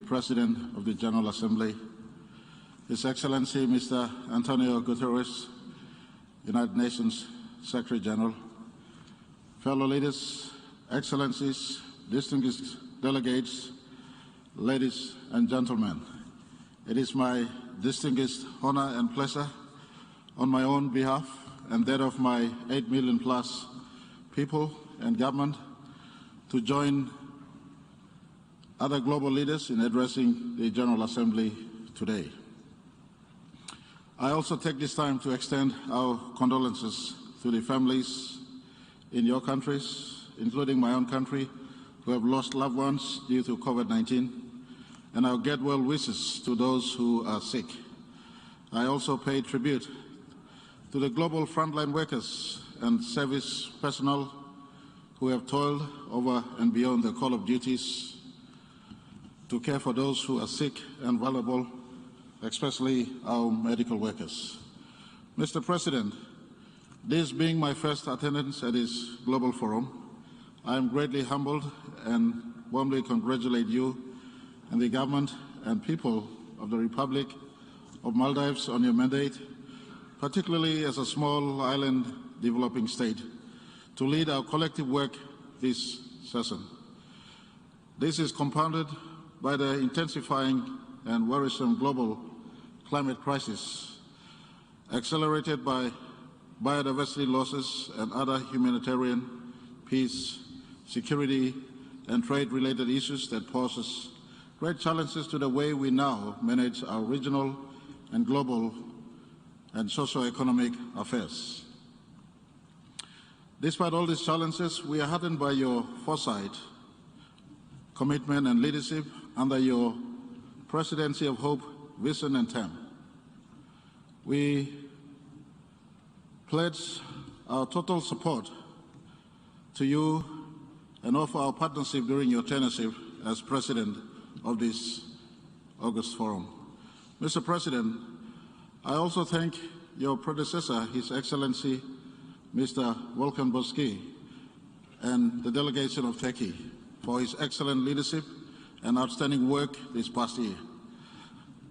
President of the General Assembly, His Excellency Mr. Antonio Guterres, United Nations Secretary General, fellow leaders, excellencies, distinguished delegates, ladies and gentlemen, it is my distinguished honor and pleasure on my own behalf and that of my 8 million plus people and government to join other global leaders in addressing the General Assembly today. I also take this time to extend our condolences to the families in your countries, including my own country, who have lost loved ones due to COVID-19, and our get well wishes to those who are sick. I also pay tribute to the global frontline workers and service personnel who have toiled over and beyond the call of duties to care for those who are sick and vulnerable, especially our medical workers. Mr. President, this being my first attendance at this global forum, I am greatly humbled and warmly congratulate you and the government and people of the Republic of Maldives on your mandate, particularly as a small island developing state, to lead our collective work this session. This is compounded by the intensifying and worrisome global climate crisis, accelerated by biodiversity losses and other humanitarian, peace, security, and trade-related issues that poses great challenges to the way we now manage our regional and global and socio-economic affairs. Despite all these challenges, we are heartened by your foresight, commitment, and leadership under your Presidency of Hope, Vision, and TAM. We pledge our total support to you and offer our partnership during your tenureship as President of this August Forum. Mr. President, I also thank your predecessor, His Excellency Mr. Volkan Bozkır, and the delegation of Turkey for his excellent leadership and outstanding work this past year,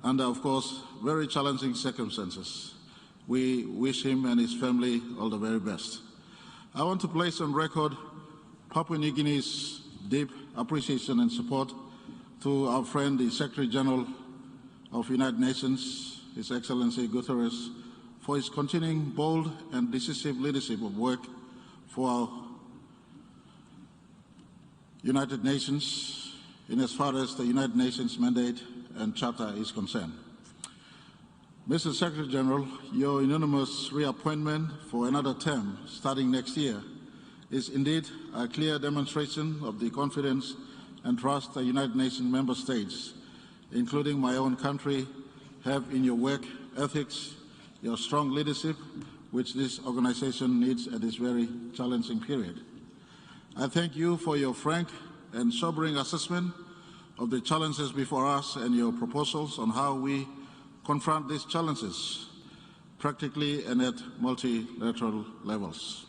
under, of course, very challenging circumstances. We wish him and his family all the very best. I want to place on record Papua New Guinea's deep appreciation and support to our friend, the Secretary General of United Nations, His Excellency Guterres, for his continuing bold and decisive leadership of work for our United Nations in as far as the United Nations mandate and charter is concerned. Mr. Secretary General, your unanimous reappointment for another term starting next year is indeed a clear demonstration of the confidence and trust the United Nations member states, including my own country, have in your work ethics, your strong leadership, which this organization needs at this very challenging period. I thank you for your frank and sobering assessment of the challenges before us and your proposals on how we confront these challenges practically and at multilateral levels.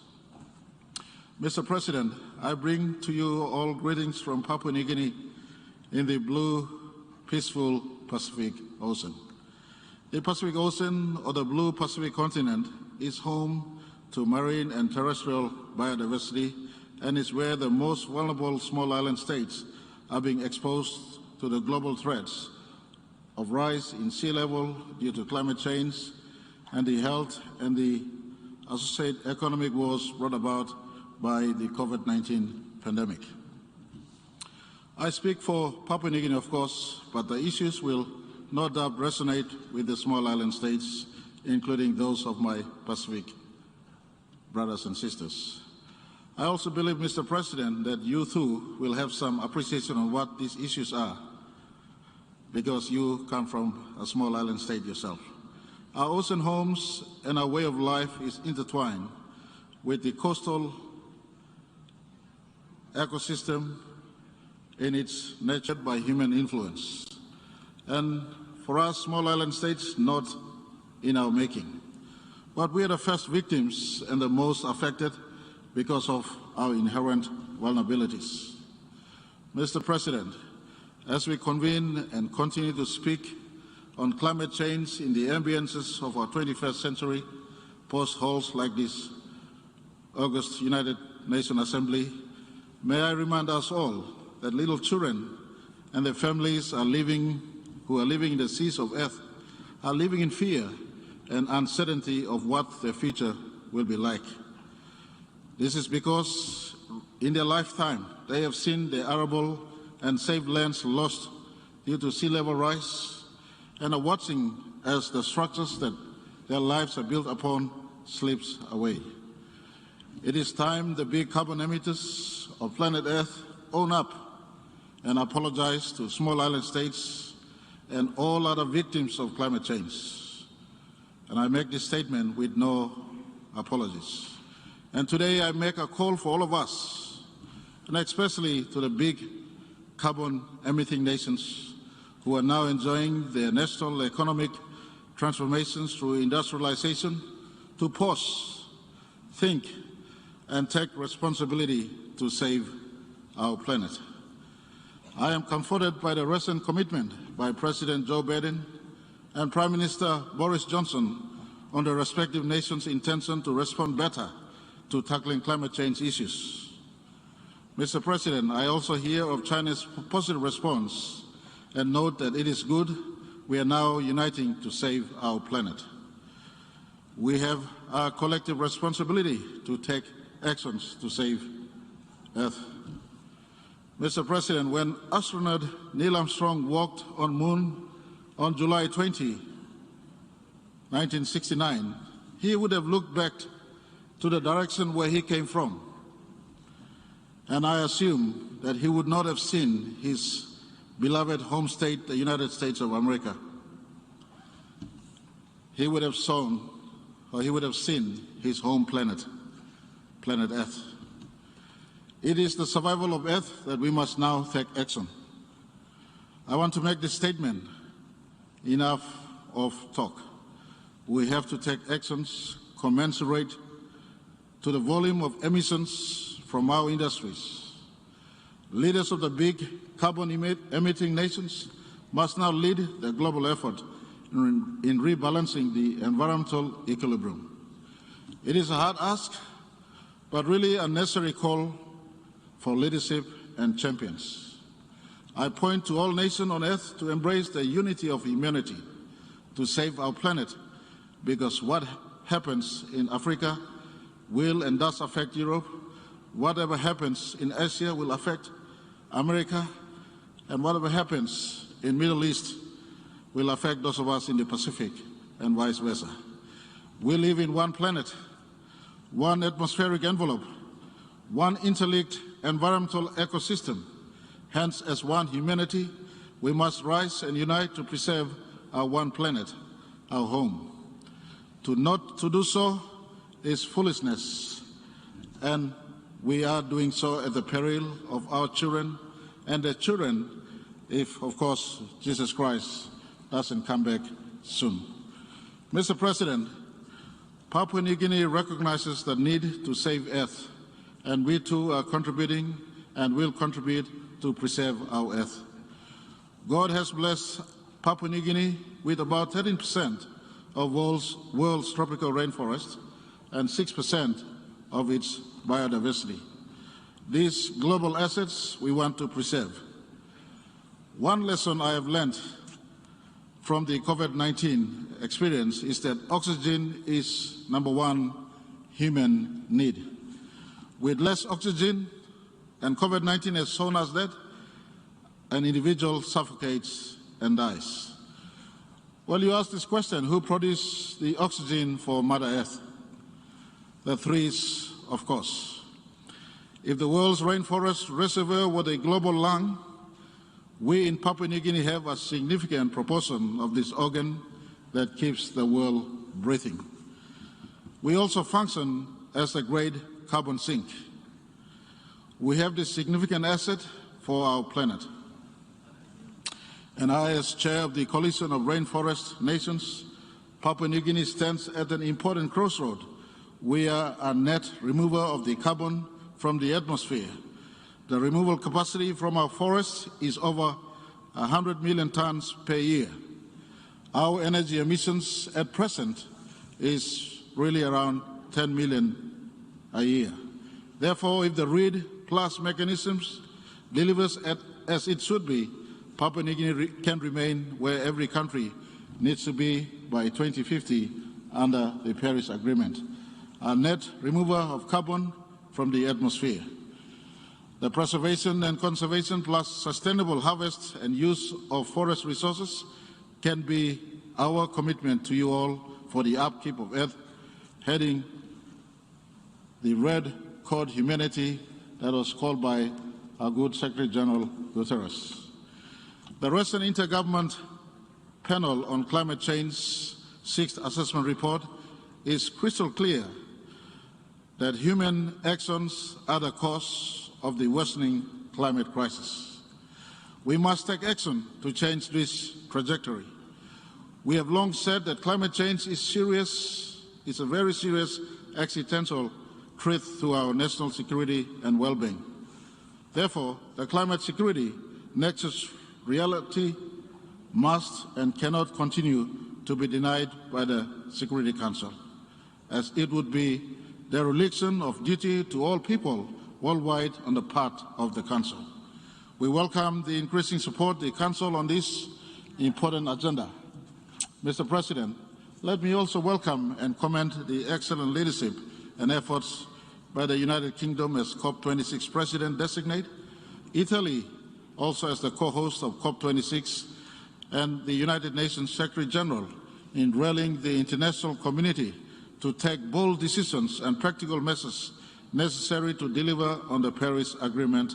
Mr. President, I bring to you all greetings from Papua New Guinea in the blue, peaceful Pacific Ocean. The Pacific Ocean, or the blue Pacific continent, is home to marine and terrestrial biodiversity and is where the most vulnerable small island states are being exposed to the global threats of rise in sea level due to climate change and the health and the associated economic woes brought about by the COVID-19 pandemic. I speak for Papua New Guinea, of course, but the issues will no doubt resonate with the small island states, including those of my Pacific brothers and sisters. I also believe, Mr. President, that you too will have some appreciation on what these issues are, because you come from a small island state yourself. Our ocean homes and our way of life is intertwined with the coastal ecosystem in its nature by human influence. And for us, small island states, not in our making. But we are the first victims and the most affected because of our inherent vulnerabilities. Mr. President, as we convene and continue to speak on climate change in the ambiences of our 21st century, post-halls like this August United Nations Assembly, may I remind us all that little children and their families who are living in the seas of earth are living in fear and uncertainty of what their future will be like. This is because in their lifetime they have seen their arable and safe lands lost due to sea level rise and are watching as the structures that their lives are built upon slips away. It is time the big carbon emitters of planet Earth own up and apologize to small island states and all other victims of climate change. And I make this statement with no apologies. And today I make a call for all of us, and especially to the big carbon emitting nations who are now enjoying their national economic transformations through industrialization, to pause, think, and take responsibility to save our planet. I am comforted by the recent commitment by President Joe Biden and Prime Minister Boris Johnson on the respective nations' intention to respond better to tackling climate change issues. Mr. President, I also hear of China's positive response and note that it is good we are now uniting to save our planet. We have a collective responsibility to take actions to save Earth. Mr. President, when astronaut Neil Armstrong walked on Moon on July 20, 1969, he would have looked back to the direction where he came from. And I assume that he would not have seen his beloved home state, the United States of America. He would have seen his home planet, planet Earth. It is the survival of Earth that we must now take action. I want to make this statement: enough of talk. We have to take actions commensurate to the volume of emissions from our industries. Leaders of the big carbon emitting nations must now lead the global effort in rebalancing the environmental equilibrium. It is a hard ask, but really a necessary call for leadership and champions. I point to all nations on earth to embrace the unity of humanity to save our planet, because what happens in Africa will and does affect Europe. Whatever happens in Asia will affect America, and whatever happens in the Middle East will affect those of us in the Pacific, and vice versa. We live in one planet, one atmospheric envelope, one interlinked environmental ecosystem. Hence, as one humanity, we must rise and unite to preserve our one planet, our home. To not to do so is foolishness, and we are doing so at the peril of our children and their children, if, of course, Jesus Christ doesn't come back soon. Mr. President, Papua New Guinea recognizes the need to save Earth, and we too are contributing and will contribute to preserve our Earth. God has blessed Papua New Guinea with about 13% of world's tropical rainforest and 6% of its biodiversity. These global assets we want to preserve. One lesson I have learned from the COVID-19 experience is that oxygen is number one human need. With less oxygen, and COVID-19 has shown us that, an individual suffocates and dies. Well, you ask this question: who produced the oxygen for Mother Earth? The trees, of course. If the world's rainforest reservoir were a global lung, we in Papua New Guinea have a significant proportion of this organ that keeps the world breathing. We also function as a great carbon sink. We have this significant asset for our planet. And I, as chair of the Coalition of Rainforest Nations, Papua New Guinea stands at an important crossroad. We are a net remover of the carbon from the atmosphere. The removal capacity from our forests is over 100 million tons per year. Our energy emissions at present is really around 10 million a year. Therefore, if the RED plus mechanisms delivers as it should be, Papua New Guinea can remain where every country needs to be by 2050 under the Paris Agreement, a net remover of carbon from the atmosphere. The preservation and conservation plus sustainable harvest and use of forest resources can be our commitment to you all for the upkeep of Earth, heading the red code humanity that was called by our good Secretary General Guterres. The recent Intergovernment Panel on Climate Change Sixth Assessment Report is crystal clear that human actions are the cause of the worsening climate crisis. We must take action to change this trajectory. We have long said that climate change is serious, it's a very serious existential threat to our national security and well-being. Therefore, the climate security nexus reality must and cannot continue to be denied by the Security Council, as it would be dereliction of duty to all people worldwide on the part of the Council. We welcome the increasing support of the Council on this important agenda. Mr. President, let me also welcome and commend the excellent leadership and efforts by the United Kingdom as COP26 President-designate, Italy also as the co-host of COP26, and the United Nations Secretary-General in rallying the international community to take bold decisions and practical measures necessary to deliver on the Paris Agreement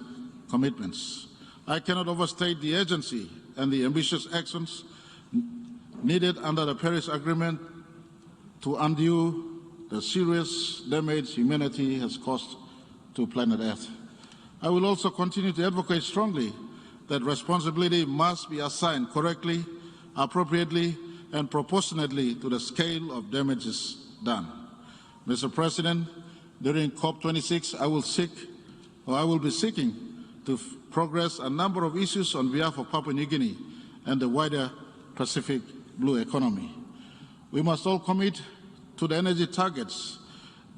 commitments. I cannot overstate the urgency and the ambitious actions needed under the Paris Agreement to undo the serious damage humanity has caused to planet Earth. I will also continue to advocate strongly that responsibility must be assigned correctly, appropriately, and proportionately to the scale of damages done. Mr. President, during COP26, I will be seeking to progress a number of issues on behalf of Papua New Guinea and the wider Pacific Blue economy. We must all commit to the energy targets,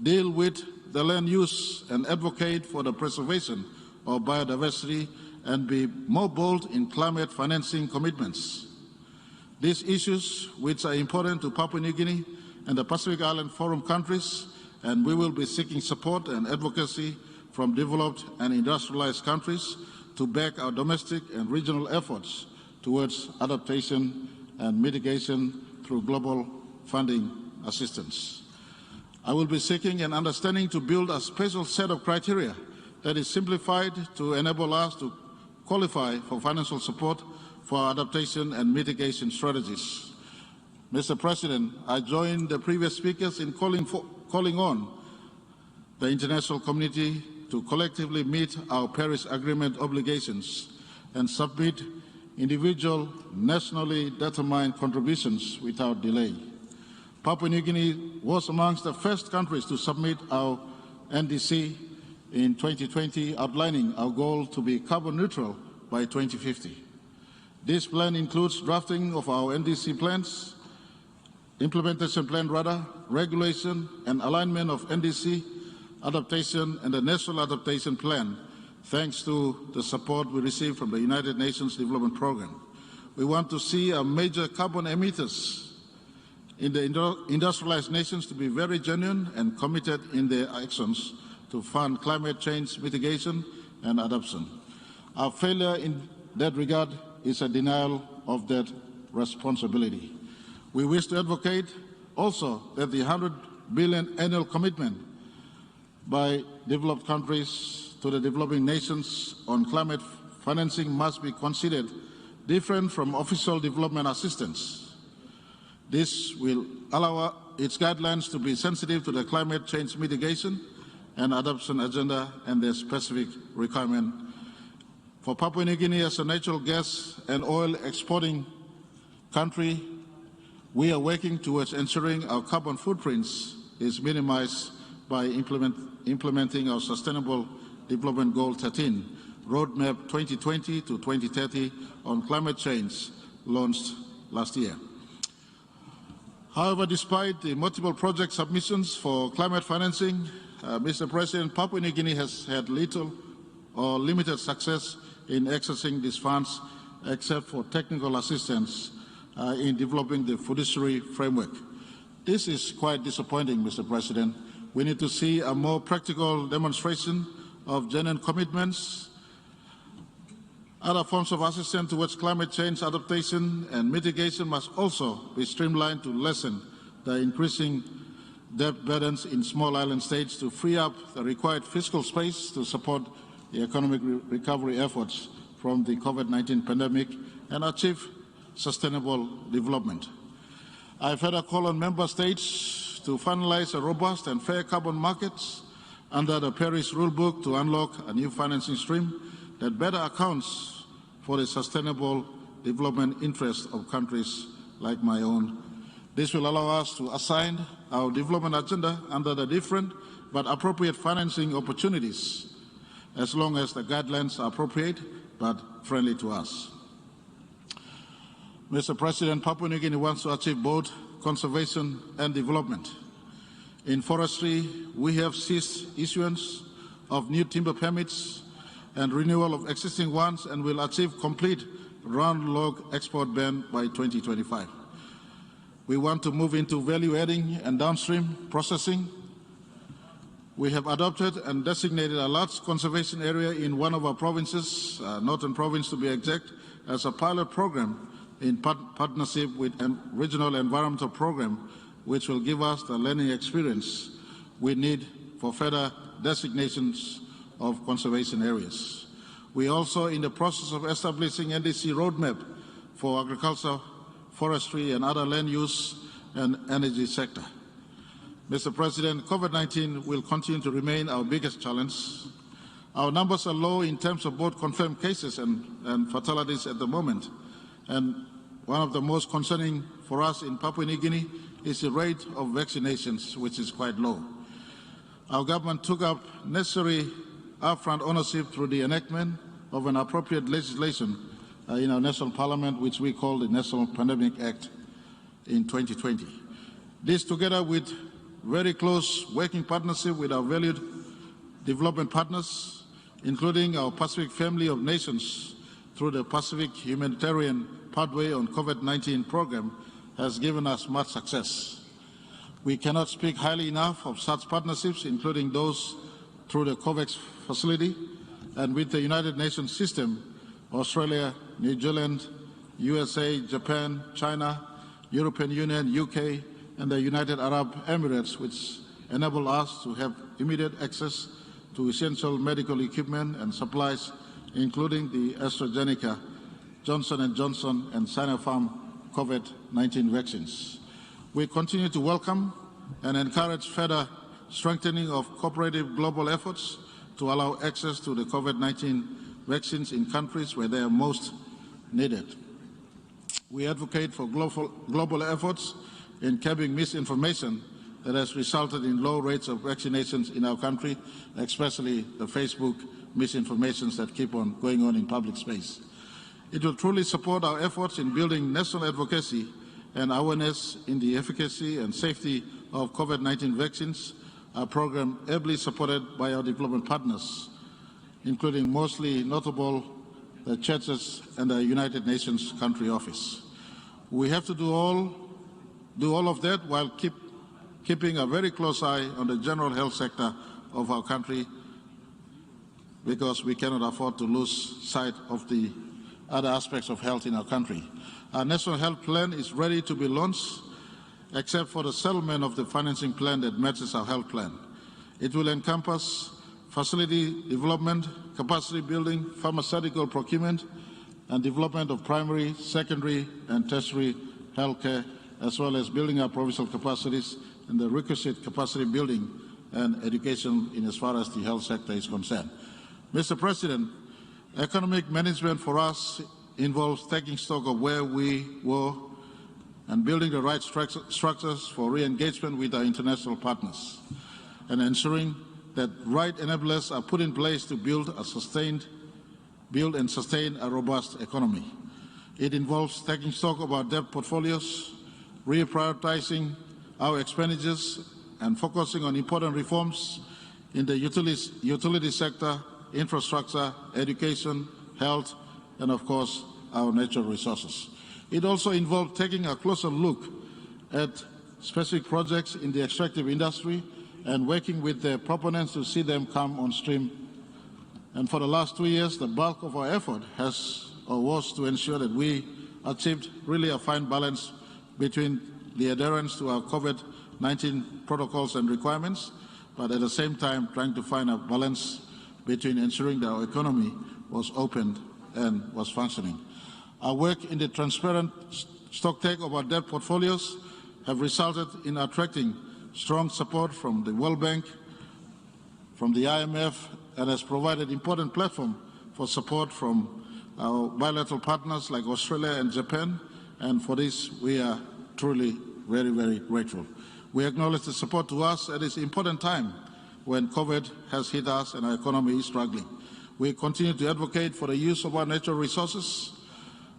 deal with the land use, and advocate for the preservation of biodiversity and be more bold in climate financing commitments. These issues, which are important to Papua New Guinea and the Pacific Island Forum countries, and we will be seeking support and advocacy from developed and industrialized countries to back our domestic and regional efforts towards adaptation and mitigation through global funding assistance. I will be seeking an understanding to build a special set of criteria that is simplified to enable us to qualify for financial support for our adaptation and mitigation strategies. Mr. President, I join the previous speakers in calling on the international community to collectively meet our Paris Agreement obligations and submit individual, nationally determined contributions without delay. Papua New Guinea was amongst the first countries to submit our NDC in 2020, outlining our goal to be carbon neutral by 2050. This plan includes drafting of our NDC plans, implementation plan regulation and alignment of NDC adaptation and the National Adaptation Plan, thanks to the support we received from the United Nations Development Programme. We want to see our major carbon emitters in the industrialized nations to be very genuine and committed in their actions to fund climate change mitigation and adaptation. Our failure in that regard is a denial of that responsibility. We wish to advocate also that the 100 billion annual commitment by developed countries to the developing nations on climate financing must be considered different from official development assistance. This will allow its guidelines to be sensitive to the climate change mitigation and adoption agenda and their specific requirement. For Papua New Guinea as a natural gas and oil exporting country, we are working towards ensuring our carbon footprints is minimized by implementing our Sustainable Development Goal 13 Roadmap 2020 to 2030 on climate change launched last year. However, despite the multiple project submissions for climate financing, Mr. President, Papua New Guinea has had little or limited success in accessing these funds, except for technical assistance in developing the fiduciary framework. This is quite disappointing, Mr. President. We need to see a more practical demonstration of genuine commitments. Other forms of assistance towards climate change adaptation and mitigation must also be streamlined to lessen the increasing debt burdens in small island states to free up the required fiscal space to support the economic recovery efforts from the COVID-19 pandemic and achieve sustainable development. I further call on member states to finalize a robust and fair carbon markets under the Paris rulebook to unlock a new financing stream that better accounts for the sustainable development interests of countries like my own. This will allow us to assign our development agenda under the different but appropriate financing opportunities, as long as the guidelines are appropriate but friendly to us. Mr. President, Papua New Guinea wants to achieve both conservation and development. In forestry, we have ceased issuance of new timber permits and renewal of existing ones, and will achieve complete round log export ban by 2025. We want to move into value adding and downstream processing. We have adopted and designated a large conservation area in one of our provinces, Northern Province to be exact, as a pilot program in partnership with a regional environmental program, which will give us the learning experience we need for further designations of conservation areas. We are also in the process of establishing NDC roadmap for agriculture, forestry and other land use and energy sector. Mr. President, COVID-19 will continue to remain our biggest challenge. Our numbers are low in terms of both confirmed cases and fatalities at the moment. And one of the most concerning for us in Papua New Guinea is the rate of vaccinations, which is quite low. Our government took up necessary upfront ownership through the enactment of an appropriate legislation in our national parliament, which we call the National Pandemic Act in 2020. This, together with very close working partnership with our valued development partners, including our Pacific family of nations through the Pacific Humanitarian Pathway on COVID-19 program, has given us much success. We cannot speak highly enough of such partnerships, including those through the COVAX facility and with the United Nations system, Australia, New Zealand, USA, Japan, China, European Union, UK, and the United Arab Emirates, which enable us to have immediate access to essential medical equipment and supplies, including the AstraZeneca, Johnson & Johnson, and Sinopharm COVID-19 vaccines. We continue to welcome and encourage further strengthening of cooperative global efforts to allow access to the COVID-19 vaccines in countries where they are most needed. We advocate for global efforts in curbing misinformation that has resulted in low rates of vaccinations in our country, especially the Facebook misinformations that keep on going on in public space. It will truly support our efforts in building national advocacy and awareness in the efficacy and safety of COVID-19 vaccines, a program ably supported by our development partners, including mostly notable the churches and the United Nations Country Office. We have to do all of that while keeping a very close eye on the general health sector of our country, because we cannot afford to lose sight of the other aspects of health in our country. Our National Health Plan is ready to be launched, except for the settlement of the financing plan that matches our health plan. It will encompass facility development, capacity building, pharmaceutical procurement, and development of primary, secondary, and tertiary healthcare, as well as building up provincial capacities and the requisite capacity building and education in as far as the health sector is concerned. Mr. President, economic management for us involves taking stock of where we were and building the right structures for re-engagement with our international partners, and ensuring that right enablers are put in place to build a sustained build and sustain a robust economy. It involves taking stock of our debt portfolios, reprioritizing our expenditures, and focusing on important reforms in the utility sector, infrastructure, education, health, and of course, our natural resources. It also involved taking a closer look at specific projects in the extractive industry and working with the proponents to see them come on stream. And for the last 2 years, the bulk of our effort was to ensure that we achieved really a fine balance between the adherence to our COVID-19 protocols and requirements, but at the same time trying to find a balance between ensuring that our economy was opened and was functioning. Our work in the transparent stocktake of our debt portfolios have resulted in attracting strong support from the World Bank, from the IMF, and has provided important platform for support from our bilateral partners like Australia and Japan, and for this we are truly very, very grateful. We acknowledge the support to us at this important time when COVID has hit us and our economy is struggling. We continue to advocate for the use of our natural resources,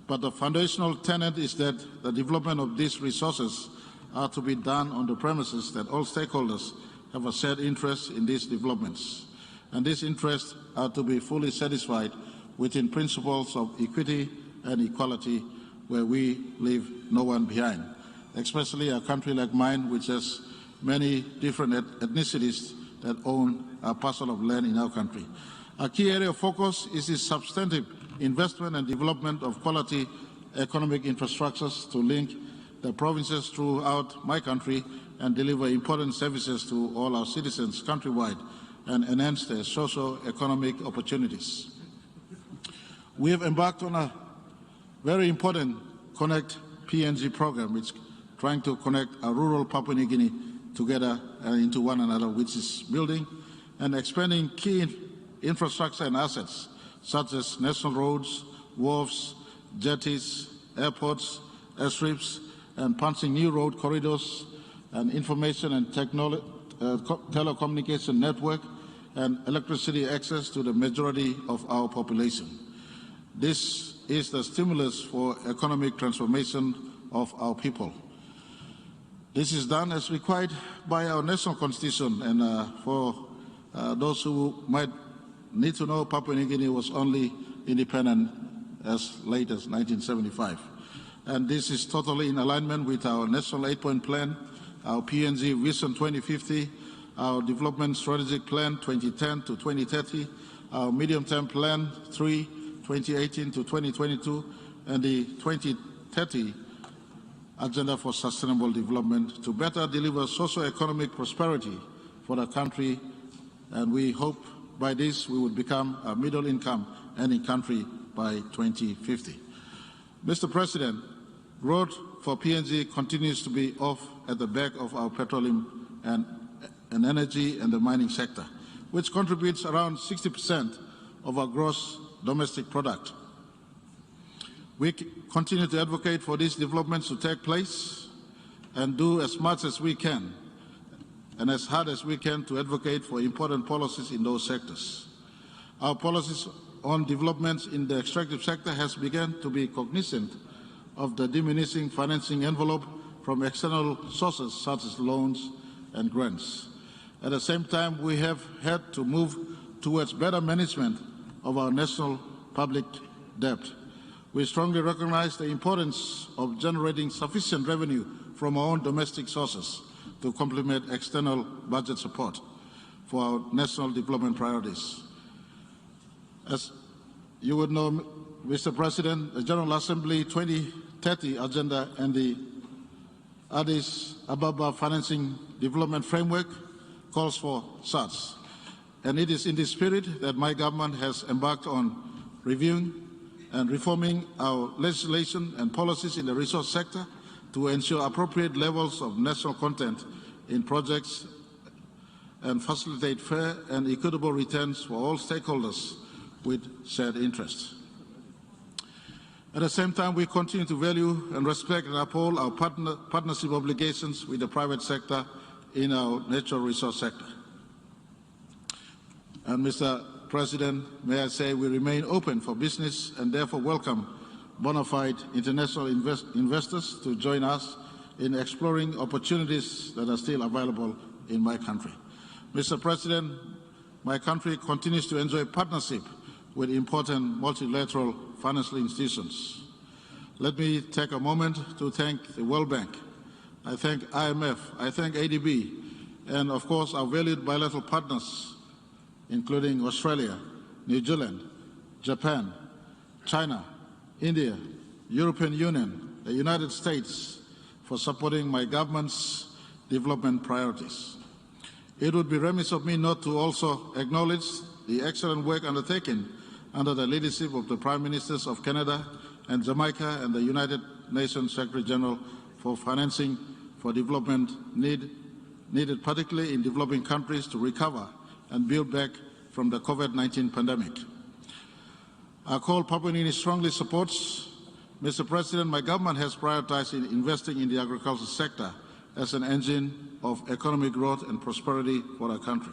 but the foundational tenet is that the development of these resources are to be done on the premises that all stakeholders have a shared interest in these developments. And these interests are to be fully satisfied within principles of equity and equality, where we leave no one behind, especially a country like mine, which has many different ethnicities that own a parcel of land in our country. A key area of focus is the substantive investment and development of quality economic infrastructures to link the provinces throughout my country and deliver important services to all our citizens countrywide and enhance their socio-economic opportunities. We have embarked on a very important Connect PNG program, which is trying to connect a rural Papua New Guinea together into one another, which is building and expanding key infrastructure and assets such as national roads, wharves, jetties, airports, airstrips, and punching new road corridors, and information and telecommunication network, and electricity access to the majority of our population. This is the stimulus for economic transformation of our people. This is done as required by our national constitution, and for those who might need to know, Papua New Guinea was only independent as late as 1975. And this is totally in alignment with our National 8-Point Plan, our PNG Vision 2050, our Development Strategic Plan 2010 to 2030, our Medium-Term Plan 3, 2018 to 2022, and the 2030 Agenda for Sustainable Development to better deliver socio-economic prosperity for the country. And we hope by this we would become a middle-income earning country by 2050. Mr. President, growth for PNG continues to be off at the back of our petroleum and energy and the mining sector, which contributes around 60% of our gross domestic product. We continue to advocate for these developments to take place and do as much as we can and as hard as we can to advocate for important policies in those sectors. Our policies on developments in the extractive sector has begun to be cognizant of the diminishing financing envelope from external sources such as loans and grants. At the same time, we have had to move towards better management of our national public debt. We strongly recognize the importance of generating sufficient revenue from our own domestic sources to complement external budget support for our national development priorities. As you would know, Mr. President, the General Assembly 2030 Agenda and the Addis Ababa Financing Development Framework calls for such. And it is in this spirit that my government has embarked on reviewing and reforming our legislation and policies in the resource sector to ensure appropriate levels of national content in projects and facilitate fair and equitable returns for all stakeholders with shared interests. At the same time, we continue to value and respect and uphold our partnership obligations with the private sector in our natural resource sector. And Mr. President, may I say we remain open for business and therefore welcome bona fide international investors to join us in exploring opportunities that are still available in my country. Mr. President, my country continues to enjoy partnership with important multilateral financial institutions. Let me take a moment to thank the World Bank. I thank IMF, I thank ADB, and of course our valued bilateral partners, including Australia, New Zealand, Japan, China, India, European Union, the United States, for supporting my government's development priorities. It would be remiss of me not to also acknowledge the excellent work undertaken under the leadership of the Prime Ministers of Canada and Jamaica and the United Nations Secretary General for financing for development needed particularly in developing countries to recover and build back from the COVID-19 pandemic. Our call Papua New Guinea strongly supports. Mr. President, my government has prioritized investing in the agricultural sector as an engine of economic growth and prosperity for our country.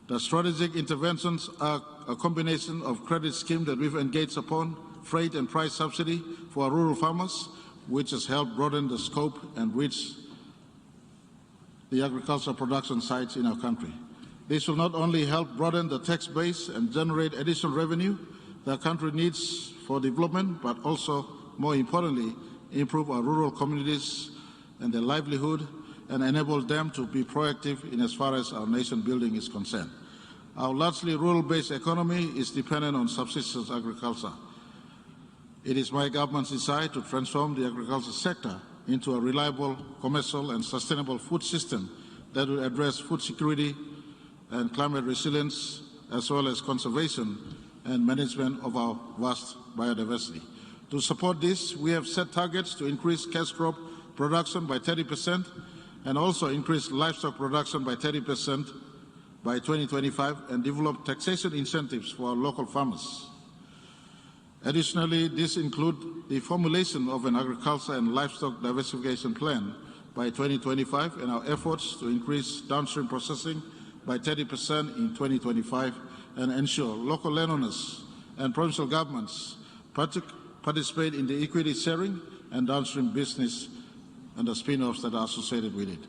The strategic interventions are a combination of credit scheme that we've engaged upon, freight and price subsidy for our rural farmers, which has helped broaden the scope and reach the agricultural production sites in our country. This will not only help broaden the tax base and generate additional revenue the country needs for development, but also, more importantly, improve our rural communities and their livelihood and enable them to be proactive in as far as our nation building is concerned. Our largely rural-based economy is dependent on subsistence agriculture. It is my government's desire to transform the agriculture sector into a reliable, commercial and sustainable food system that will address food security and climate resilience, as well as conservation and management of our vast biodiversity. To support this, we have set targets to increase cash crop production by 30% and also increase livestock production by 30% by 2025 and develop taxation incentives for our local farmers. Additionally, this includes the formulation of an agriculture and livestock diversification plan by 2025 and our efforts to increase downstream processing by 30% in 2025 and ensure local landowners and provincial governments participate in the equity sharing and downstream business and the spin-offs that are associated with it.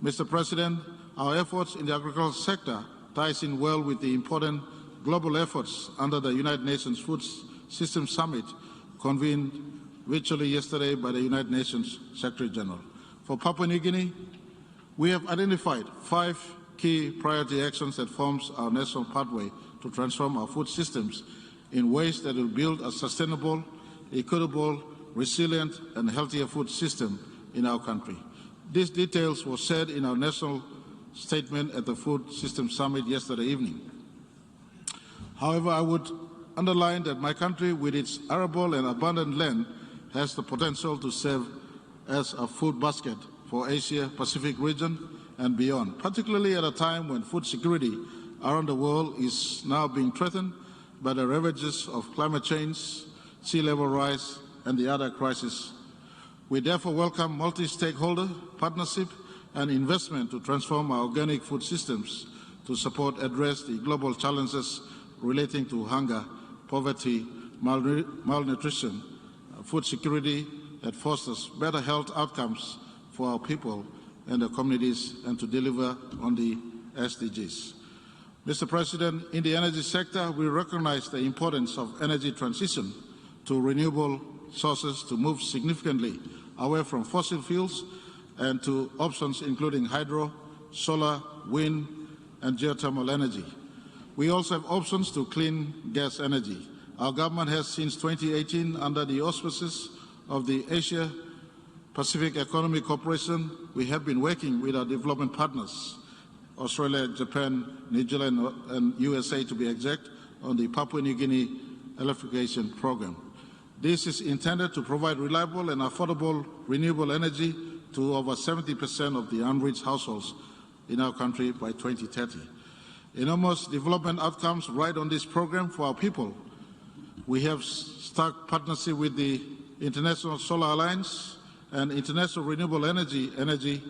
Mr. President, our efforts in the agricultural sector ties in well with the important global efforts under the United Nations Food Systems Summit convened virtually yesterday by the United Nations Secretary General. For Papua New Guinea, we have identified 5 key priority actions that forms our national pathway to transform our food systems in ways that will build a sustainable, equitable, resilient and healthier food system in our country. These details were shared in our national statement at the Food Systems Summit yesterday evening. However, I would underline that my country, with its arable and abundant land, has the potential to serve as a food basket for Asia-Pacific region and beyond, particularly at a time when food security around the world is now being threatened by the ravages of climate change, sea level rise, and the other crises. We therefore welcome multi-stakeholder partnership and investment to transform our organic food systems to address the global challenges relating to hunger, poverty, malnutrition, food security that fosters better health outcomes for our people and the communities and to deliver on the SDGs. Mr. President, in the energy sector, we recognize the importance of energy transition to renewable sources to move significantly away from fossil fuels and to options including hydro, solar, wind, and geothermal energy. We also have options to clean gas energy. Our government has since 2018, under the auspices of the Asia Pacific Economic Cooperation, we have been working with our development partners, Australia, Japan, New Zealand, and USA to be exact, on the Papua New Guinea electrification program. This is intended to provide reliable and affordable renewable energy to over 70% of the unreached households in our country by 2030. Enormous development outcomes right on this program for our people. We have struck partnership with the International Solar Alliance and International Renewable Energy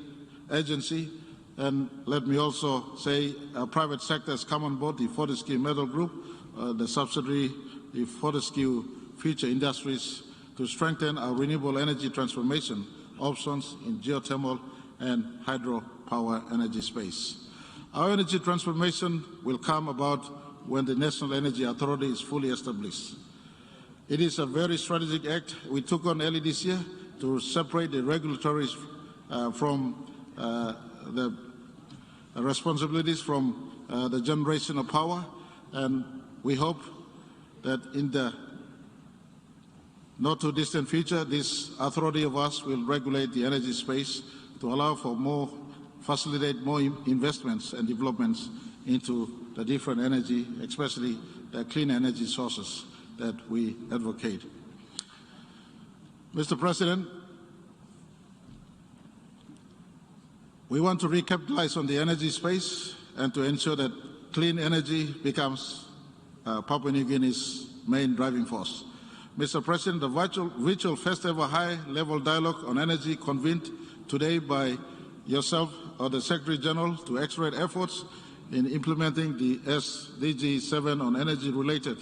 Agency And let me also say our private sector has come on board, the Fortescue Metal Group, the subsidiary, the Fortescue Future Industries, to strengthen our renewable energy transformation options in geothermal and hydropower energy space. Our energy transformation will come about when the National Energy Authority is fully established. It is a very strategic act we took on early this year to separate the regulatory from the responsibilities from the generation of power, and we hope that in the not too distant future, this authority of ours will regulate the energy space to allow for facilitate more investments and developments into the different energy, especially the clean energy sources that we advocate. Mr. President, we want to recapitalize on the energy space and to ensure that clean energy becomes Papua New Guinea's main driving force. Mr. President, the virtual first ever high-level dialogue on energy convened today by yourself or the Secretary General to accelerate efforts in implementing the SDG 7 on energy-related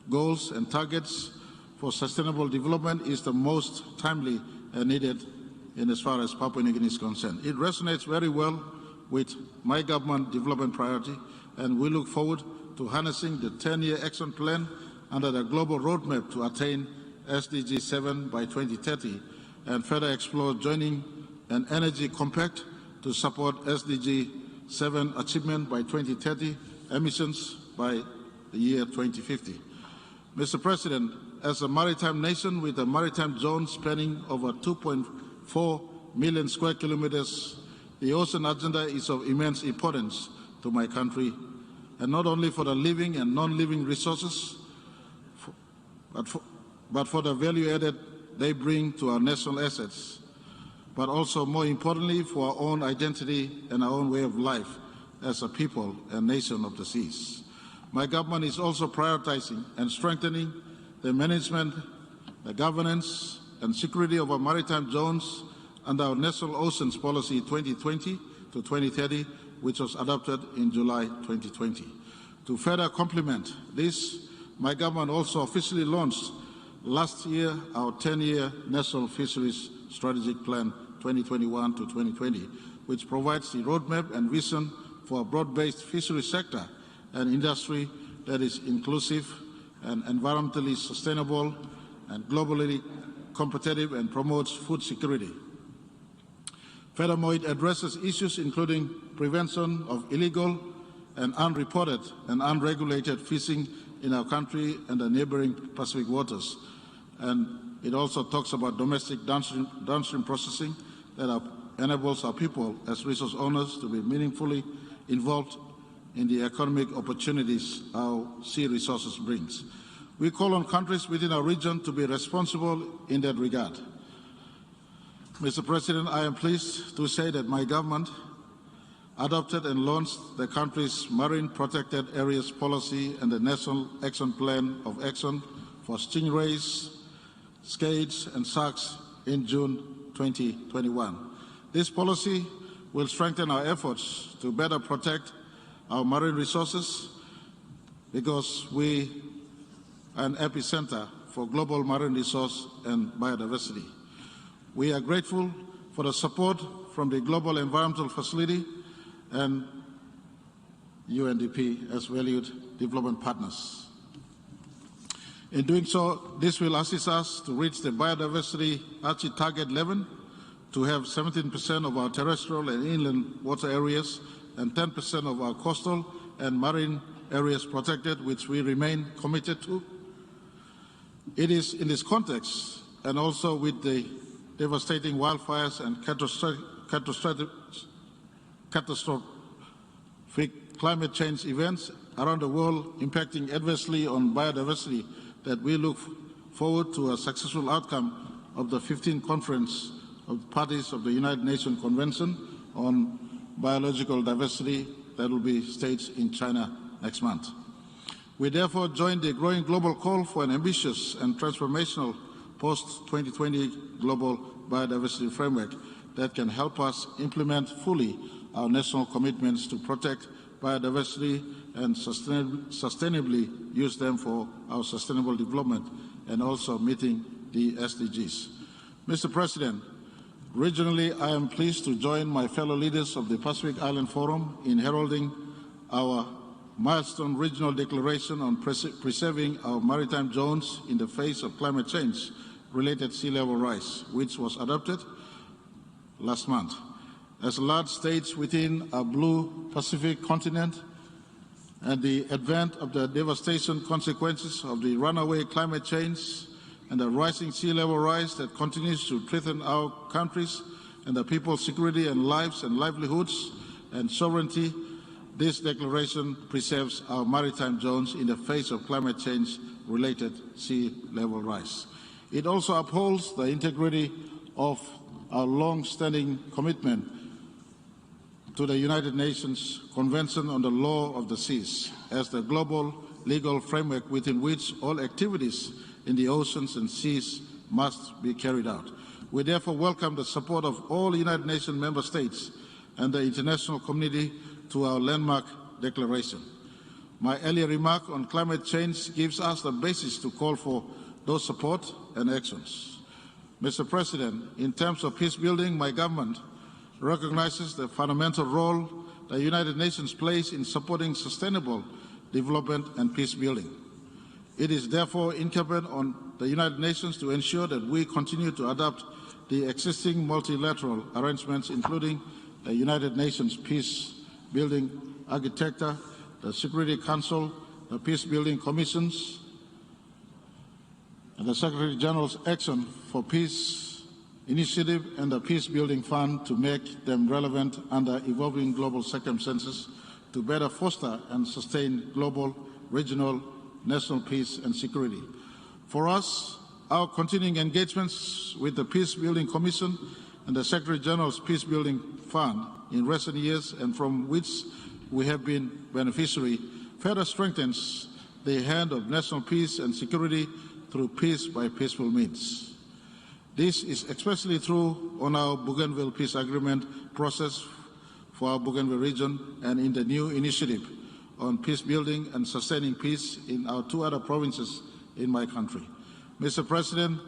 goals and targets for sustainable development is the most timely and needed in as far as Papua New Guinea is concerned. It resonates very well with my government development priority, and we look forward to harnessing the 10-year action plan under the global roadmap to attain SDG 7 by 2030 and further explore joining an energy compact to support SDG 7 achievement by 2030, emissions by the year 2050. Mr. President, as a maritime nation with a maritime zone spanning over 2.4 million square kilometers, the ocean agenda is of immense importance to my country, and not only for the living and non-living resources, but for the value added they bring to our national assets, but also, more importantly, for our own identity and our own way of life as a people and nation of the seas. My government is also prioritizing and strengthening the management, the governance and security of our maritime zones under our National Oceans Policy 2020 to 2030, which was adopted in July 2020. To further complement this, my government also officially launched last year our 10-year National Fisheries Strategic Plan 2021 to 2020, which provides the roadmap and vision for a broad-based fisheries sector and industry that is inclusive and environmentally sustainable and globally competitive and promotes food security. Furthermore, it addresses issues including prevention of illegal and unreported and unregulated fishing in our country and the neighboring Pacific waters. And it also talks about domestic downstream processing that enables our people as resource owners to be meaningfully involved in the economic opportunities our sea resources brings. We call on countries within our region to be responsible in that regard. Mr. President, I am pleased to say that my government adopted and launched the country's Marine Protected Areas Policy and the National Action Plan of Action for stingrays, skates and sharks in June 2021. This policy will strengthen our efforts to better protect our marine resources because we are an epicenter for global marine resource and biodiversity. We are grateful for the support from the Global Environmental Facility and UNDP as valued development partners. In doing so, this will assist us to reach the biodiversity Archie Target 11 to have 17% of our terrestrial and inland water areas and 10% of our coastal and marine areas protected, which we remain committed to. It is in this context, and also with the devastating wildfires and catastrophic climate change events around the world impacting adversely on biodiversity, that we look forward to a successful outcome of the 15th Conference of Parties of the United Nations Convention on Biological Diversity that will be staged in China next month. We therefore join the growing global call for an ambitious and transformational post-2020 global biodiversity framework that can help us implement fully our national commitments to protect biodiversity and sustainably use them for our sustainable development and also meeting the SDGs. Mr. President, regionally, I am pleased to join my fellow leaders of the Pacific Island Forum in heralding our milestone regional declaration on preserving our maritime zones in the face of climate change-related sea level rise, which was adopted last month. As large states within our blue Pacific continent and the advent of the devastation consequences of the runaway climate change and the rising sea level rise that continues to threaten our countries and the people's security and lives and livelihoods and sovereignty, this declaration preserves our maritime zones in the face of climate change-related sea level rise. It also upholds the integrity of our long-standing commitment to the United Nations Convention on the Law of the Seas as the global legal framework within which all activities in the oceans and seas must be carried out. We therefore welcome the support of all United Nations member states and the international community to our landmark declaration. My earlier remark on climate change gives us the basis to call for those support and actions. Mr. President, in terms of peace building, my government recognizes the fundamental role the United Nations plays in supporting sustainable development and peace building. It is therefore incumbent on the United Nations to ensure that we continue to adopt the existing multilateral arrangements, including the United Nations Peace Building Architecture, the Security Council, the Peace Building Commissions, and the Secretary General's Action for Peace Initiative and the Peace Building Fund to make them relevant under evolving global circumstances to better foster and sustain global, regional, national peace and security. For us, our continuing engagements with the Peace Building Commission and the Secretary General's Peace Building Fund in recent years, and from which we have been beneficiary, further strengthens the hand of national peace and security through peace by peaceful means. This is especially true on our Bougainville Peace Agreement process for our Bougainville region and in the new initiative on peace building and sustaining peace in our two other provinces in my country. Mr. President,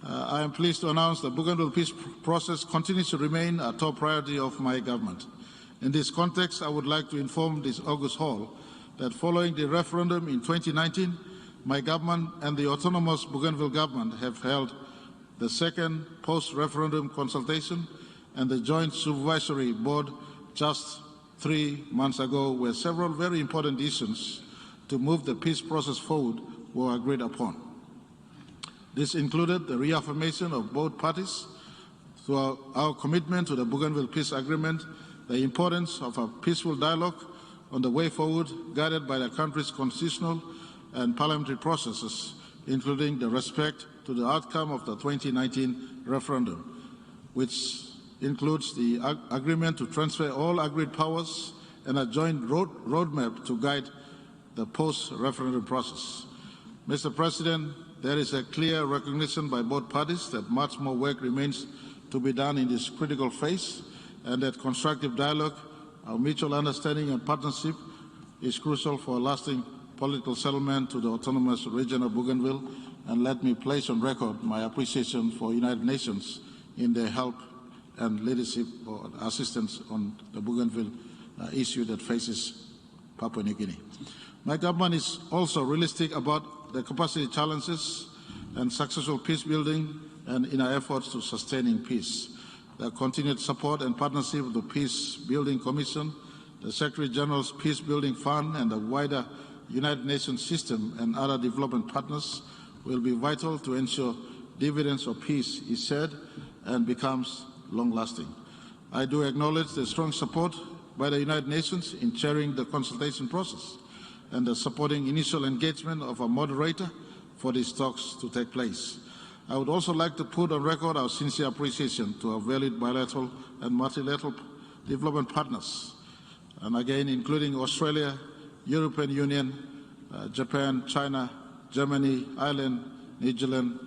I am pleased to announce the Bougainville peace process continues to remain a top priority of my government. In this context, I would like to inform this August Hall that following the referendum in 2019, my government and the autonomous Bougainville government have held the second post-referendum consultation and the joint supervisory board just 3 months ago, where several very important decisions to move the peace process forward were agreed upon. This included the reaffirmation of both parties to our commitment to the Bougainville Peace Agreement, the importance of a peaceful dialogue on the way forward, guided by the country's constitutional and parliamentary processes, including the respect to the outcome of the 2019 referendum, which includes the agreement to transfer all agreed powers and a joint roadmap to guide the post-referendum process. Mr. President, there is a clear recognition by both parties that much more work remains to be done in this critical phase, and that constructive dialogue, our mutual understanding and partnership is crucial for a lasting political settlement to the autonomous region of Bougainville. And let me place on record my appreciation for United Nations in their help and leadership or assistance on the Bougainville issue that faces Papua New Guinea. My government is also realistic about the capacity challenges and successful peace building and in our efforts to sustaining peace. The continued support and partnership of the Peace Building Commission, the Secretary General's Peace Building Fund, and the wider United Nations system and other development partners will be vital to ensure dividends of peace is shared and becomes long-lasting. I do acknowledge the strong support by the United Nations in chairing the consultation process and the supporting initial engagement of a moderator for these talks to take place. I would also like to put on record our sincere appreciation to our valued bilateral and multilateral development partners, and again including Australia, European Union, Japan, China, Germany, Ireland, New Zealand,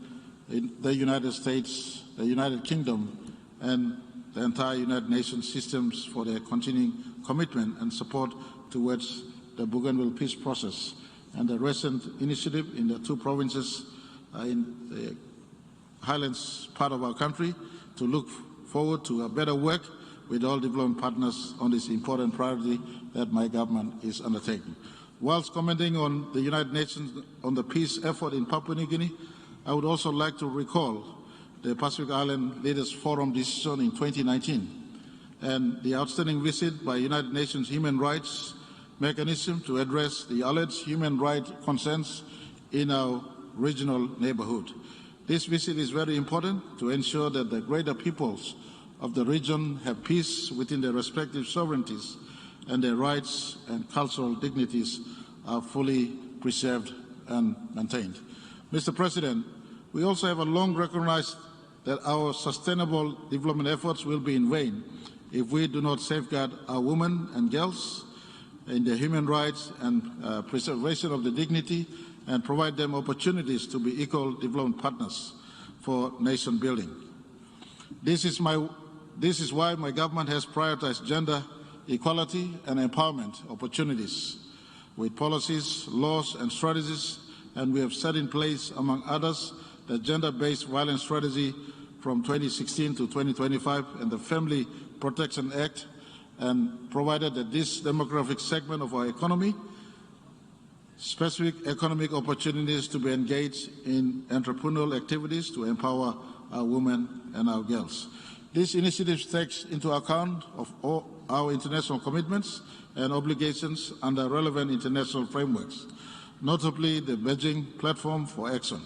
the United States, the United Kingdom, and the entire United Nations systems for their continuing commitment and support towards the Bougainville peace process and the recent initiative in the two provinces in the Highlands part of our country to look forward to a better work with all development partners on this important priority that my government is undertaking. Whilst commenting on the United Nations on the peace effort in Papua New Guinea, I would also like to recall the Pacific Island Leaders Forum decision in 2019 and the outstanding visit by United Nations Human Rights Mechanism to address the alleged human rights concerns in our regional neighborhood. This visit is very important to ensure that the greater peoples of the region have peace within their respective sovereignties and their rights and cultural dignities are fully preserved and maintained. Mr. President, we also have long recognized that our sustainable development efforts will be in vain if we do not safeguard our women and girls in their human rights and preservation of the dignity and provide them opportunities to be equal development partners for nation building. This is why my government has prioritized gender equality and empowerment opportunities with policies, laws and strategies, and we have set in place, among others, the Gender-Based Violence Strategy from 2016 to 2025 and the Family Protection Act, and provided that this demographic segment of our economy specific economic opportunities to be engaged in entrepreneurial activities to empower our women and our girls. This initiative takes into account of all our international commitments and obligations under relevant international frameworks, notably the Beijing Platform for Action.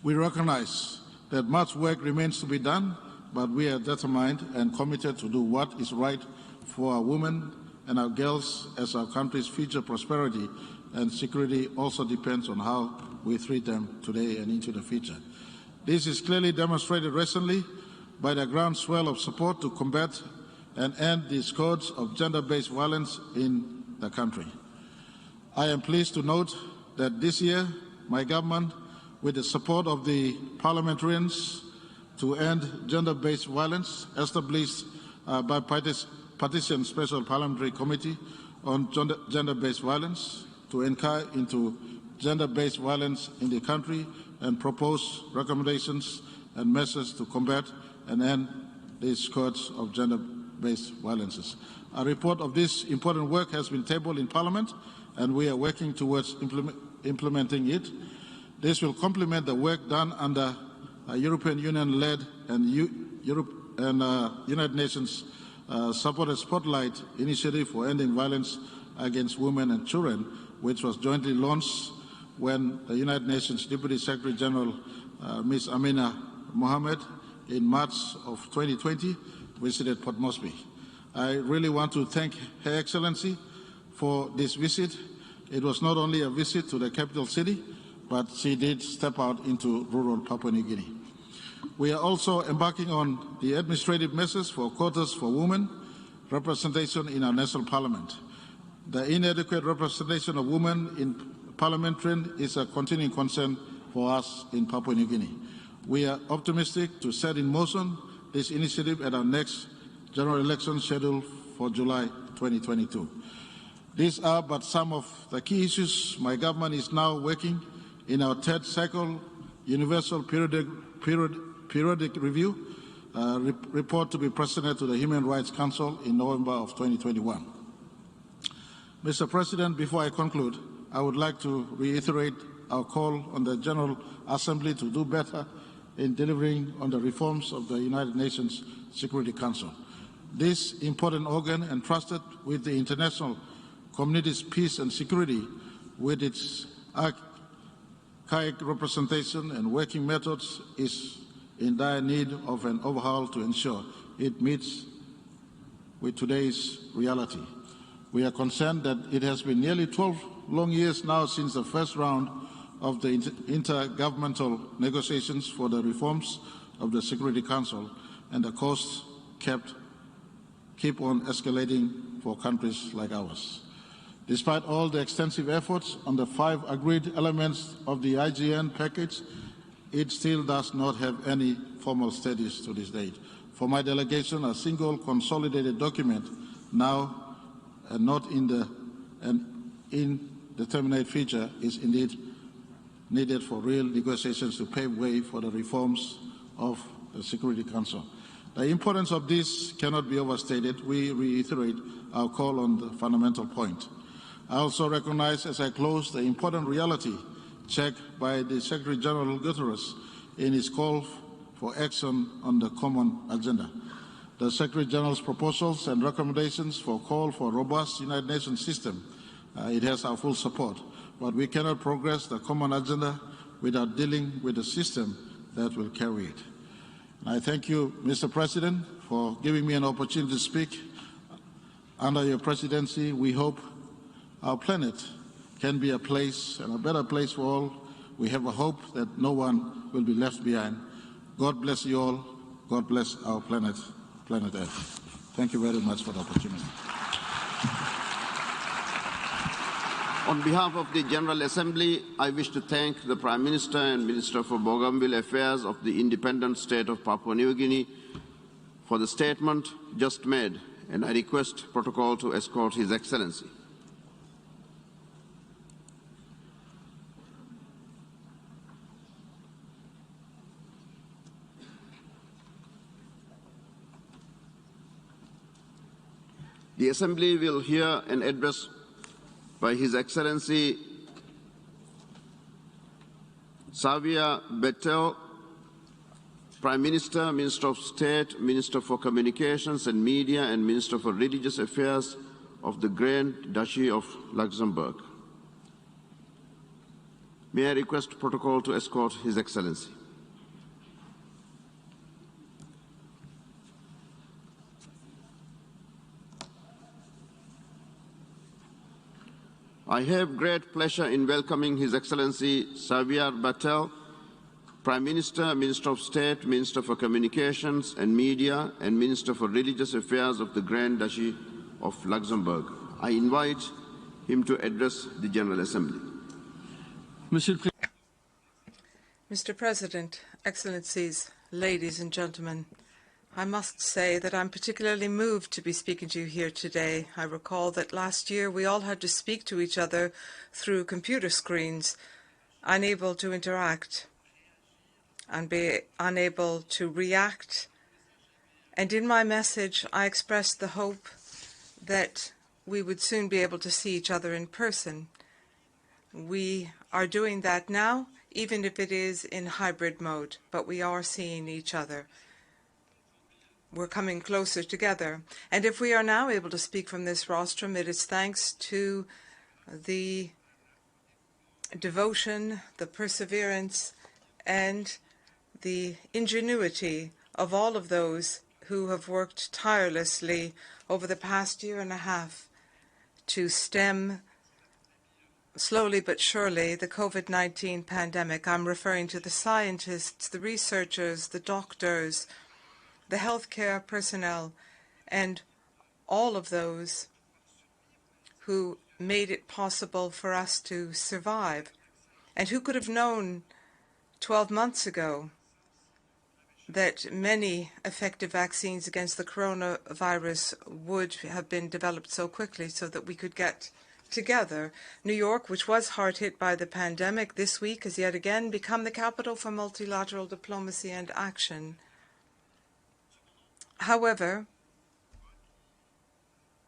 We recognize that much work remains to be done, but we are determined and committed to do what is right for our women and our girls, as our country's future prosperity and security also depends on how we treat them today and into the future. This is clearly demonstrated recently by the groundswell of support to combat and end the scourge of gender-based violence in the country. I am pleased to note that this year, my government, with the support of the parliamentarians to end gender-based violence, established by Partition Special Parliamentary Committee on Gender-Based Violence to inquire into gender-based violence in the country and propose recommendations and measures to combat and end the scourge of gender-based violences. A report of this important work has been tabled in Parliament, and we are working towards implementing it. This will complement the work done under a European Union-led and United Nations supported Spotlight initiative for ending violence against women and children, which was jointly launched when the United Nations Deputy Secretary General Ms. Amina Mohammed in March of 2020 visited Port Moresby. I really want to thank Her Excellency for this visit. It was not only a visit to the capital city, but she did step out into rural Papua New Guinea. We are also embarking on the administrative measures for quotas for women representation in our national parliament. The inadequate representation of women in parliamentarian is a continuing concern for us in Papua New Guinea. We are optimistic to set in motion this initiative at our next general election scheduled for July 2022. These are but some of the key issues my government is now working in our third cycle universal periodic review report to be presented to the Human Rights Council in November of 2021. Mr. President, before I conclude, I would like to reiterate our call on the General Assembly to do better in delivering on the reforms of the United Nations Security Council. This important organ, entrusted with the international community's peace and security, with its archaic representation and working methods, is in dire need of an overhaul to ensure it meets with today's reality. We are concerned that it has been nearly 12 long years now since the first round of the intergovernmental negotiations for the reforms of the Security Council, and the costs keep on escalating for countries like ours. Despite all the extensive efforts on the 5 agreed elements of the IGN package, it still does not have any formal status to this date. For my delegation, a single consolidated document now and not in the indeterminate feature is indeed needed for real negotiations to pave way for the reforms of the Security Council. The importance of this cannot be overstated. We reiterate our call on the fundamental point. I also recognize as I close the important reality check by the Secretary General Guterres in his call for action on the common agenda. The Secretary General's proposals and recommendations for call for a robust United Nations system, it has our full support. But we cannot progress the common agenda without dealing with the system that will carry it. And I thank you, Mr. President, for giving me an opportunity to speak. Under your presidency, we hope our planet can be a place and a better place for all. We have a hope that no one will be left behind. God bless you all. God bless our planet Earth. Thank you very much for the opportunity. On behalf of the General Assembly, I wish to thank the Prime Minister and Minister for Bougainville Affairs of the independent state of Papua New Guinea for the statement just made, and I request protocol to escort His Excellency. The Assembly will hear an address by His Excellency Xavier Bettel, Prime Minister, Minister of State, Minister for Communications and Media, and Minister for Religious Affairs of the Grand Duchy of Luxembourg. May I request protocol to escort His Excellency. I have great pleasure in welcoming His Excellency Xavier Bettel, Prime Minister, Minister of State, Minister for Communications and Media, and Minister for Religious Affairs of the Grand Duchy of Luxembourg. I invite him to address the General Assembly. Mr. President, Excellencies, ladies and gentlemen, I must say that I'm particularly moved to be speaking to you here today. I recall that last year we all had to speak to each other through computer screens, unable to interact and be unable to react. And in my message, I expressed the hope that we would soon be able to see each other in person. We are doing that now, even if it is in hybrid mode, but we are seeing each other. We're coming closer together. And if we are now able to speak from this rostrum, it is thanks to the devotion, the perseverance, and the ingenuity of all of those who have worked tirelessly over the past year and a half to stem, slowly but surely, the COVID-19 pandemic. I'm referring to the scientists, the researchers, the doctors, the healthcare personnel, and all of those who made it possible for us to survive. And who could have known 12 months ago that many effective vaccines against the coronavirus would have been developed so quickly so that we could get together. New York, which was hard hit by the pandemic, this week has yet again become the capital for multilateral diplomacy and action. However,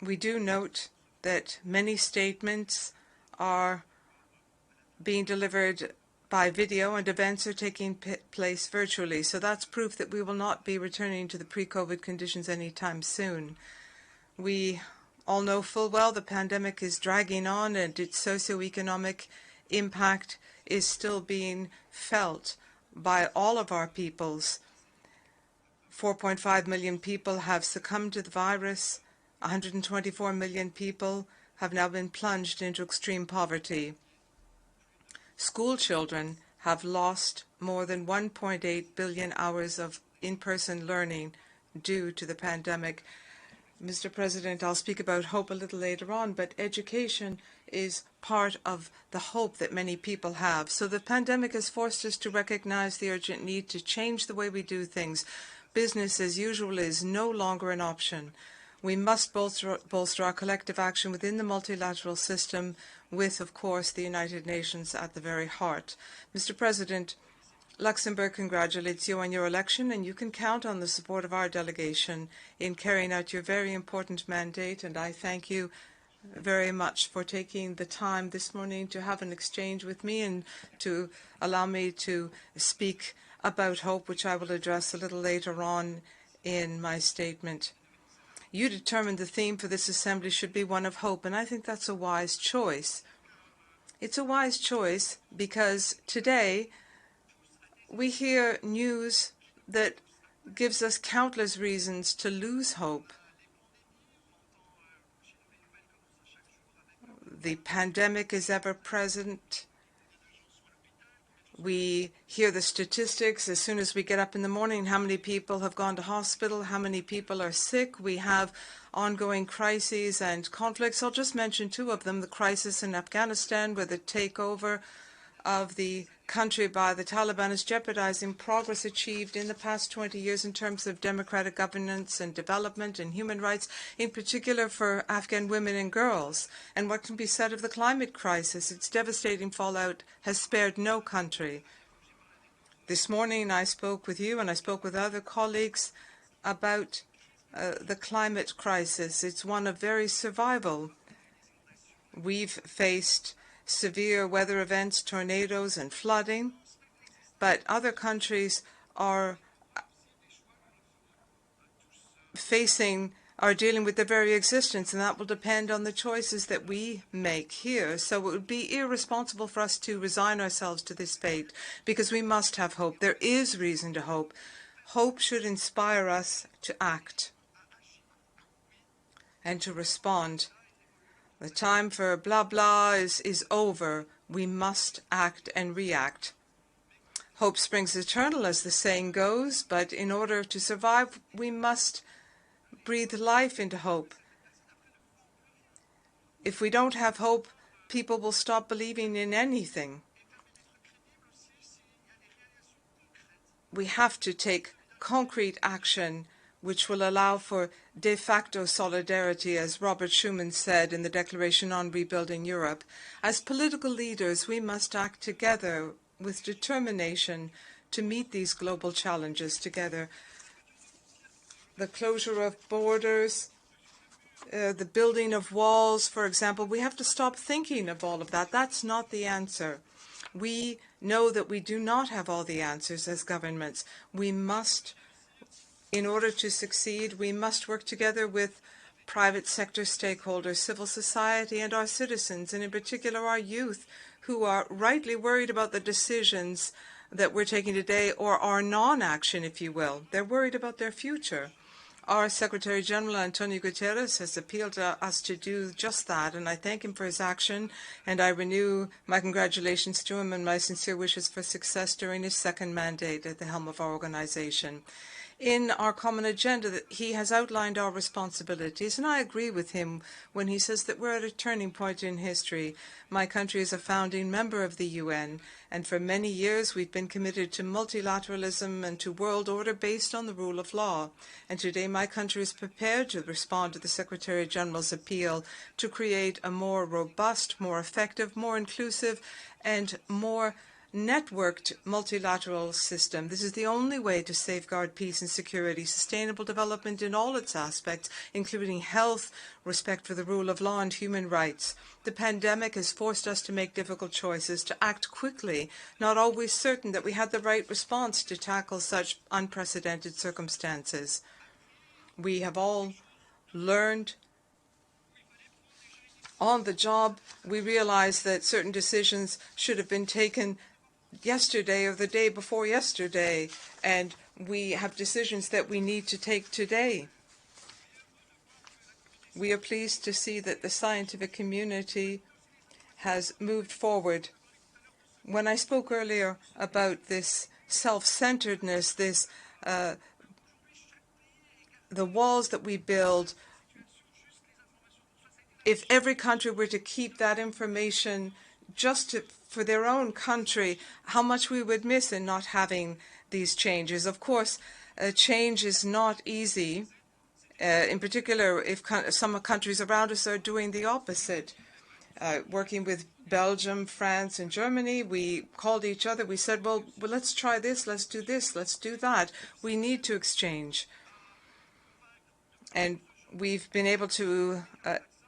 we do note that many statements are being delivered by video and events are taking place virtually. So that's proof that we will not be returning to the pre-COVID conditions anytime soon. We all know full well the pandemic is dragging on and its socioeconomic impact is still being felt by all of our peoples. 4.5 million people have succumbed to the virus. 124 million people have now been plunged into extreme poverty. School children have lost more than 1.8 billion hours of in-person learning due to the pandemic. Mr. President, I'll speak about hope a little later on, but education is part of the hope that many people have. So the pandemic has forced us to recognize the urgent need to change the way we do things. Business as usual is no longer an option. We must bolster our collective action within the multilateral system with, of course, the United Nations at the very heart. Mr. President, Luxembourg congratulates you on your election, and you can count on the support of our delegation in carrying out your very important mandate, and I thank you very much for taking the time this morning to have an exchange with me and to allow me to speak about hope, which I will address a little later on in my statement. You determined the theme for this assembly should be one of hope, and I think that's a wise choice. It's a wise choice because today we hear news that gives us countless reasons to lose hope. The pandemic is ever present. We hear the statistics as soon as we get up in the morning, how many people have gone to hospital, how many people are sick. We have ongoing crises and conflicts. I'll just mention two of them: the crisis in Afghanistan, where the takeover of the country by the Taliban is jeopardizing progress achieved in the past 20 years in terms of democratic governance and development and human rights, in particular for Afghan women and girls. And what can be said of the climate crisis? Its devastating fallout has spared no country. This morning I spoke with you and I spoke with other colleagues about the climate crisis. It's one of very survival. We've faced severe weather events, tornadoes and flooding, but other countries are dealing with their very existence, and that will depend on the choices that we make here. So it would be irresponsible for us to resign ourselves to this fate, because we must have hope. There is reason to hope. Hope should inspire us to act and to respond. The time for blah blah is over. We must act and react. Hope springs eternal, as the saying goes, but in order to survive, we must breathe life into hope. If we don't have hope, people will stop believing in anything. We have to take concrete action which will allow for de facto solidarity, as Robert Schuman said in the Declaration on Rebuilding Europe. As political leaders, we must act together with determination to meet these global challenges together. The closure of borders, the building of walls, for example, we have to stop thinking of all of that. That's not the answer. We know that we do not have all the answers as governments. We must, in order to succeed, we must work together with private sector stakeholders, civil society, and our citizens, and in particular our youth, who are rightly worried about the decisions that we're taking today, or our non-action, if you will. They're worried about their future. Our Secretary General, Antonio Guterres, has appealed to us to do just that, and I thank him for his action, and I renew my congratulations to him and my sincere wishes for success during his second mandate at the helm of our organization. In our common agenda, he has outlined our responsibilities, and I agree with him when he says that we're at a turning point in history. My country is a founding member of the UN, and for many years we've been committed to multilateralism and to world order based on the rule of law. And today my country is prepared to respond to the Secretary General's appeal to create a more robust, more effective, more inclusive, and more networked multilateral system. This is the only way to safeguard peace and security, sustainable development in all its aspects, including health, respect for the rule of law and human rights. The pandemic has forced us to make difficult choices, to act quickly, not always certain that we had the right response to tackle such unprecedented circumstances. We have all learned on the job. We realize that certain decisions should have been taken yesterday or the day before yesterday, and we have decisions that we need to take today. We are pleased to see that the scientific community has moved forward. When I spoke earlier about this self-centeredness, this the walls that we build if every country were to keep that information just for their own country, how much we would miss in not having these changes. Of course, change is not easy, in particular if some countries around us are doing the opposite. Working with Belgium, France, and Germany, we called each other. We said, well, let's try this, let's do this, let's do that. We need to exchange. And we've been able to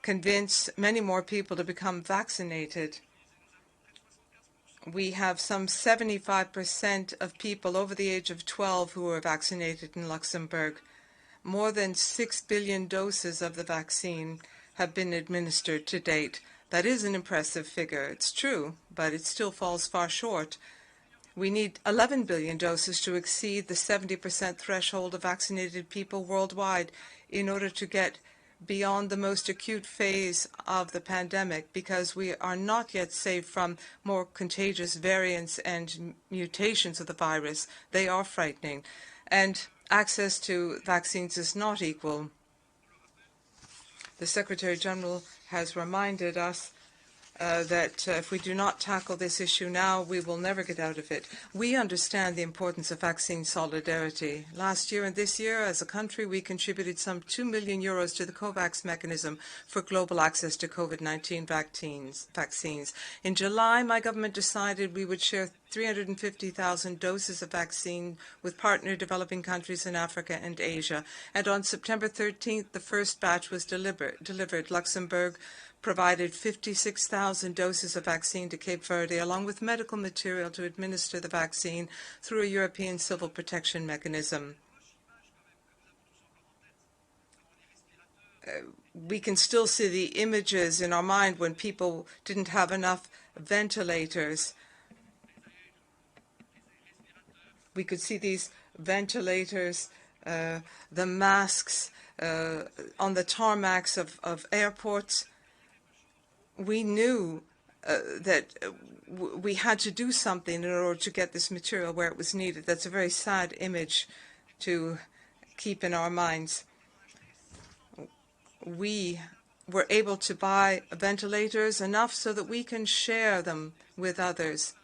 convince many more people to become vaccinated. We have some 75% of people over the age of 12 who are vaccinated in Luxembourg. More than 6 billion doses of the vaccine have been administered to date. That is an impressive figure. It's true, but it still falls far short. We need 11 billion doses to exceed the 70% threshold of vaccinated people worldwide in order to get beyond the most acute phase of the pandemic, because we are not yet safe from more contagious variants and mutations of the virus. They are frightening. And access to vaccines is not equal. The Secretary General has reminded us that if we do not tackle this issue now, we will never get out of it. We understand the importance of vaccine solidarity. Last year and this year, as a country, we contributed some €2 million to the COVAX mechanism for global access to COVID-19 vaccines. In July, my government decided we would share 350,000 doses of vaccine with partner developing countries in Africa and Asia. And on September 13th, the first batch was delivered. Luxembourg provided 56,000 doses of vaccine to Cape Verde, along with medical material to administer the vaccine through a European civil protection mechanism. We can still see the images in our mind when people didn't have enough ventilators. We could see these ventilators, the masks on the tarmacs of airports. We knew that we had to do something in order to get this material where it was needed. That's a very sad image to keep in our minds. We were able to buy ventilators enough so that we can share them with others.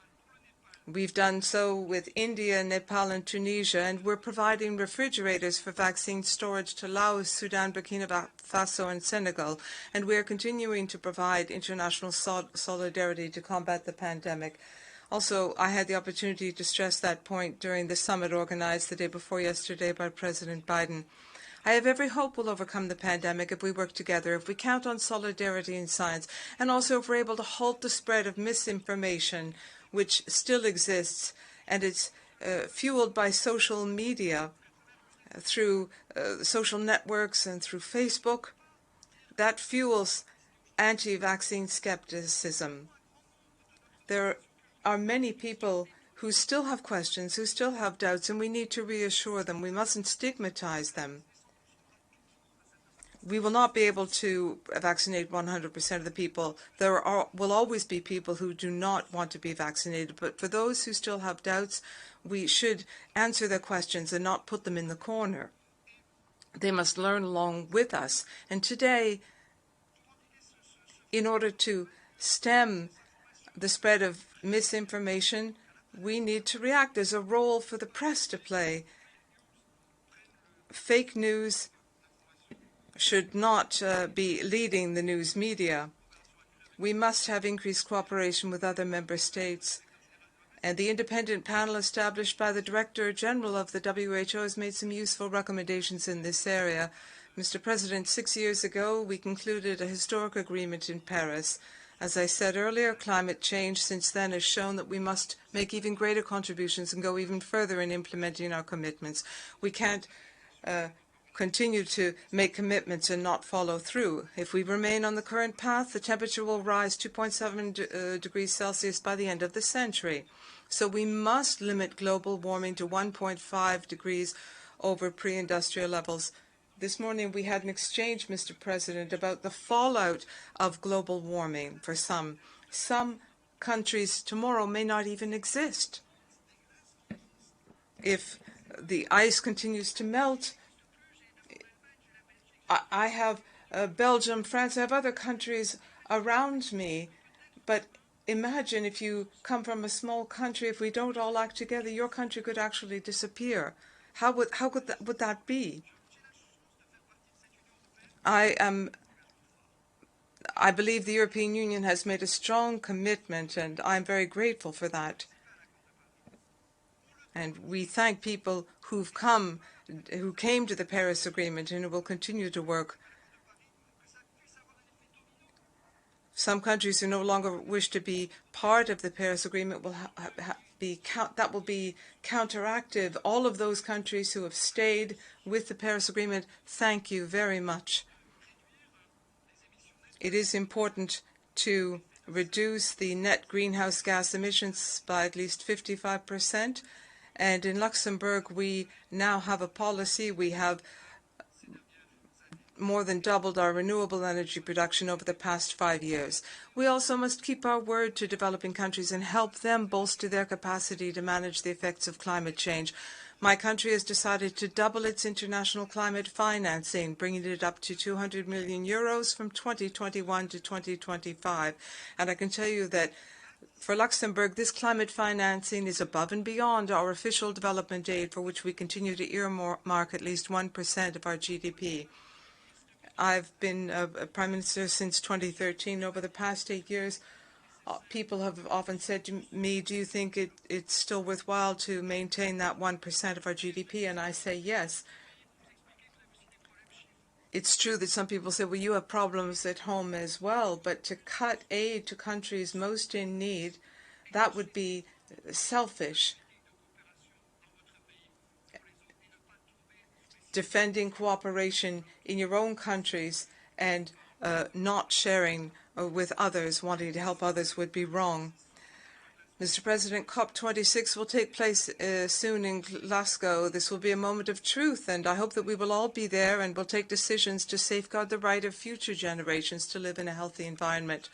We've done so with India, Nepal, and Tunisia, and we're providing refrigerators for vaccine storage to Laos, Sudan, Burkina Faso, and Senegal. And we are continuing to provide international solidarity to combat the pandemic. Also, I had the opportunity to stress that point during the summit organized the day before yesterday by President Biden. I have every hope we'll overcome the pandemic if we work together, if we count on solidarity in science, and also if we're able to halt the spread of misinformation, which still exists, and it's fueled by social media, through social networks and through Facebook. That fuels anti-vaccine skepticism. There are many people who still have questions, who still have doubts, and we need to reassure them. We mustn't stigmatize them. We will not be able to vaccinate 100% of the people. There will always be people who do not want to be vaccinated. But for those who still have doubts, we should answer their questions and not put them in the corner. They must learn along with us. And today, in order to stem the spread of misinformation, we need to react. There's a role for the press to play. Fake news should not be leading the news media. We must have increased cooperation with other member states. And the independent panel established by the Director General of the WHO has made some useful recommendations in this area. Mr. President, 6 years ago, we concluded a historic agreement in Paris. As I said earlier, climate change since then has shown that we must make even greater contributions and go even further in implementing our commitments. We can't continue to make commitments and not follow through. If we remain on the current path, the temperature will rise 2.7 degrees Celsius by the end of the century. So we must limit global warming to 1.5 degrees over pre-industrial levels. This morning we had an exchange, Mr. President, about the fallout of global warming for some. Some countries tomorrow may not even exist. If the ice continues to melt, I have Belgium, France. I have other countries around me, but imagine if you come from a small country, if we don't all act together, your country could actually disappear. How would that be? I believe the European Union has made a strong commitment, and I'm very grateful for that. And we thank people who came to the Paris Agreement and who will continue to work. Some countries who no longer wish to be part of the Paris Agreement will be counteractive. All of those countries who have stayed with the Paris Agreement, thank you very much. It is important to reduce the net greenhouse gas emissions by at least 55%. And in Luxembourg, we now have a policy. We have more than doubled our renewable energy production over the past 5 years. We also must keep our word to developing countries and help them bolster their capacity to manage the effects of climate change. My country has decided to double its international climate financing, bringing it up to 200 million euros from 2021 to 2025. And I can tell you that for Luxembourg, this climate financing is above and beyond our official development aid, for which we continue to earmark at least 1% of our GDP. I've been a Prime Minister since 2013. Over the past 8 years, people have often said to me, do you think it's still worthwhile to maintain that 1% of our GDP? And I say yes. It's true that some people say, well, you have problems at home as well, but to cut aid to countries most in need, that would be selfish. Defending cooperation in your own countries and not sharing with others, wanting to help others, would be wrong. Mr. President, COP26 will take place soon in Glasgow. This will be a moment of truth, and I hope that we will all be there and will take decisions to safeguard the right of future generations to live in a healthy environment.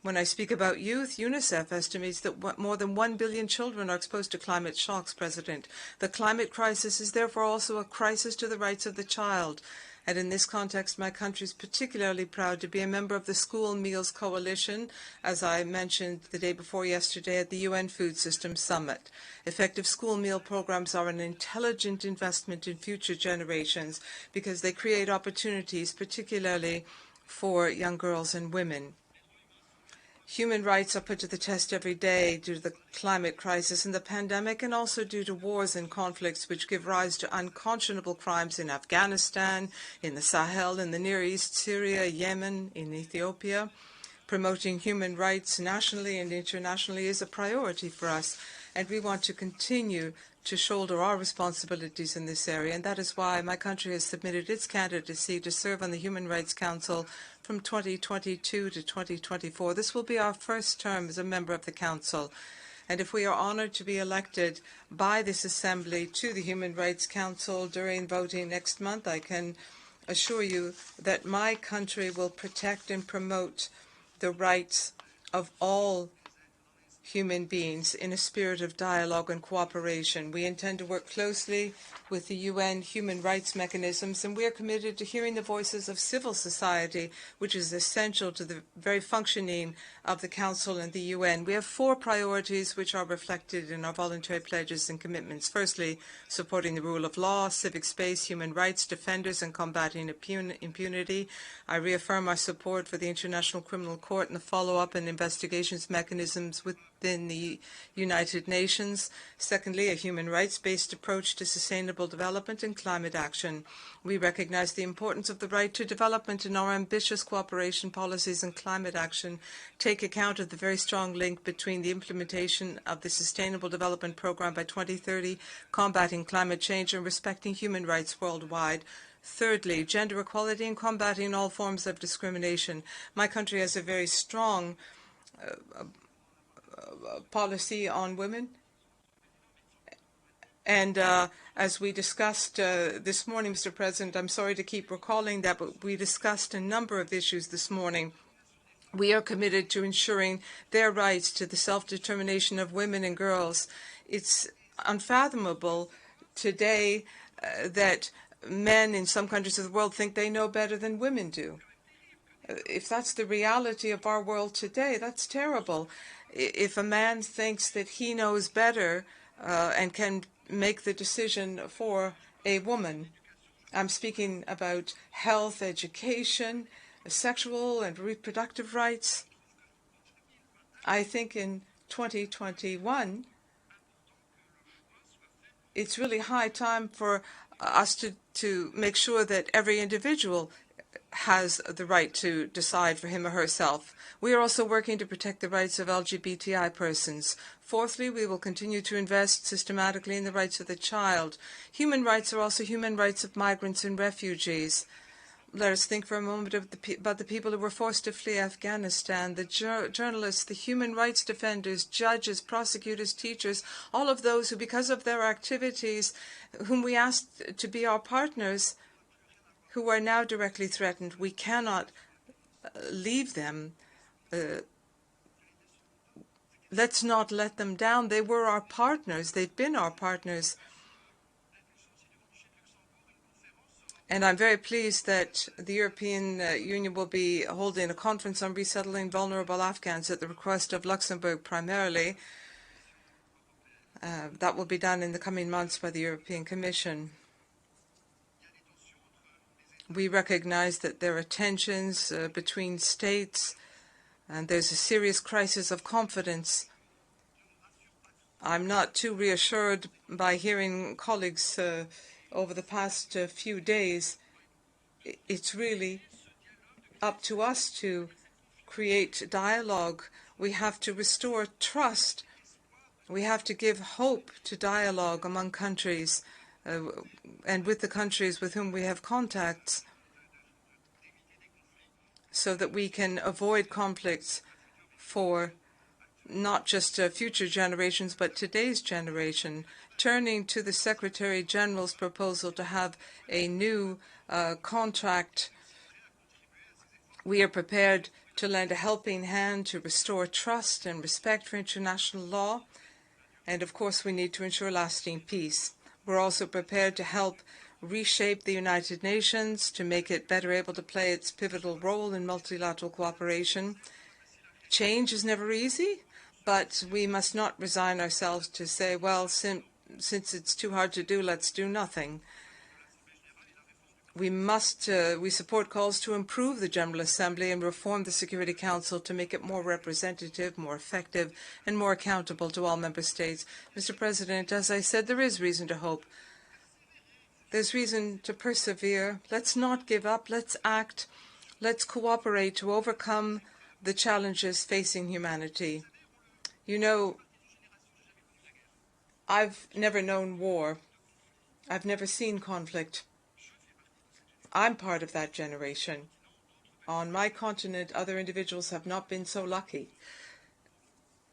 When I speak about youth, UNICEF estimates that more than 1 billion children are exposed to climate shocks, President. The climate crisis is therefore also a crisis to the rights of the child. And in this context, my country is particularly proud to be a member of the School Meals Coalition, as I mentioned the day before yesterday at the UN Food Systems Summit. Effective school meal programs are an intelligent investment in future generations because they create opportunities, particularly for young girls and women. Human rights are put to the test every day due to the climate crisis and the pandemic, and also due to wars and conflicts which give rise to unconscionable crimes in Afghanistan, in the Sahel, in the Near East, Syria, Yemen, in Ethiopia. Promoting human rights nationally and internationally is a priority for us, and we want to continue to shoulder our responsibilities in this area, and that is why my country has submitted its candidacy to serve on the Human Rights Council from 2022 to 2024. This will be our first term as a member of the Council, and if we are honoured to be elected by this Assembly to the Human Rights Council during voting next month, I can assure you that my country will protect and promote the rights of all human beings in a spirit of dialogue and cooperation. We intend to work closely with the UN human rights mechanisms, and we are committed to hearing the voices of civil society, which is essential to the very functioning of the Council and the UN. We have 4 priorities which are reflected in our voluntary pledges and commitments. Firstly, supporting the rule of law, civic space, human rights defenders, and combating impunity. I reaffirm our support for the International Criminal Court and the follow-up and investigations mechanisms within the United Nations. Secondly, a human rights-based approach to sustainable development and climate action. We recognize the importance of the right to development, and our ambitious cooperation policies and climate action take account of the very strong link between the implementation of the Sustainable Development Programme by 2030, combating climate change, and respecting human rights worldwide. Thirdly, gender equality and combating all forms of discrimination. My country has a very strong policy on women. And as we discussed this morning, Mr. President, I'm sorry to keep recalling that, but we discussed a number of issues this morning. We are committed to ensuring their rights to the self-determination of women and girls. It's unfathomable today that men in some countries of the world think they know better than women do. If that's the reality of our world today, that's terrible. If a man thinks that he knows better and can make the decision for a woman, I'm speaking about health, education, sexual and reproductive rights. I think in 2021, it's really high time for us to make sure that every individual has the right to decide for him or herself. We are also working to protect the rights of LGBTI persons. Fourthly, we will continue to invest systematically in the rights of the child. Human rights are also human rights of migrants and refugees. Let us think for a moment about the people who were forced to flee Afghanistan, the journalists, the human rights defenders, judges, prosecutors, teachers, all of those who, because of their activities, whom we asked to be our partners, who are now directly threatened. We cannot leave them. Let's not let them down. They were our partners. They've been our partners. And I'm very pleased that the European Union will be holding a conference on resettling vulnerable Afghans at the request of Luxembourg primarily. That will be done in the coming months by the European Commission. We recognize that there are tensions between states, and there's a serious crisis of confidence. I'm not too reassured by hearing colleagues over the past few days. It's really up to us to create dialogue. We have to restore trust. We have to give hope to dialogue among countries and with the countries with whom we have contacts, so that we can avoid conflicts for not just future generations, but today's generation. Turning to the Secretary General's proposal to have a new contract, we are prepared to lend a helping hand to restore trust and respect for international law. And of course, we need to ensure lasting peace. We're also prepared to help reshape the United Nations to make it better able to play its pivotal role in multilateral cooperation. Change is never easy, but we must not resign ourselves to say, well, since it's too hard to do, let's do nothing. We support calls to improve the General Assembly and reform the Security Council to make it more representative, more effective, and more accountable to all member states. Mr. President, as I said, there is reason to hope. There's reason to persevere. Let's not give up. Let's act. Let's cooperate to overcome the challenges facing humanity. You know, I've never known war. I've never seen conflict. I'm part of that generation. On my continent, other individuals have not been so lucky.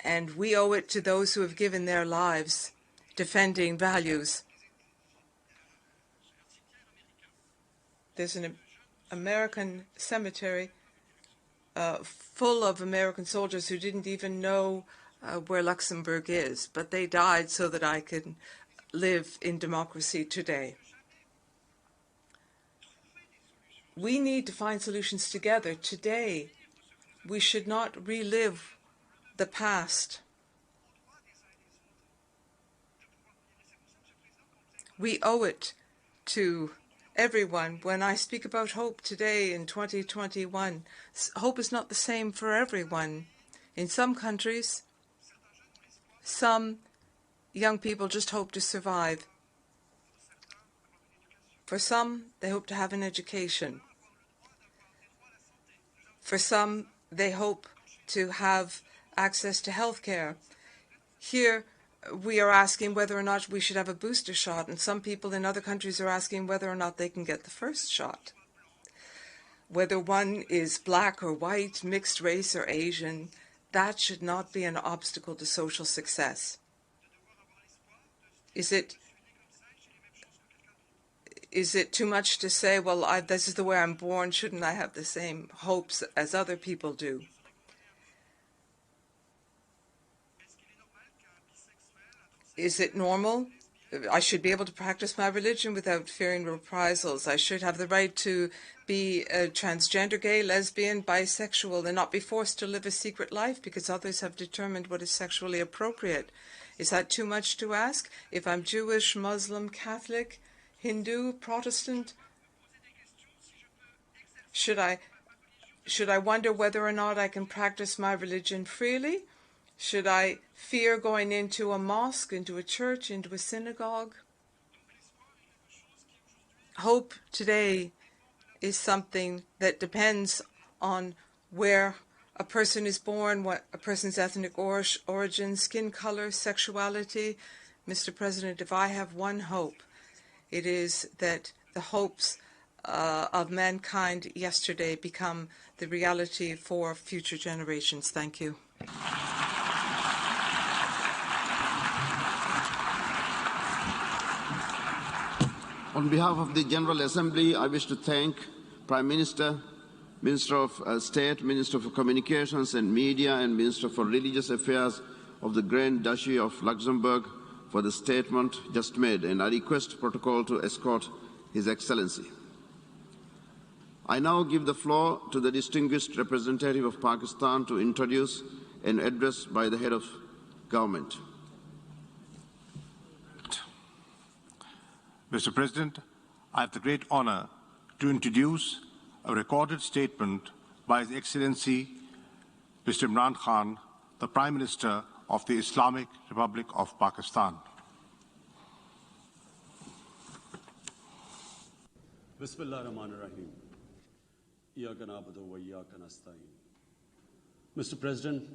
And we owe it to those who have given their lives defending values. There's an American cemetery full of American soldiers who didn't even know where Luxembourg is, but they died so that I could live in democracy today. We need to find solutions together today. We should not relive the past. We owe it to everyone. When I speak about hope today in 2021, hope is not the same for everyone. In some countries, some young people just hope to survive. For some, they hope to have an education. For some, they hope to have access to health care. Here, we are asking whether or not we should have a booster shot, and some people in other countries are asking whether or not they can get the first shot. Whether one is black or white, mixed race or Asian, that should not be an obstacle to social success. Is it too much to say, well, this is the way I'm born, shouldn't I have the same hopes as other people do? Is it normal I should be able to practice my religion without fearing reprisals. I should have the right to be a transgender, gay, lesbian, bisexual, and not be forced to live a secret life because others have determined what is sexually appropriate. Is that too much to ask? If I'm Jewish, Muslim, Catholic, Hindu, Protestant, should I wonder whether or not I can practice my religion freely? Should I fear going into a mosque, into a church, into a synagogue? Hope today is something that depends on where a person is born, what a person's ethnic origin, skin color, sexuality. Mr. President, if I have one hope, it is that the hopes of mankind yesterday become the reality for future generations. Thank you. On behalf of the General Assembly, I wish to thank Prime Minister, Minister of State, Minister for Communications and Media, and Minister for Religious Affairs of the Grand Duchy of Luxembourg for the statement just made, and I request protocol to escort His Excellency. I now give the floor to the distinguished representative of Pakistan to introduce an address by the head of government. Mr. President, I have the great honor to introduce a recorded statement by His Excellency Mr. Imran Khan, the Prime Minister of the Islamic Republic of Pakistan. Bismillahirrahmanirrahim. Mr. President,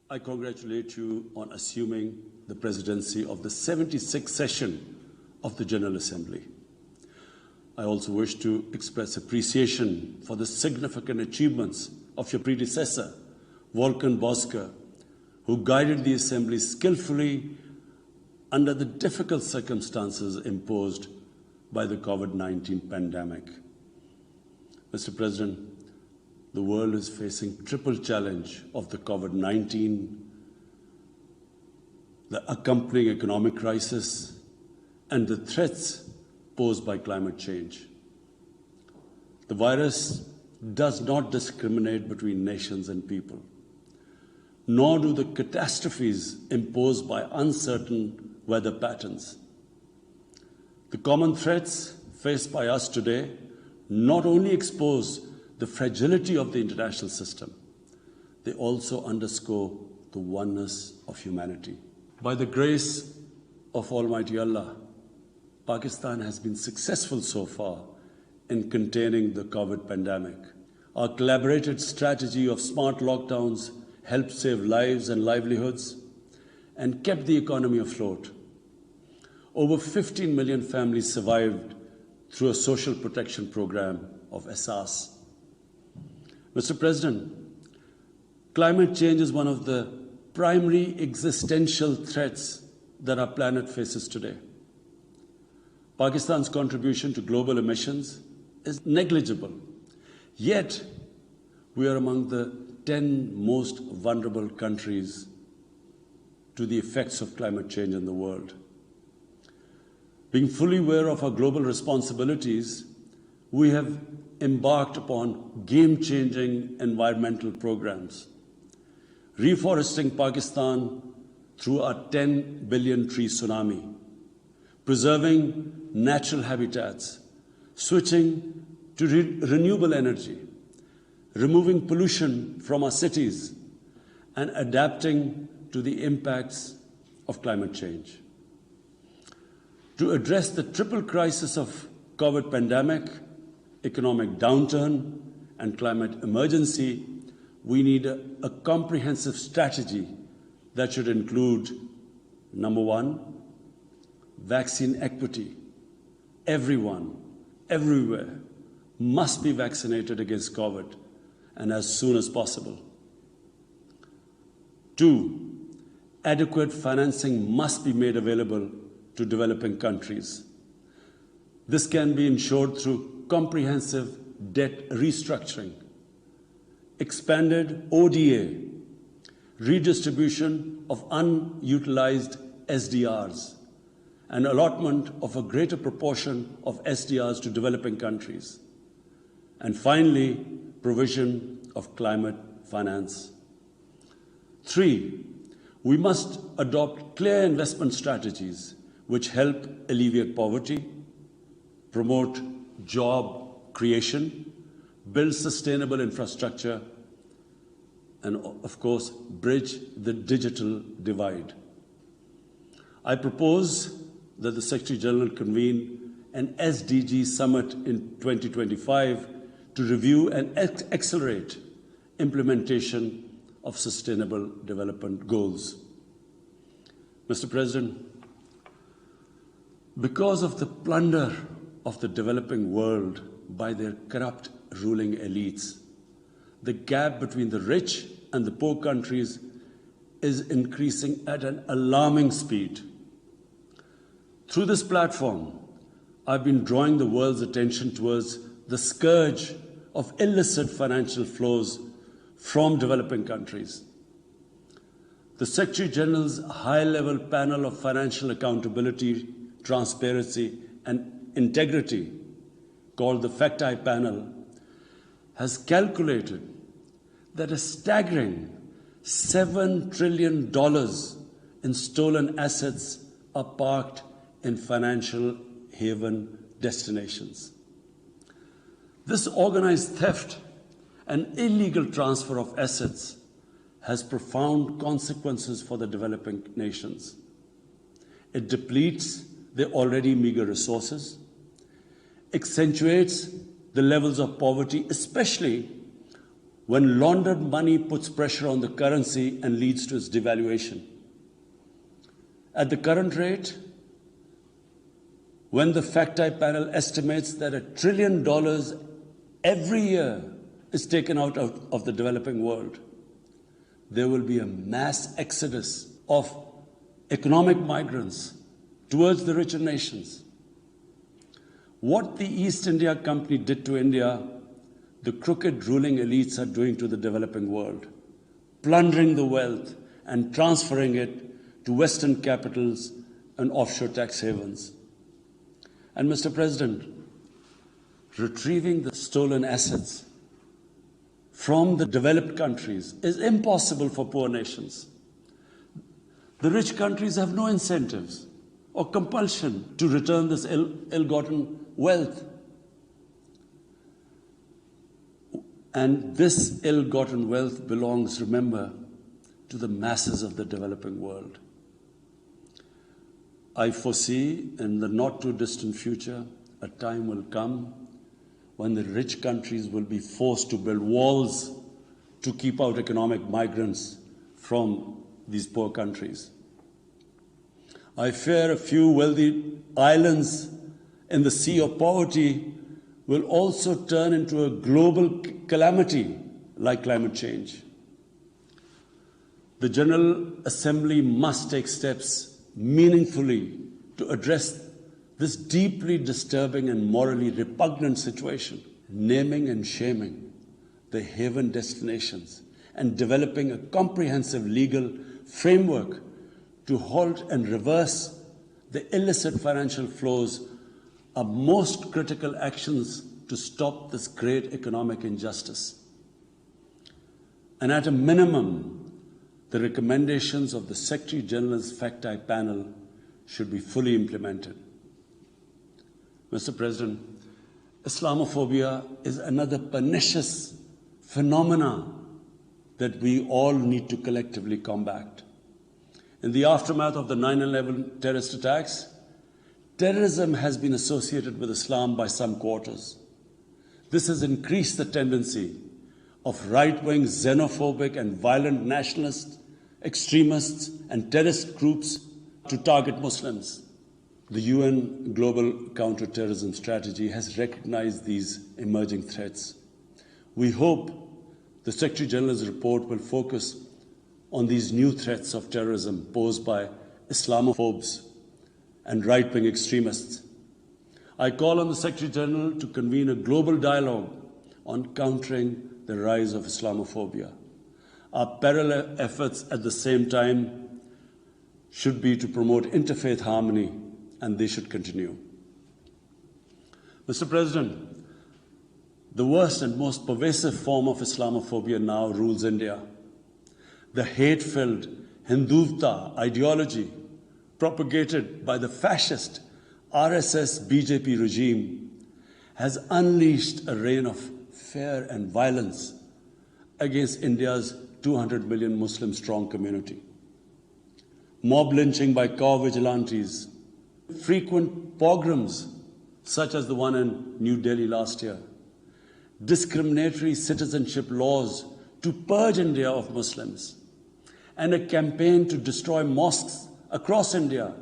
I congratulate you on assuming the presidency of the 76th session of the General Assembly. I also wish to express appreciation for the significant achievements of your predecessor, Volkan Bozkır, who guided the Assembly skillfully under the difficult circumstances imposed by the COVID-19 pandemic. Mr. President, the world is facing triple challenge of the COVID-19, the accompanying economic crisis, and the threats posed by climate change. The virus does not discriminate between nations and people, nor do the catastrophes imposed by uncertain weather patterns. The common threats faced by us today not only expose the fragility of the international system, they also underscore the oneness of humanity. By the grace of Almighty Allah, Pakistan has been successful so far in containing the COVID pandemic. Our collaborated strategy of smart lockdowns helped save lives and livelihoods and kept the economy afloat. Over 15 million families survived through a social protection program of Asas. Mr. President, climate change is one of the primary existential threats that our planet faces today. Pakistan's contribution to global emissions is negligible, yet we are among the 10 most vulnerable countries to the effects of climate change in the world. Being fully aware of our global responsibilities, we have embarked upon game-changing environmental programs, reforesting Pakistan through our 10 billion tree tsunami, preserving natural habitats, switching to renewable energy, removing pollution from our cities, and adapting to the impacts of climate change. To address the triple crisis of COVID pandemic, economic downturn, and climate emergency, we need a comprehensive strategy that should include, number one, vaccine equity. Everyone, everywhere, must be vaccinated against COVID, and as soon as possible. Two, adequate financing must be made available to developing countries. This can be ensured through comprehensive debt restructuring, expanded ODA, redistribution of unutilized SDRs, and allotment of a greater proportion of SDRs to developing countries. And finally, provision of climate finance. 3, we must adopt clear investment strategies which help alleviate poverty, promote job creation, build sustainable infrastructure, and of course, bridge the digital divide. I propose that the Secretary General convene an SDG summit in 2025 to review and accelerate implementation of Sustainable Development Goals. Mr. President, because of the plunder of the developing world by their corrupt ruling elites, the gap between the rich and the poor countries is increasing at an alarming speed. Through this platform, I've been drawing the world's attention towards the scourge of illicit financial flows from developing countries. The Secretary General's high-level panel of financial accountability, transparency, and integrity, called the FACT-I panel, has calculated that a staggering $7 trillion in stolen assets are parked in financial haven destinations. This organized theft and illegal transfer of assets has profound consequences for the developing nations. It depletes their already meager resources, accentuates the levels of poverty, especially when laundered money puts pressure on the currency and leads to its devaluation. At the current rate, when the FACT-I panel estimates that $1 trillion every year is taken out of the developing world, there will be a mass exodus of economic migrants towards the richer nations. What the East India Company did to India, the crooked ruling elites are doing to the developing world, plundering the wealth and transferring it to Western capitals and offshore tax havens. And Mr. President, retrieving the stolen assets from the developed countries is impossible for poor nations. The rich countries have no incentives or compulsion to return this ill-gotten wealth. And this ill-gotten wealth belongs, remember, to the masses of the developing world. I foresee in the not-too-distant future, a time will come when the rich countries will be forced to build walls to keep out economic migrants from these poor countries. I fear a few wealthy islands in the sea of poverty will also turn into a global calamity like climate change. The General Assembly must take steps meaningfully to address this deeply disturbing and morally repugnant situation, naming and shaming the haven destinations and developing a comprehensive legal framework to halt and reverse the illicit financial flows are most critical actions to stop this great economic injustice. And at a minimum, the recommendations of the Secretary General's FACT-I panel should be fully implemented. Mr. President, Islamophobia is another pernicious phenomenon that we all need to collectively combat. In the aftermath of the 9/11 terrorist attacks, terrorism has been associated with Islam by some quarters. This has increased the tendency of right-wing, xenophobic and violent nationalists, extremists and terrorist groups to target Muslims. The UN Global Counterterrorism Strategy has recognized these emerging threats. We hope the Secretary General's report will focus on these new threats of terrorism posed by Islamophobes and right-wing extremists. I call on the Secretary General to convene a global dialogue on countering the rise of Islamophobia. Our parallel efforts at the same time should be to promote interfaith harmony and they should continue. Mr. President, the worst and most pervasive form of Islamophobia now rules India. The hate-filled Hindutva ideology propagated by the fascist RSS-BJP regime has unleashed a reign of fear and violence against India's 200 million Muslim-strong community. Mob lynching by cow vigilantes, frequent pogroms such as the one in New Delhi last year, discriminatory citizenship laws to purge India of Muslims, and a campaign to destroy mosques across India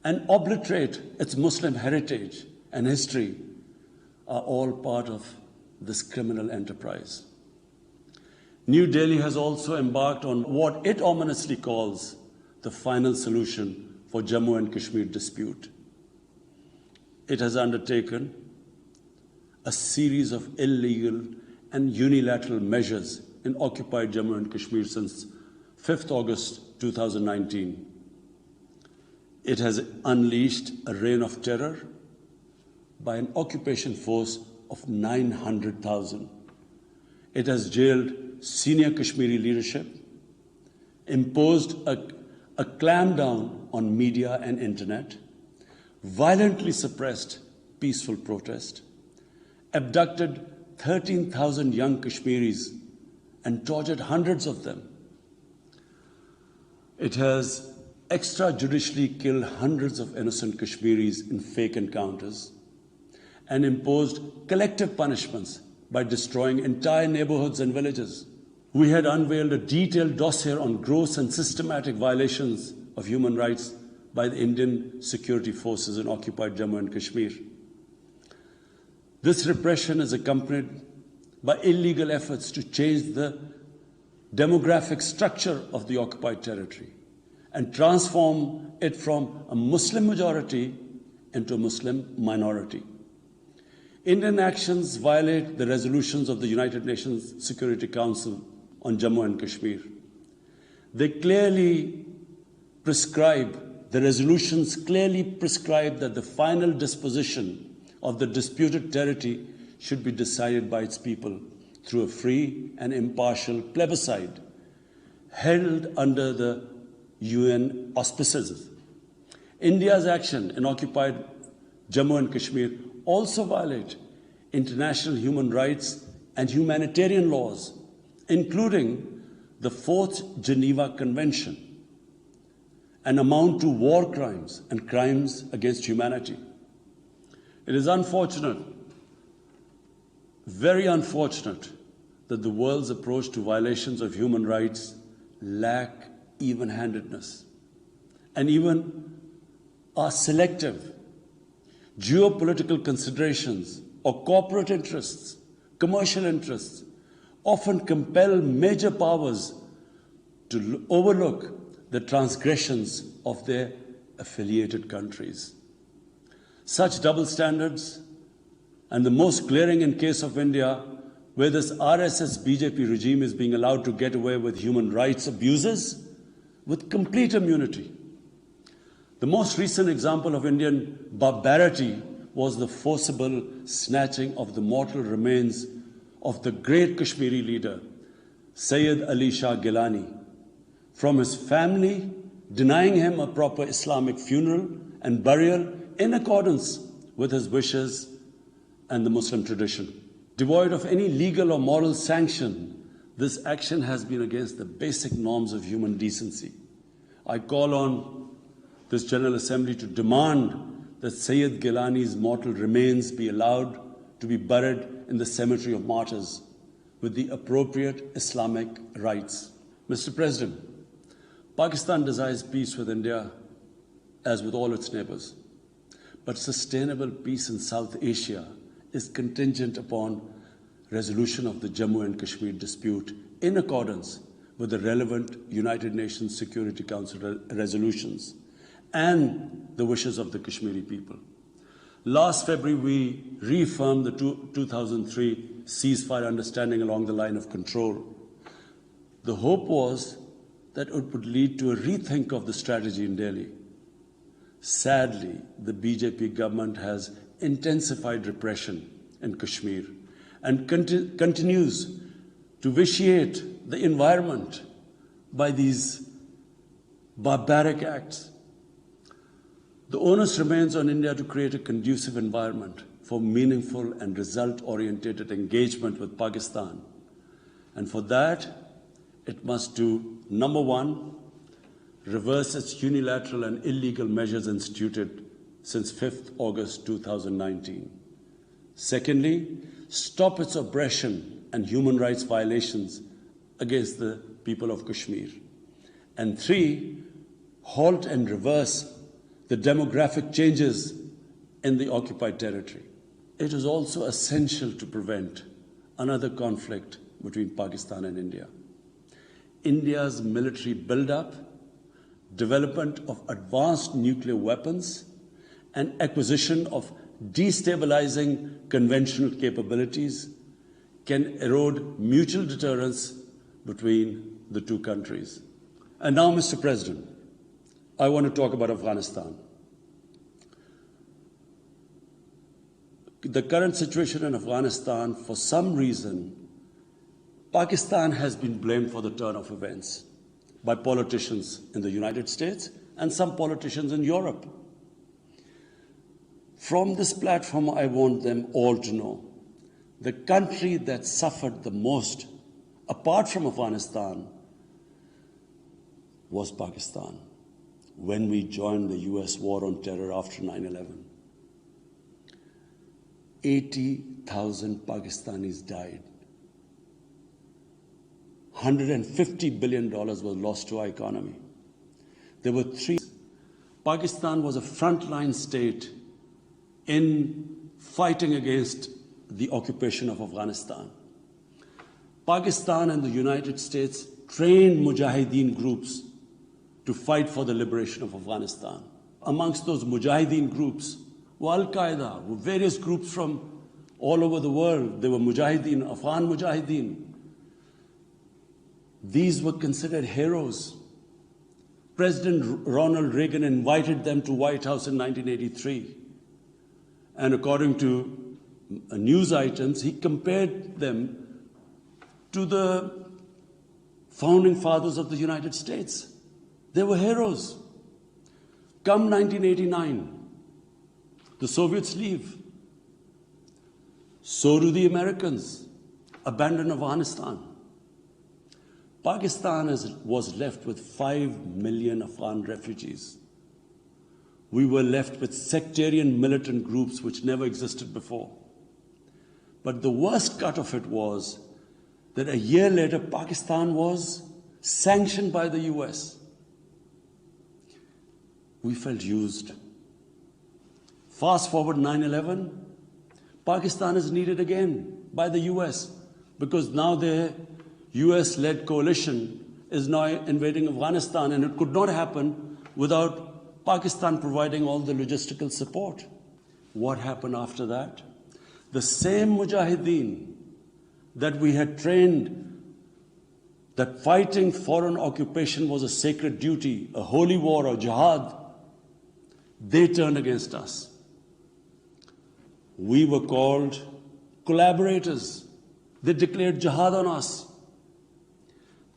and obliterate its Muslim heritage and history are all part of this criminal enterprise. New Delhi has also embarked on what it ominously calls the final solution for Jammu and Kashmir dispute. It has undertaken a series of illegal and unilateral measures in occupied Jammu and Kashmir since 5th August 2019. It has unleashed a reign of terror by an occupation force of 900,000. It has jailed senior Kashmiri leadership, imposed a clampdown on media and internet, violently suppressed peaceful protest, abducted 13,000 young Kashmiris and tortured hundreds of them. It has extrajudicially killed hundreds of innocent Kashmiris in fake encounters and imposed collective punishments by destroying entire neighborhoods and villages. We had unveiled a detailed dossier on gross and systematic violations of human rights by the Indian security forces in occupied Jammu and Kashmir. This repression is accompanied by illegal efforts to change the demographic structure of the occupied territory and transform it from a Muslim majority into a Muslim minority. Indian actions violate the resolutions of the United Nations Security Council on Jammu and Kashmir. They clearly prescribe, the resolutions clearly prescribe that the final disposition of the disputed territory should be decided by its people through a free and impartial plebiscite held under the UN auspices. India's action in occupied Jammu and Kashmir also violate international human rights and humanitarian laws, including the 4th Geneva Convention, and amount to war crimes and crimes against humanity. It is unfortunate, very unfortunate, that the world's approach to violations of human rights lack even-handedness and even are selective. Geopolitical considerations or corporate interests, commercial interests, often compel major powers to overlook the transgressions of their affiliated countries. Such double standards, and the most glaring in case of India, where this RSS-BJP regime is being allowed to get away with human rights abuses with complete immunity. The most recent example of Indian barbarity was the forcible snatching of the mortal remains of the great Kashmiri leader, Sayyid Ali Shah Gilani, from his family, denying him a proper Islamic funeral and burial in accordance with his wishes and the Muslim tradition. Devoid of any legal or moral sanction, this action has been against the basic norms of human decency. I call on this General Assembly to demand that Sayyid Gilani's mortal remains be allowed to be buried in the cemetery of martyrs with the appropriate Islamic rites. Mr. President, Pakistan desires peace with India as with all its neighbors. But sustainable peace in South Asia is contingent upon resolution of the Jammu and Kashmir dispute in accordance with the relevant United Nations Security Council resolutions and the wishes of the Kashmiri people. Last February, we reaffirmed the 2003 ceasefire understanding along the line of control. The hope was that it would lead to a rethink of the strategy in Delhi. Sadly, the BJP government has intensified repression in Kashmir and continues to vitiate the environment by these barbaric acts. The onus remains on India to create a conducive environment for meaningful and result-oriented engagement with Pakistan. And for that, it must do, number one, reverse its unilateral and illegal measures instituted since 5th August 2019. Secondly, stop its oppression and human rights violations against the people of Kashmir. And three, halt and reverse the demographic changes in the occupied territory. It is also essential to prevent another conflict between Pakistan and India. India's military buildup, development of advanced nuclear weapons, and acquisition of destabilizing conventional capabilities can erode mutual deterrence between the two countries. And now, Mr. President, I want to talk about Afghanistan. The current situation in Afghanistan, for some reason, Pakistan has been blamed for the turn of events by politicians in the United States and some politicians in Europe. From this platform, I want them all to know the country that suffered the most, apart from Afghanistan, was Pakistan when we joined the US war on terror after 9/11. 80,000 Pakistanis died. $150 billion was lost to our economy. There were three. Pakistan was a frontline state in fighting against the occupation of Afghanistan. Pakistan and the United States trained mujahideen groups to fight for the liberation of Afghanistan. Amongst those mujahideen groups were Al-Qaeda, were various groups from all over the world. They were mujahideen, Afghan mujahideen. These were considered heroes. President Ronald Reagan invited them to White House in 1983. And according to news items, he compared them to the founding fathers of the United States. They were heroes. Come 1989, the Soviets leave. So do the Americans, abandon Afghanistan. Pakistan was left with 5 million Afghan refugees. We were left with sectarian militant groups which never existed before. But the worst cut of it was that a year later, Pakistan was sanctioned by the US. We felt used. Fast forward 9/11, Pakistan is needed again by the US because now their US-led coalition is now invading Afghanistan, and it could not happen without Pakistan providing all the logistical support. What happened after that? The same mujahideen that we had trained that fighting foreign occupation was a sacred duty, a holy war or jihad, they turned against us. We were called collaborators. They declared jihad on us.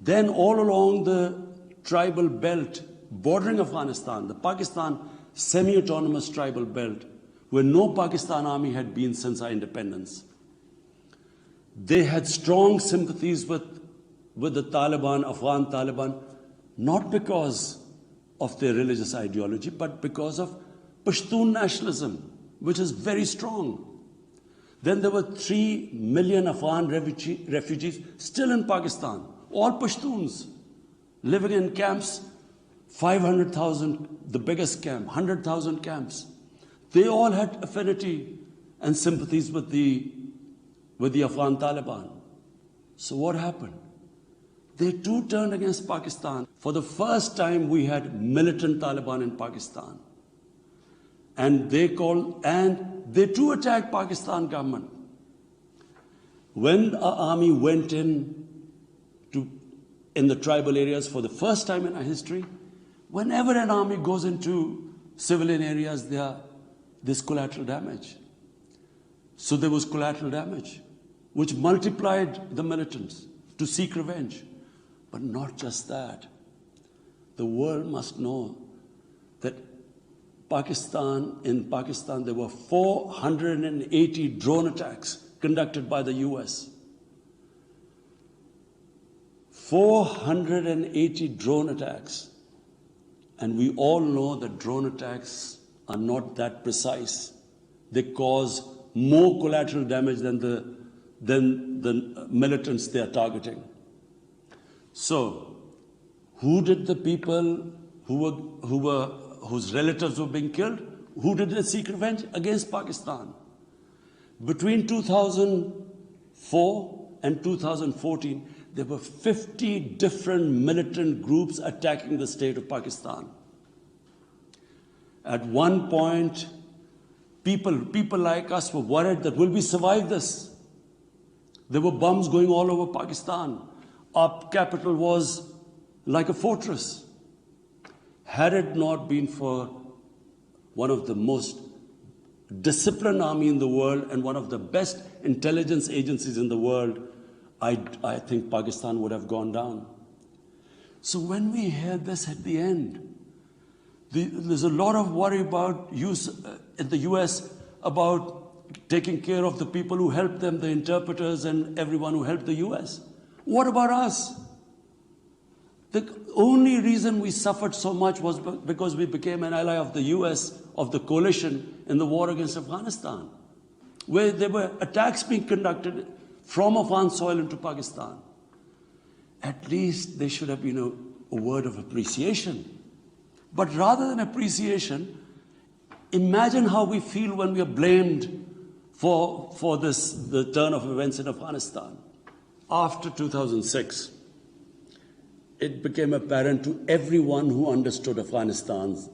Then all along the tribal belt bordering Afghanistan, the Pakistan semi-autonomous tribal belt, where no Pakistan army had been since our independence, they had strong sympathies with the Taliban, Afghan Taliban, not because of their religious ideology, but because of Pashtun nationalism, which is very strong. Then there were 3 million Afghan refugees still in Pakistan, all Pashtuns, living in camps, 500,000, the biggest camp, 100,000 camps. They all had affinity and sympathies with the Afghan Taliban. So what happened? They too turned against Pakistan. For the first time, we had militant Taliban in Pakistan. And they too attacked Pakistan government. When our army went in the tribal areas for the first time in our history, whenever an army goes into civilian areas, there's collateral damage. So there was collateral damage, which multiplied the militants to seek revenge. But not just that. The world must know that in Pakistan, there were 480 drone attacks conducted by the US. 480 drone attacks. And we all know that drone attacks are not that precise. They cause more collateral damage than the militants they are targeting. So, who did the people whose relatives were being killed? Who did they seek revenge? Against Pakistan. Between 2004 and 2014, there were 50 different militant groups attacking the state of Pakistan. At one point, people like us were worried that will we survive this? There were bombs going all over Pakistan. Our capital was like a fortress. Had it not been for one of the most disciplined army in the world and one of the best intelligence agencies in the world, I think Pakistan would have gone down. So when we hear this at the end, there's a lot of worry about in the US about taking care of the people who helped them, the interpreters and everyone who helped the US. What about us? The only reason we suffered so much was because we became an ally of the US, of the coalition in the war against Afghanistan, where there were attacks being conducted from Afghan soil into Pakistan. At least there should have been a word of appreciation. But rather than appreciation, imagine how we feel when we are blamed for the turn of events in Afghanistan. After 2006, it became apparent to everyone who understood Afghanistan's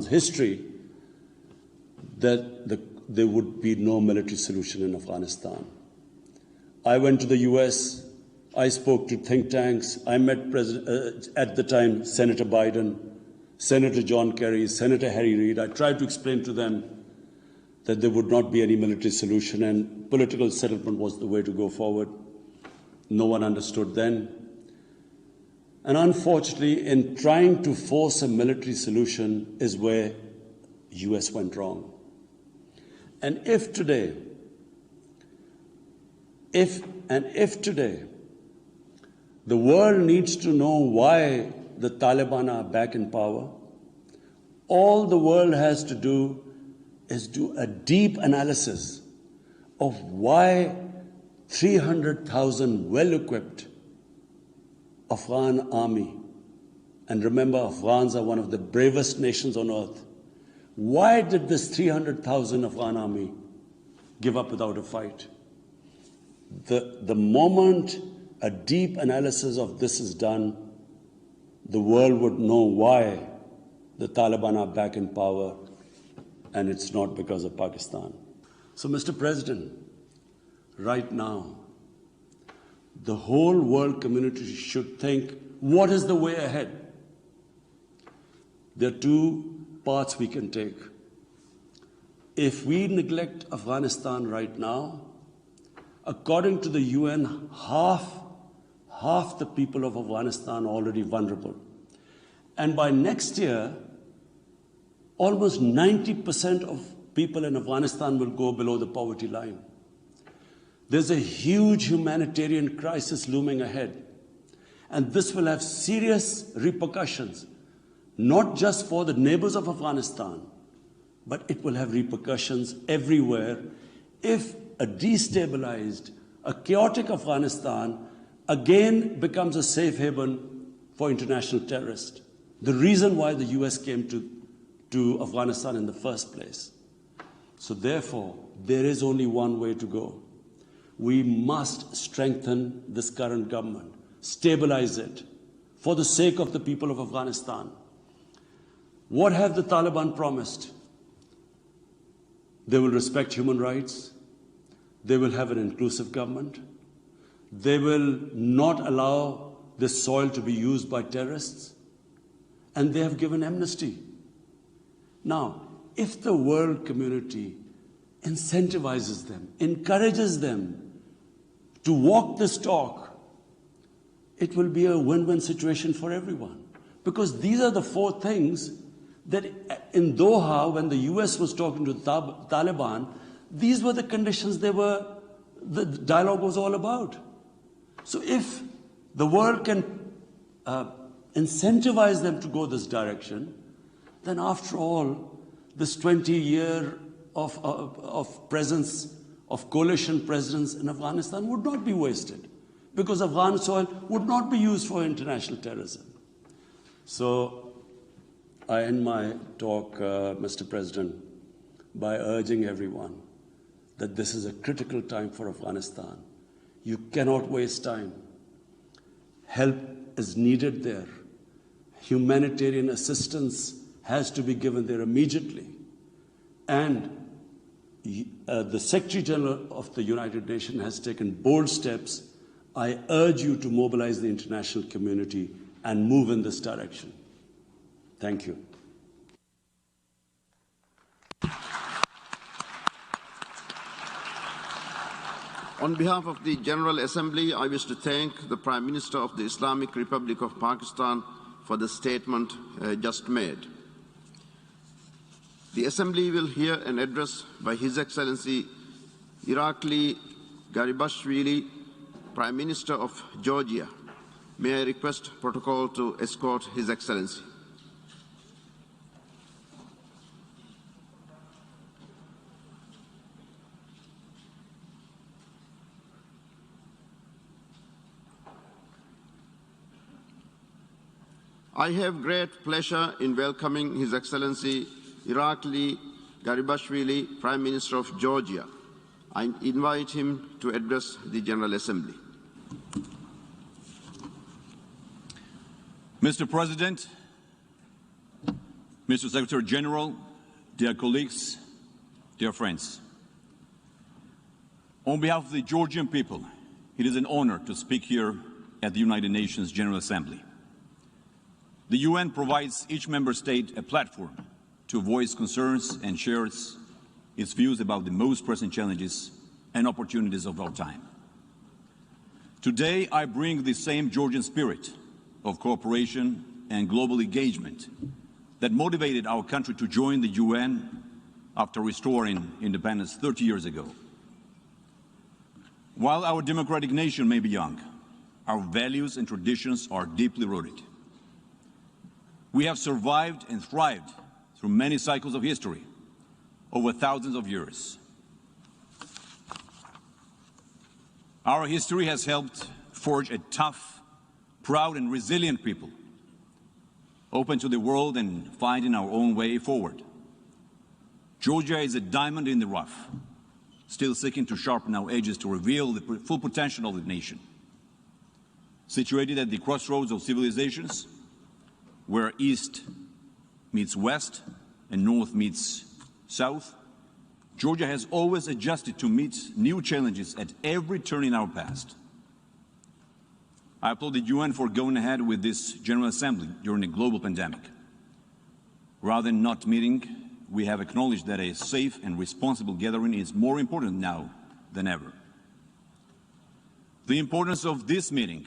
history that there would be no military solution in Afghanistan. I went to the US, I spoke to think tanks, I met at the time Senator Biden, Senator John Kerry, Senator Harry Reid. I tried to explain to them that there would not be any military solution and political settlement was the way to go forward. No one understood then. And unfortunately, in trying to force a military solution is where US went wrong. And if today, the world needs to know why the Taliban are back in power, all the world has to do is do a deep analysis of why 300,000 well-equipped Afghan army, and remember, Afghans are one of the bravest nations on earth. Why did this 300,000 Afghan army give up without a fight? The moment a deep analysis of this is done, the world would know why the Taliban are back in power, and it's not because of Pakistan. So, Mr. President, right now, the whole world community should think, what is the way ahead? There are two paths we can take. If we neglect Afghanistan right now, according to the UN, half the people of Afghanistan are already vulnerable. And by next year, almost 90% of people in Afghanistan will go below the poverty line. There's a huge humanitarian crisis looming ahead. And this will have serious repercussions, not just for the neighbors of Afghanistan, but it will have repercussions everywhere if a destabilized, a chaotic Afghanistan again becomes a safe haven for international terrorists. The reason why the US came to Afghanistan in the first place. So therefore, there is only one way to go. We must strengthen this current government, stabilize it, for the sake of the people of Afghanistan. What have the Taliban promised? They will respect human rights. They will have an inclusive government. They will not allow this soil to be used by terrorists. And they have given amnesty. Now, if the world community incentivizes them, encourages them to walk this talk, it will be a win-win situation for everyone. Because these are the four things that in Doha, when the US was talking to the Taliban, these were the conditions the dialogue was all about. So if the world can incentivize them to go this direction, then after all, this 20-year of presence, of coalition presence in Afghanistan would not be wasted, because Afghan soil would not be used for international terrorism. So I end my talk, Mr. President, by urging everyone that this is a critical time for Afghanistan. You cannot waste time. Help is needed there. Humanitarian assistance has to be given there immediately. And the Secretary General of the United Nations has taken bold steps. I urge you to mobilize the international community and move in this direction. Thank you. On behalf of the General Assembly, I wish to thank the Prime Minister of the Islamic Republic of Pakistan for the statement just made. The Assembly will hear an address by His Excellency Irakli Garibashvili, Prime Minister of Georgia. May I request protocol to escort His Excellency. I have great pleasure in welcoming His Excellency Irakli Garibashvili, Prime Minister of Georgia. I invite him to address the General Assembly. Mr. President, Mr. Secretary General, dear colleagues, dear friends. On behalf of the Georgian people, it is an honor to speak here at the United Nations General Assembly. The UN provides each member state a platform to voice concerns and share its views about the most pressing challenges and opportunities of our time. Today, I bring the same Georgian spirit of cooperation and global engagement that motivated our country to join the UN after restoring independence 30 years ago. While our democratic nation may be young, our values and traditions are deeply rooted. We have survived and thrived through many cycles of history over thousands of years. Our history has helped forge a tough, proud and resilient people, open to the world and finding our own way forward. Georgia is a diamond in the rough, still seeking to sharpen our edges to reveal the full potential of the nation. Situated at the crossroads of civilizations, where East meets West and North meets South, Georgia has always adjusted to meet new challenges at every turn in our past. I applaud the UN for going ahead with this General Assembly during a global pandemic. Rather than not meeting, we have acknowledged that a safe and responsible gathering is more important now than ever. The importance of this meeting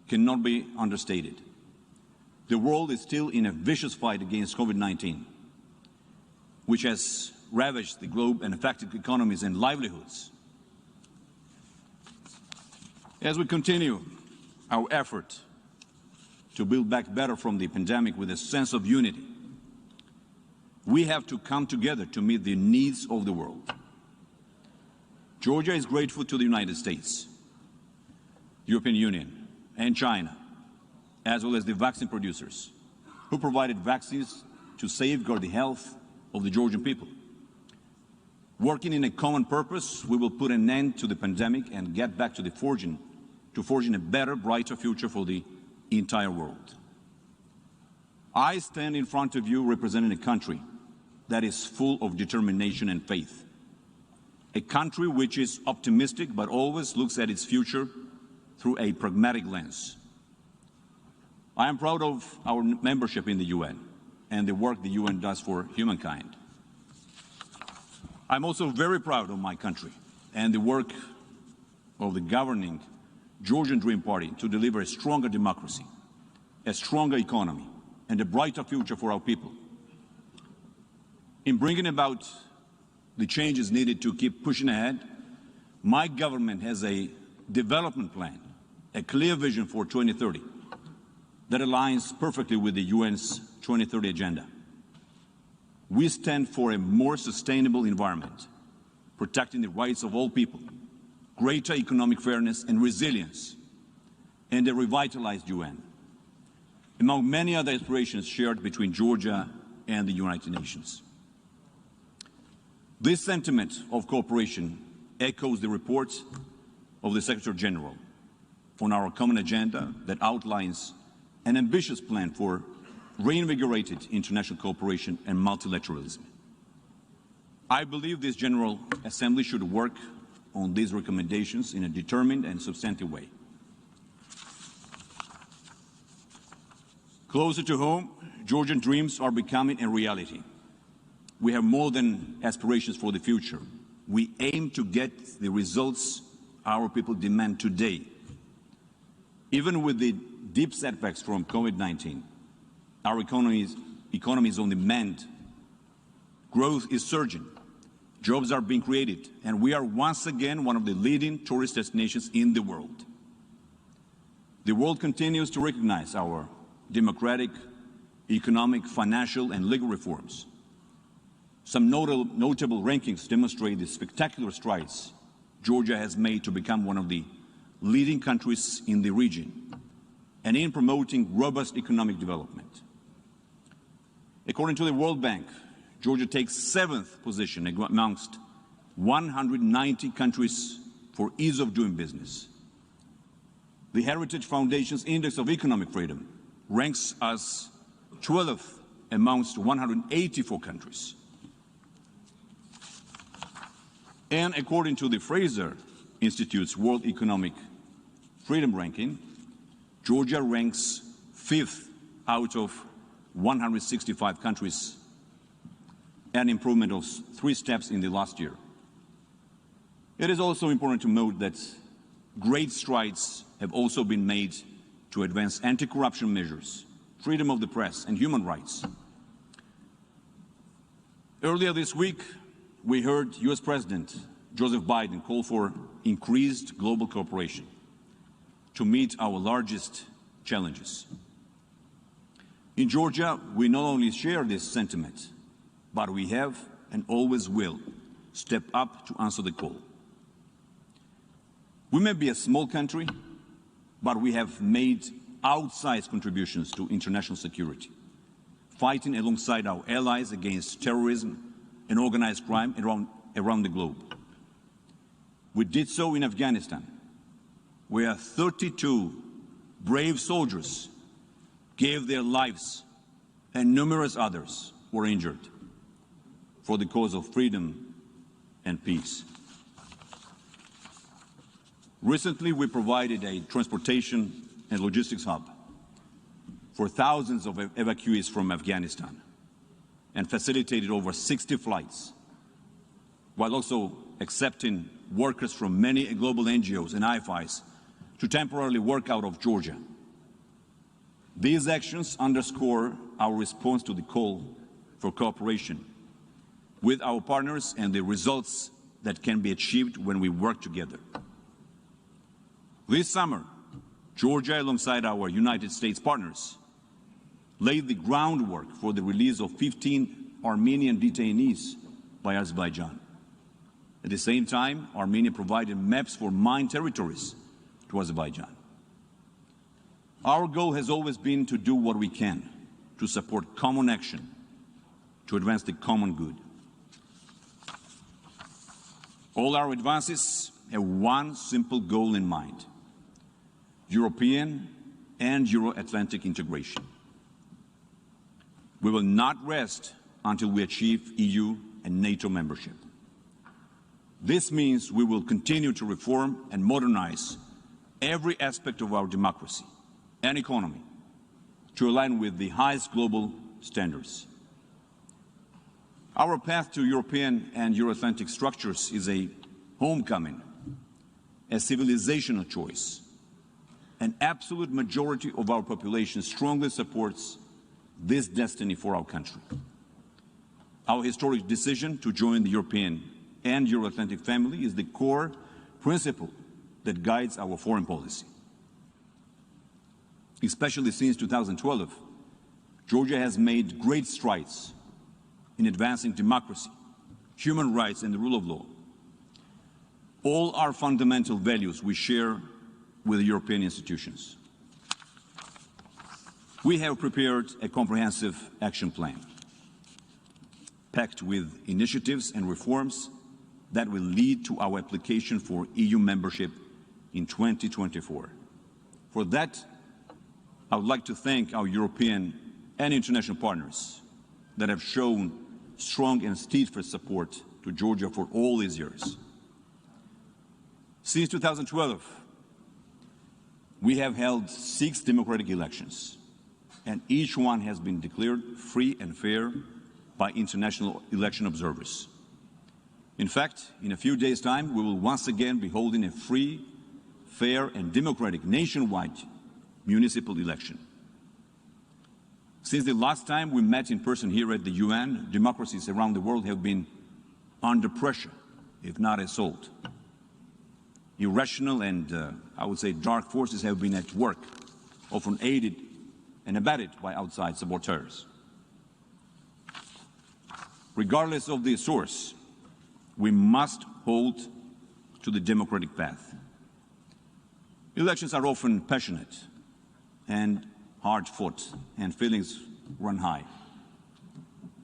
cannot be understated. The world is still in a vicious fight against COVID-19, which has ravaged the globe and affected economies and livelihoods. As we continue our effort to build back better from the pandemic with a sense of unity, we have to come together to meet the needs of the world. Georgia is grateful to the United States, European Union, and China, as well as the vaccine producers, who provided vaccines to safeguard the health of the Georgian people. Working in a common purpose, we will put an end to the pandemic and get back to forging a better, brighter future for the entire world. I stand in front of you representing a country that is full of determination and faith. A country which is optimistic but always looks at its future through a pragmatic lens. I am proud of our membership in the UN and the work the UN does for humankind. I'm also very proud of my country and the work of the governing Georgian Dream Party to deliver a stronger democracy, a stronger economy, and a brighter future for our people. In bringing about the changes needed to keep pushing ahead, my government has a development plan, a clear vision for 2030 that aligns perfectly with the UN's 2030 agenda. We stand for a more sustainable environment, protecting the rights of all people, greater economic fairness and resilience, and a revitalized UN, among many other aspirations shared between Georgia and the United Nations. This sentiment of cooperation echoes the reports of the Secretary General on our common agenda that outlines an ambitious plan for reinvigorated international cooperation and multilateralism. I believe this General Assembly should work on these recommendations in a determined and substantive way. Closer to home, Georgian dreams are becoming a reality. We have more than aspirations for the future. We aim to get the results our people demand today. Even with the deep setbacks from COVID-19, our economy is on the mend. Growth is surging. Jobs are being created, and we are once again one of the leading tourist destinations in the world. The world continues to recognize our democratic, economic, financial, and legal reforms. Some notable rankings demonstrate the spectacular strides Georgia has made to become one of the leading countries in the region and in promoting robust economic development. According to the World Bank, Georgia takes 7th position amongst 190 countries for ease of doing business. The Heritage Foundation's Index of Economic Freedom ranks us 12th amongst 184 countries. And according to the Fraser Institute's World Economic Freedom Ranking, Georgia ranks 5th out of 165 countries, an improvement of 3 steps in the last year. It is also important to note that great strides have also been made to advance anti-corruption measures, freedom of the press, and human rights. Earlier this week, we heard U.S. President Joseph Biden call for increased global cooperation to meet our largest challenges. In Georgia, we not only share this sentiment, but we have and always will step up to answer the call. We may be a small country, but we have made outsized contributions to international security, fighting alongside our allies against terrorism and organized crime around the globe. We did so in Afghanistan, where 32 brave soldiers gave their lives and numerous others were injured for the cause of freedom and peace. Recently, we provided a transportation and logistics hub for thousands of evacuees from Afghanistan and facilitated over 60 flights, while also accepting workers from many global NGOs and IFIs to temporarily work out of Georgia. These actions underscore our response to the call for cooperation with our partners and the results that can be achieved when we work together. This summer, Georgia, alongside our United States partners, laid the groundwork for the release of 15 Armenian detainees by Azerbaijan. At the same time, Armenia provided maps for mined territories to Azerbaijan. Our goal has always been to do what we can to support common action to advance the common good. All our advances have one simple goal in mind: European and Euro-Atlantic integration. We will not rest until we achieve EU and NATO membership. This means we will continue to reform and modernize every aspect of our democracy and economy to align with the highest global standards. Our path to European and Euro-Atlantic structures is a homecoming, a civilizational choice. An absolute majority of our population strongly supports this destiny for our country. Our historic decision to join the European and Euro-Atlantic family is the core principle that guides our foreign policy. Especially since 2012, Georgia has made great strides in advancing democracy, human rights, and the rule of law. All are fundamental values we share with the European institutions. We have prepared a comprehensive action plan, packed with initiatives and reforms that will lead to our application for EU membership in 2024. For that, I would like to thank our European and international partners that have shown strong and steadfast support to Georgia for all these years. Since 2012, we have held 6 democratic elections, and each one has been declared free and fair by international election observers. In fact, in a few days' time, we will once again be holding a free, fair, and democratic nationwide municipal election. Since the last time we met in person here at the UN, democracies around the world have been under pressure, if not assault. Irrational and, I would say, dark forces have been at work, often aided and abetted by outside saboteurs. Regardless of the source, we must hold to the democratic path. Elections are often passionate and hard-fought, and feelings run high.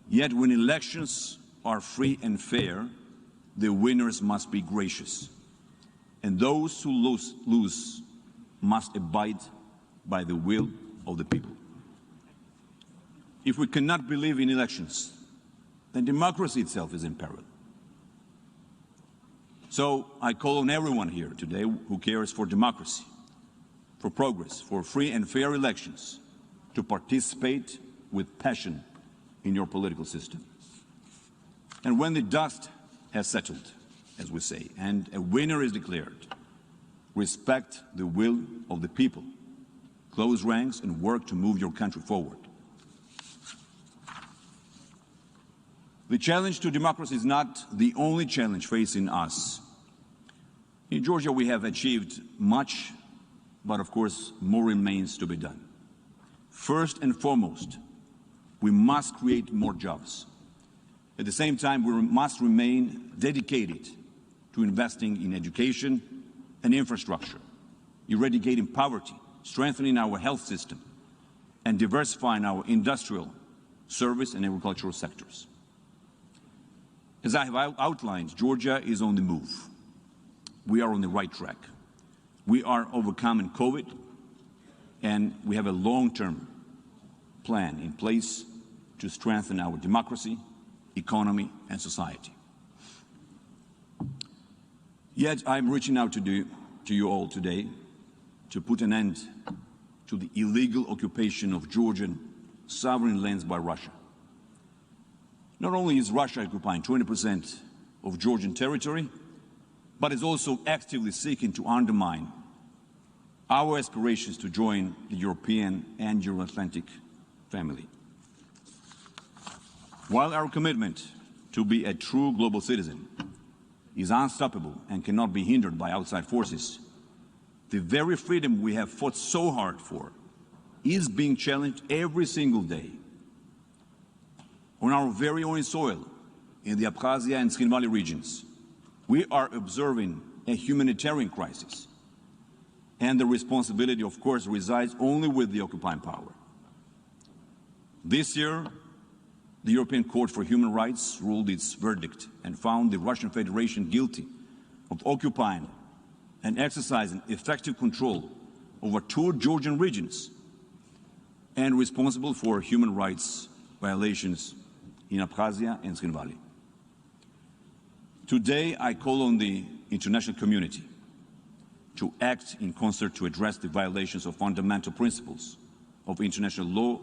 Yet when elections are free and fair, the winners must be gracious, and those who lose must abide by the will of the people. If we cannot believe in elections, then democracy itself is in peril. So I call on everyone here today who cares for democracy, for progress, for free and fair elections, to participate with passion in your political system. And when the dust has settled, as we say, and a winner is declared, respect the will of the people, close ranks, and work to move your country forward. The challenge to democracy is not the only challenge facing us. In Georgia, we have achieved much, but of course, more remains to be done. First and foremost, we must create more jobs. At the same time, we must remain dedicated to investing in education and infrastructure, eradicating poverty, strengthening our health system, and diversifying our industrial, service, and agricultural sectors. As I have outlined, Georgia is on the move. We are on the right track. We are overcoming COVID, and we have a long-term plan in place to strengthen our democracy, economy, and society. Yet I'm reaching out to you all today to put an end to the illegal occupation of Georgian sovereign lands by Russia. Not only is Russia occupying 20% of Georgian territory, but is also actively seeking to undermine our aspirations to join the European and Euro-Atlantic family. While our commitment to be a true global citizen is unstoppable and cannot be hindered by outside forces, the very freedom we have fought so hard for is being challenged every single day. On our very own soil, in the Abkhazia and Skin Valley regions, we are observing a humanitarian crisis, and the responsibility, of course, resides only with the occupying power. This year, the European Court for Human Rights ruled its verdict and found the Russian Federation guilty of occupying and exercising effective control over 2 Georgian regions and responsible for human rights violations in Abkhazia and Skin Valley. Today, I call on the international community to act in concert to address the violations of fundamental principles of international law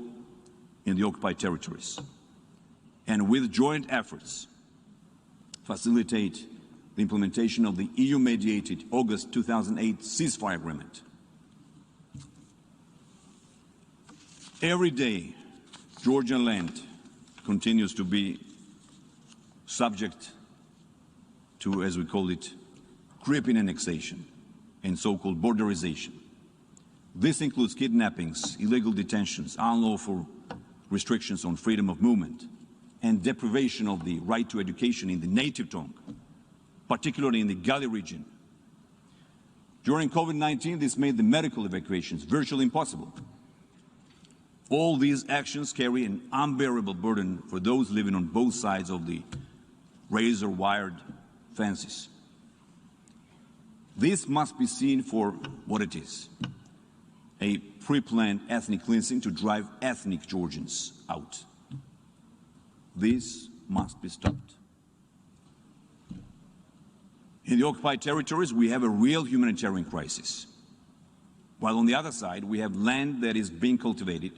in the occupied territories, and with joint efforts facilitate the implementation of the EU-mediated August 2008 ceasefire agreement. Every day, Georgian land continues to be subject to, as we call it, creeping annexation and so-called borderization. This includes kidnappings, illegal detentions, unlawful restrictions on freedom of movement, and deprivation of the right to education in the native tongue, particularly in the Gali region. During COVID-19, this made the medical evacuations virtually impossible. All these actions carry an unbearable burden for those living on both sides of the razor-wired fences. This must be seen for what it is: a pre-planned ethnic cleansing to drive ethnic Georgians out. This must be stopped. In the occupied territories, we have a real humanitarian crisis, while on the other side, we have land that is being cultivated,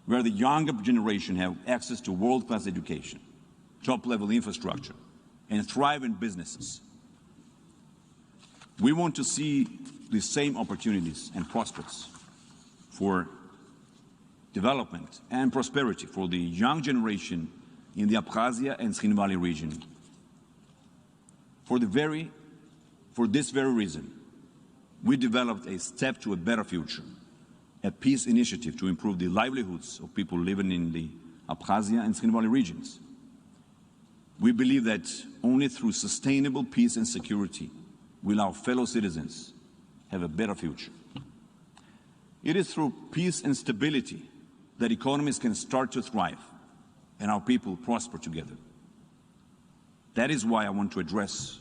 where the younger generation have access to world-class education, top-level infrastructure, and thriving businesses. We want to see the same opportunities and prospects for development and prosperity for the young generation in the Abkhazia and Tskhinvali region. For this very reason, we developed a Step to a Better Future, a peace initiative to improve the livelihoods of people living in the Abkhazia and Tskhinvali regions. We believe that only through sustainable peace and security will our fellow citizens have a better future. It is through peace and stability that economies can start to thrive and our people prosper together. That is why I want to address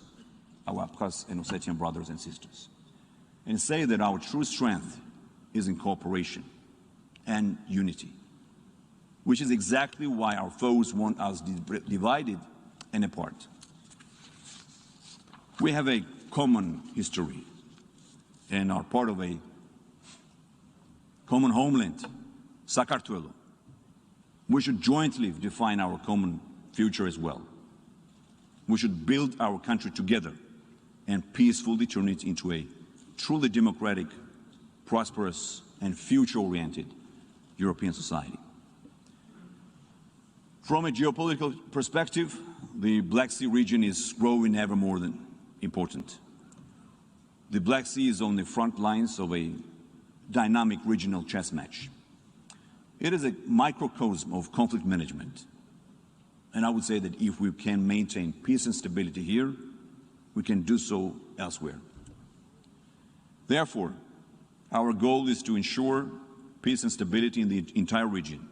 our Abkhaz and Ossetian brothers and sisters and say that our true strength is in cooperation and unity, which is exactly why our foes want us divided and apart. We have a common history and are part of a common homeland, Sakartvelo. We should jointly define our common future as well. We should build our country together and peacefully turn it into a truly democratic, prosperous, and future-oriented European society. From a geopolitical perspective, the Black Sea region is growing ever more than important. The Black Sea is on the front lines of a dynamic regional chess match. It is a microcosm of conflict management. And I would say that if we can maintain peace and stability here, we can do so elsewhere. Therefore, our goal is to ensure peace and stability in the entire region.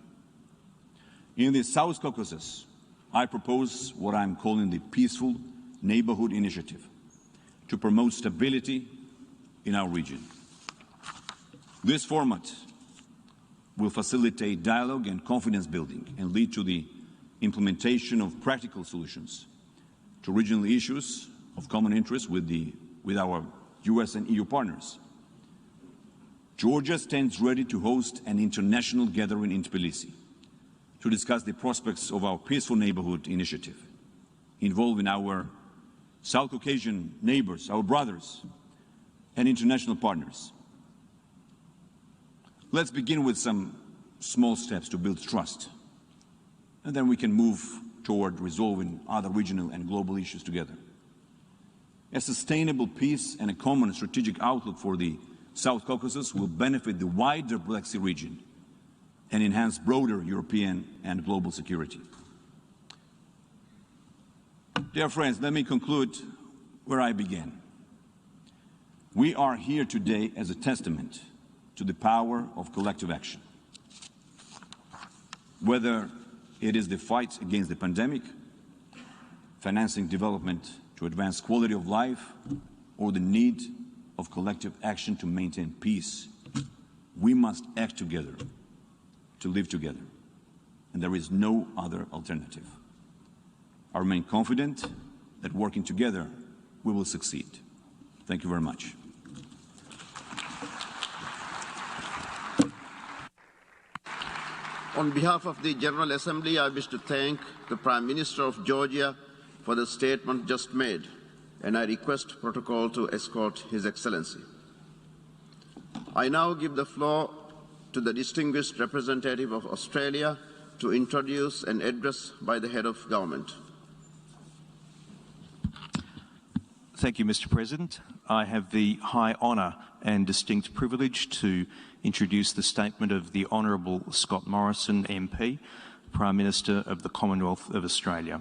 In the South Caucasus, I propose what I'm calling the Peaceful Neighborhood Initiative to promote stability in our region. This format will facilitate dialogue and confidence building and lead to the implementation of practical solutions to regional issues of common interest with our US and EU partners. Georgia stands ready to host an international gathering in Tbilisi to discuss the prospects of our Peaceful Neighborhood Initiative, involving our South Caucasian neighbors, our brothers, and international partners. Let's begin with some small steps to build trust, and then we can move toward resolving other regional and global issues together. A sustainable peace and a common strategic outlook for the South Caucasus will benefit the wider Black Sea region and enhance broader European and global security. Dear friends, let me conclude where I began. We are here today as a testament to the power of collective action. Whether it is the fight against the pandemic, financing development to advance quality of life, or the need of collective action to maintain peace, we must act together to live together, and there is no other alternative. I remain confident that working together, we will succeed. Thank you very much. On behalf of the General Assembly, I wish to thank the Prime Minister of Georgia for the statement just made, and I request protocol to escort His Excellency. I now give the floor to the distinguished representative of Australia to introduce an address by the head of government. Thank you, Mr. President. I have the high honour and distinct privilege to introduce the statement of the Honourable Scott Morrison MP, Prime Minister of the Commonwealth of Australia.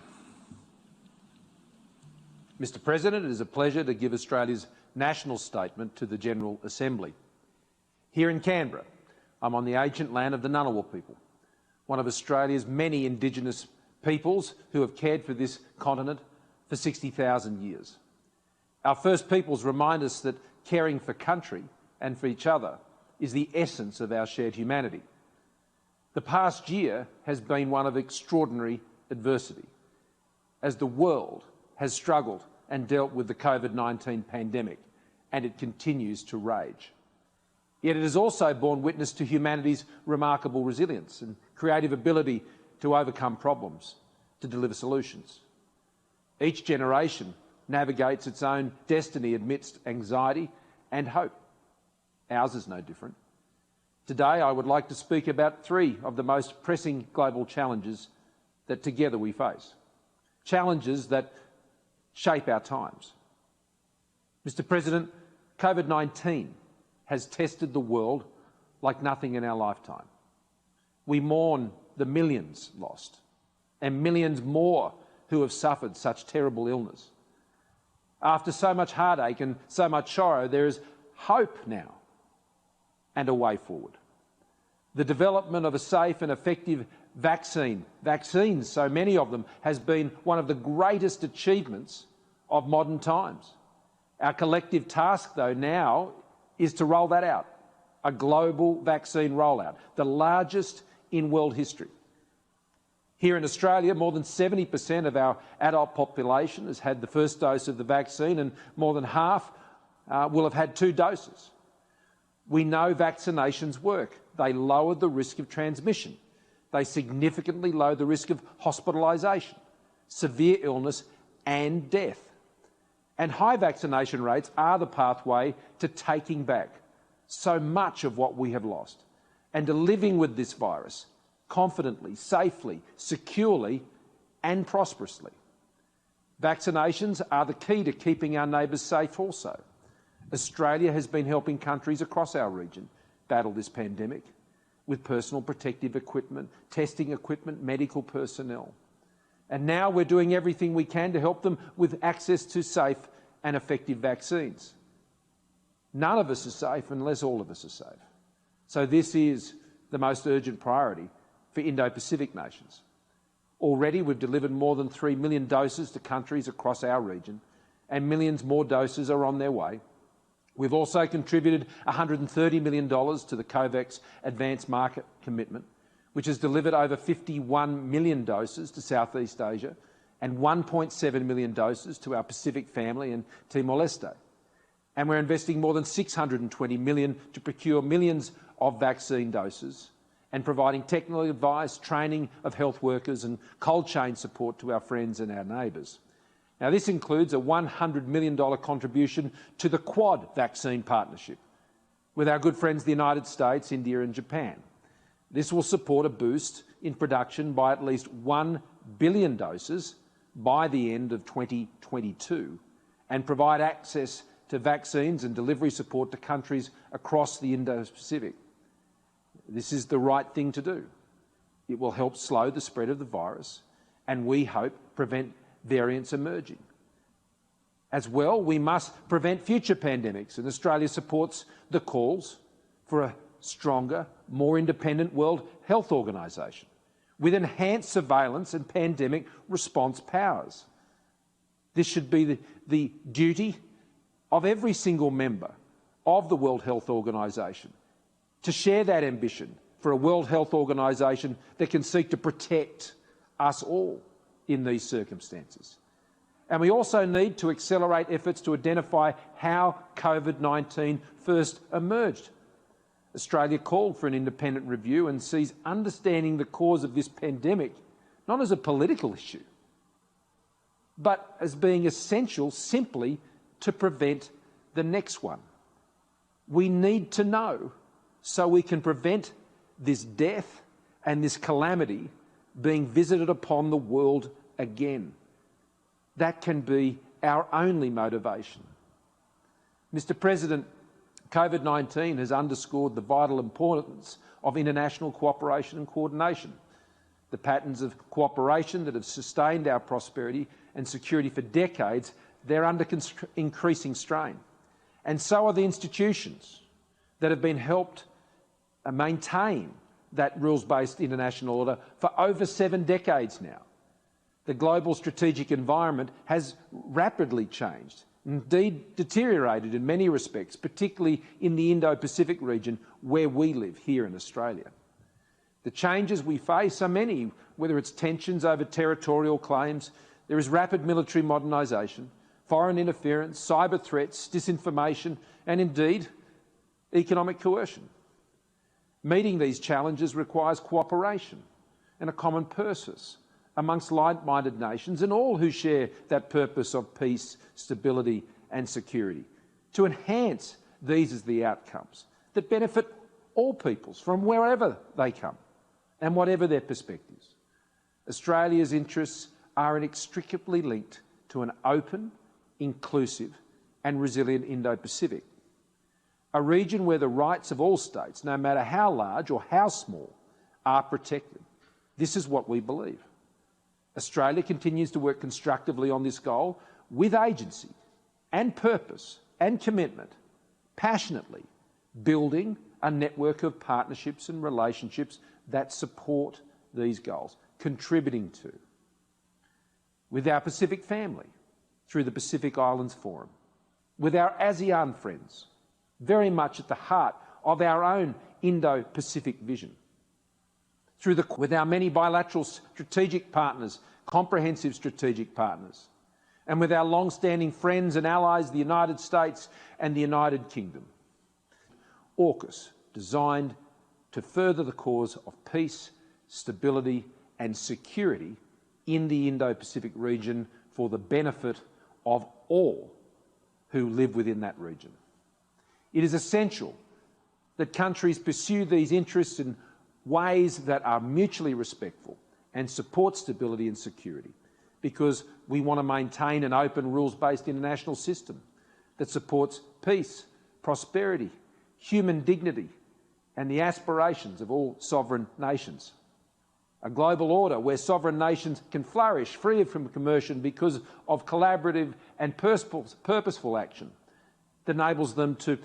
Mr. President, it is a pleasure to give Australia's national statement to the General Assembly. Here in Canberra, I'm on the ancient land of the Ngunnawal people, one of Australia's many Indigenous peoples who have cared for this continent for 60,000 years. Our First Peoples remind us that caring for country and for each other is the essence of our shared humanity. The past year has been one of extraordinary adversity, as the world has struggled and dealt with the COVID-19 pandemic, and it continues to rage. Yet it has also borne witness to humanity's remarkable resilience and creative ability to overcome problems, to deliver solutions. Each generation navigates its own destiny amidst anxiety and hope. Ours is no different. Today, I would like to speak about three of the most pressing global challenges that together we face. Challenges that shape our times. Mr. President, COVID-19 has tested the world like nothing in our lifetime. We mourn the millions lost and millions more who have suffered such terrible illness. After so much heartache and so much sorrow, there is hope now and a way forward. The development of a safe and effective vaccines, so many of them, has been one of the greatest achievements of modern times. Our collective task, though, now is to roll that out, a global vaccine rollout, the largest in world history. Here in Australia, more than 70% of our adult population has had the first dose of the vaccine, and more than half will have had 2 doses. We know vaccinations work. They lower the risk of transmission. They significantly lower the risk of hospitalisation, severe illness and death. And high vaccination rates are the pathway to taking back so much of what we have lost and to living with this virus confidently, safely, securely and prosperously. Vaccinations are the key to keeping our neighbours safe also. Australia has been helping countries across our region battle this pandemic with personal protective equipment, testing equipment, medical personnel. And now we're doing everything we can to help them with access to safe and effective vaccines. None of us are safe unless all of us are safe. So this is the most urgent priority for Indo-Pacific nations. Already we've delivered more than 3 million doses to countries across our region, and millions more doses are on their way. We've also contributed $130 million to the COVAX Advanced Market Commitment, which has delivered over 51 million doses to Southeast Asia and 1.7 million doses to our Pacific family and Timor-Leste. And we're investing more than $620 million to procure millions of vaccine doses and providing technical advice, training of health workers and cold chain support to our friends and our neighbours. Now, this includes a $100 million contribution to the Quad vaccine partnership with our good friends the United States, India and Japan. This will support a boost in production by at least 1 billion doses by the end of 2022 and provide access to vaccines and delivery support to countries across the Indo-Pacific. This is the right thing to do. It will help slow the spread of the virus and, we hope, prevent variants emerging. As well, we must prevent future pandemics, and Australia supports the calls for a stronger, more independent World Health Organization with enhanced surveillance and pandemic response powers. This should be the duty of every single member of the World Health Organization to share that ambition for a World Health Organization that can seek to protect us all in these circumstances. And we also need to accelerate efforts to identify how COVID-19 first emerged. Australia called for an independent review and sees understanding the cause of this pandemic not as a political issue, but as being essential simply to prevent the next one. We need to know so we can prevent this death and this calamity being visited upon the world again. That can be our only motivation. Mr. President, COVID-19 has underscored the vital importance of international cooperation and coordination. The patterns of cooperation that have sustained our prosperity and security for decades, they're under increasing strain. And so are the institutions that have been helped maintain that rules-based international order for over 7 decades now. The global strategic environment has rapidly changed, indeed deteriorated in many respects, particularly in the Indo-Pacific region where we live here in Australia. The changes we face are many, whether it's tensions over territorial claims, there is rapid military modernisation, foreign interference, cyber threats, disinformation, and indeed economic coercion. Meeting these challenges requires cooperation and a common purpose amongst like-minded nations and all who share that purpose of peace, stability and security, to enhance these as the outcomes that benefit all peoples from wherever they come and whatever their perspectives. Australia's interests are inextricably linked to an open, inclusive and resilient Indo-Pacific, a region where the rights of all states, no matter how large or how small, are protected. This is what we believe. Australia continues to work constructively on this goal with agency and purpose and commitment, passionately building a network of partnerships and relationships that support these goals, contributing to. With our Pacific family, through the Pacific Islands Forum, with our ASEAN friends, very much at the heart of our own Indo-Pacific vision, with our many bilateral strategic partners, comprehensive strategic partners, and with our long-standing friends and allies, the United States and the United Kingdom. AUKUS, designed to further the cause of peace, stability and security in the Indo-Pacific region for the benefit of all who live within that region. It is essential that countries pursue these interests in ways that are mutually respectful and support stability and security, because we want to maintain an open, rules-based international system that supports peace, prosperity, human dignity and the aspirations of all sovereign nations. A global order where sovereign nations can flourish free from coercion because of collaborative and purposeful action that enables them to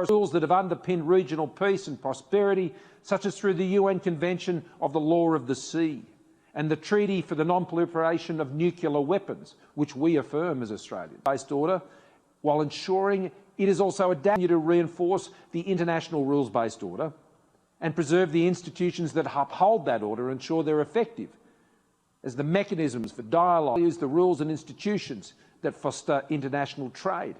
rules that have underpinned regional peace and prosperity, such as through the UN Convention of the Law of the Sea and the Treaty for the Non-Proliferation of Nuclear Weapons, which we affirm as Australia-based order, while ensuring it is also adapted to reinforce the international rules-based order and preserve the institutions that uphold that order and ensure they're effective as the mechanisms for dialogue, use the rules and institutions that foster international trade,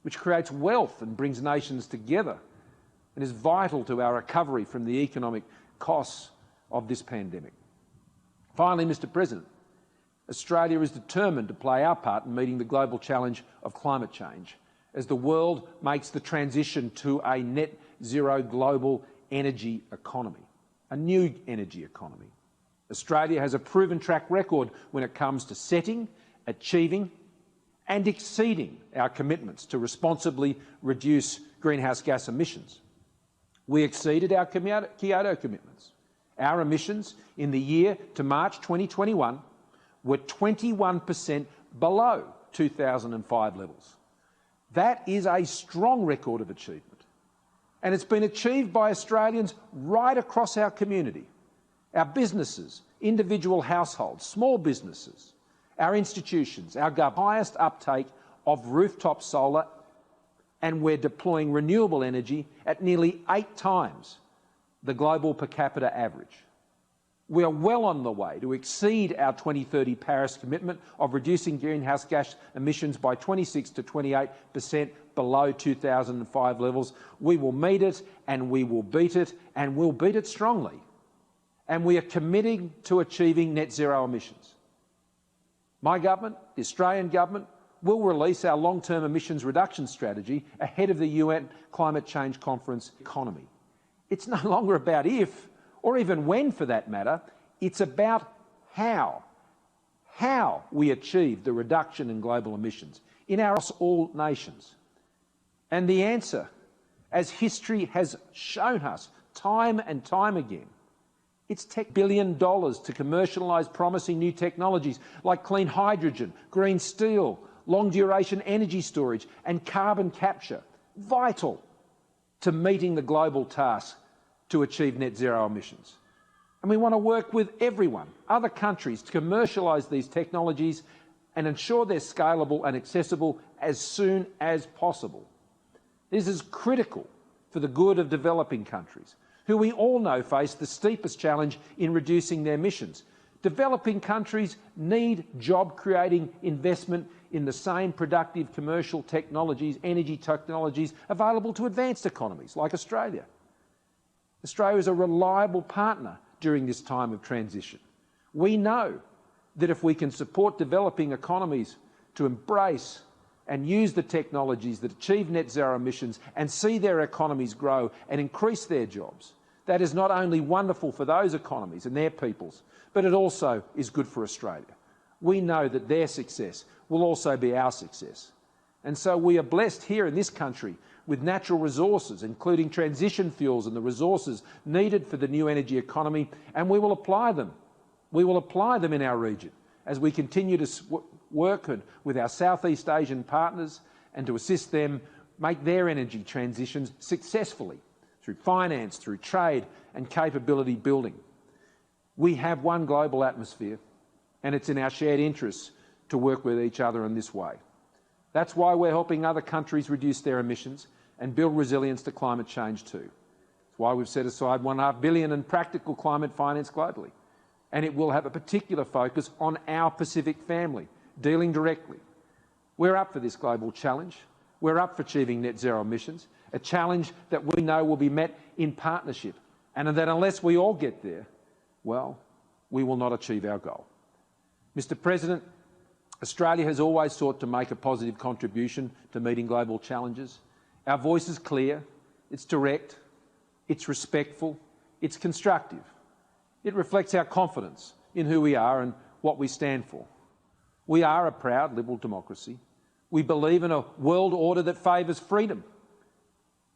which creates wealth and brings nations together and is vital to our recovery from the economic costs of this pandemic. Finally, Mr. President, Australia is determined to play our part in meeting the global challenge of climate change as the world makes the transition to a net zero global energy economy, a new energy economy. Australia has a proven track record when it comes to setting, achieving and exceeding our commitments to responsibly reduce greenhouse gas emissions. We exceeded our Kyoto commitments. Our emissions in the year to March 2021 were 21% below 2005 levels. That is a strong record of achievement. And it's been achieved by Australians right across our community, our businesses, individual households, small businesses, our institutions, our highest uptake of rooftop solar, and we're deploying renewable energy at nearly 8 times the global per capita average. We are well on the way to exceed our 2030 Paris commitment of reducing greenhouse gas emissions by 26 to 28% below 2005 levels. We will meet it and we will beat it, and we'll beat it strongly. And we are committing to achieving net zero emissions. My government, the Australian government, will release our long-term emissions reduction strategy ahead of the UN Climate Change Conference economy. It's no longer about if, or even when for that matter, it's about how we achieve the reduction in global emissions in all nations. And the answer, as history has shown us time and time again, it's $10 billion to commercialise promising new technologies like clean hydrogen, green steel, long-duration energy storage and carbon capture, vital to meeting the global task to achieve net zero emissions. And we want to work with everyone, other countries, to commercialise these technologies and ensure they're scalable and accessible as soon as possible. This is critical for the good of developing countries, who we all know face the steepest challenge in reducing their emissions. Developing countries need job-creating investment in the same productive commercial technologies, energy technologies available to advanced economies like Australia. Australia is a reliable partner during this time of transition. We know that if we can support developing economies to embrace and use the technologies that achieve net zero emissions and see their economies grow and increase their jobs, that is not only wonderful for those economies and their peoples, but it also is good for Australia. We know that their success will also be our success. And so we are blessed here in this country with natural resources, including transition fuels and the resources needed for the new energy economy, and we will apply them. We will apply them in our region as we continue to work with our Southeast Asian partners and to assist them make their energy transitions successfully through finance, through trade and capability building. We have one global atmosphere, and it's in our shared interests to work with each other in this way. That's why we're helping other countries reduce their emissions and build resilience to climate change too. That's why we've set aside $1.5 billion in practical climate finance globally. And it will have a particular focus on our Pacific family, dealing directly. We're up for this global challenge. We're up for achieving net zero emissions, a challenge that we know will be met in partnership, and that unless we all get there, well, we will not achieve our goal. Mr. President, Australia has always sought to make a positive contribution to meeting global challenges. Our voice is clear, it's direct, it's respectful, it's constructive. It reflects our confidence in who we are and what we stand for. We are a proud liberal democracy. We believe in a world order that favours freedom,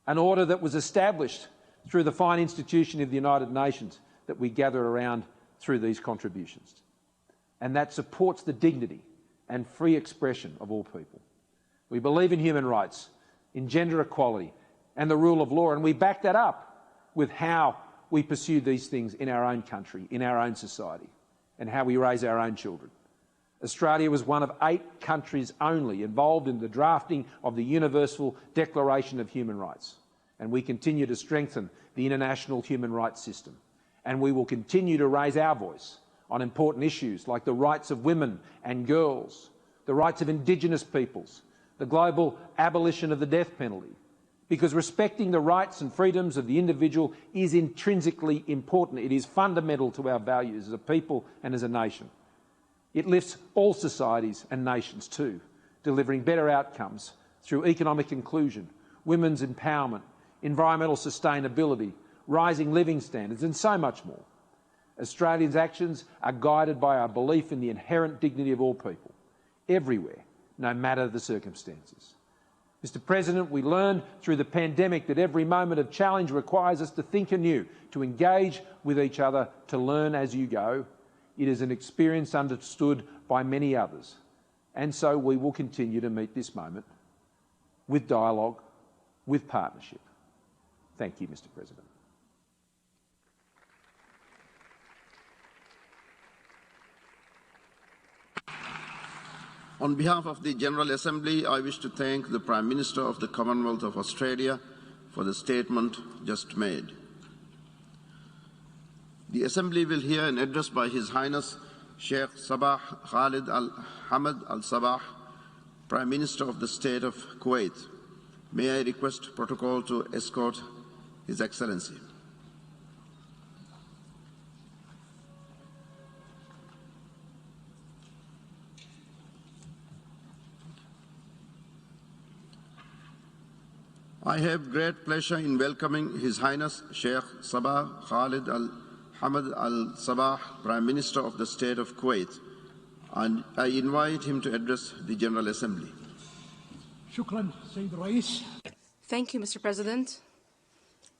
an order that was established through the fine institution of the United Nations that we gather around through these contributions, and that supports the dignity and free expression of all people. We believe in human rights, in gender equality and the rule of law, and we back that up with how we pursue these things in our own country, in our own society, and how we raise our own children. Australia was one of 8 countries only involved in the drafting of the Universal Declaration of Human Rights, and we continue to strengthen the international human rights system. And we will continue to raise our voice on important issues like the rights of women and girls, the rights of Indigenous peoples, the global abolition of the death penalty, because respecting the rights and freedoms of the individual is intrinsically important. It is fundamental to our values as a people and as a nation. It lifts all societies and nations too, delivering better outcomes through economic inclusion, women's empowerment, environmental sustainability, rising living standards and so much more. Australians' actions are guided by our belief in the inherent dignity of all people, everywhere, no matter the circumstances. Mr. President, we learned through the pandemic that every moment of challenge requires us to think anew, to engage with each other, to learn as you go. It is an experience understood by many others, and so we will continue to meet this moment with dialogue, with partnership. Thank you, Mr. President. On behalf of the General Assembly, I wish to thank the Prime Minister of the Commonwealth of Australia for the statement just made. The Assembly will hear an address by His Highness Sheikh Sabah Khalid Al-Hamad Al-Sabah, Prime Minister of the State of Kuwait. May I request protocol to escort His Excellency. I have great pleasure in welcoming His Highness Sheikh Sabah Khalid Al-Hamad Al-Sabah, Prime Minister of the State of Kuwait, and I invite him to address the General Assembly. Thank you, Mr. President.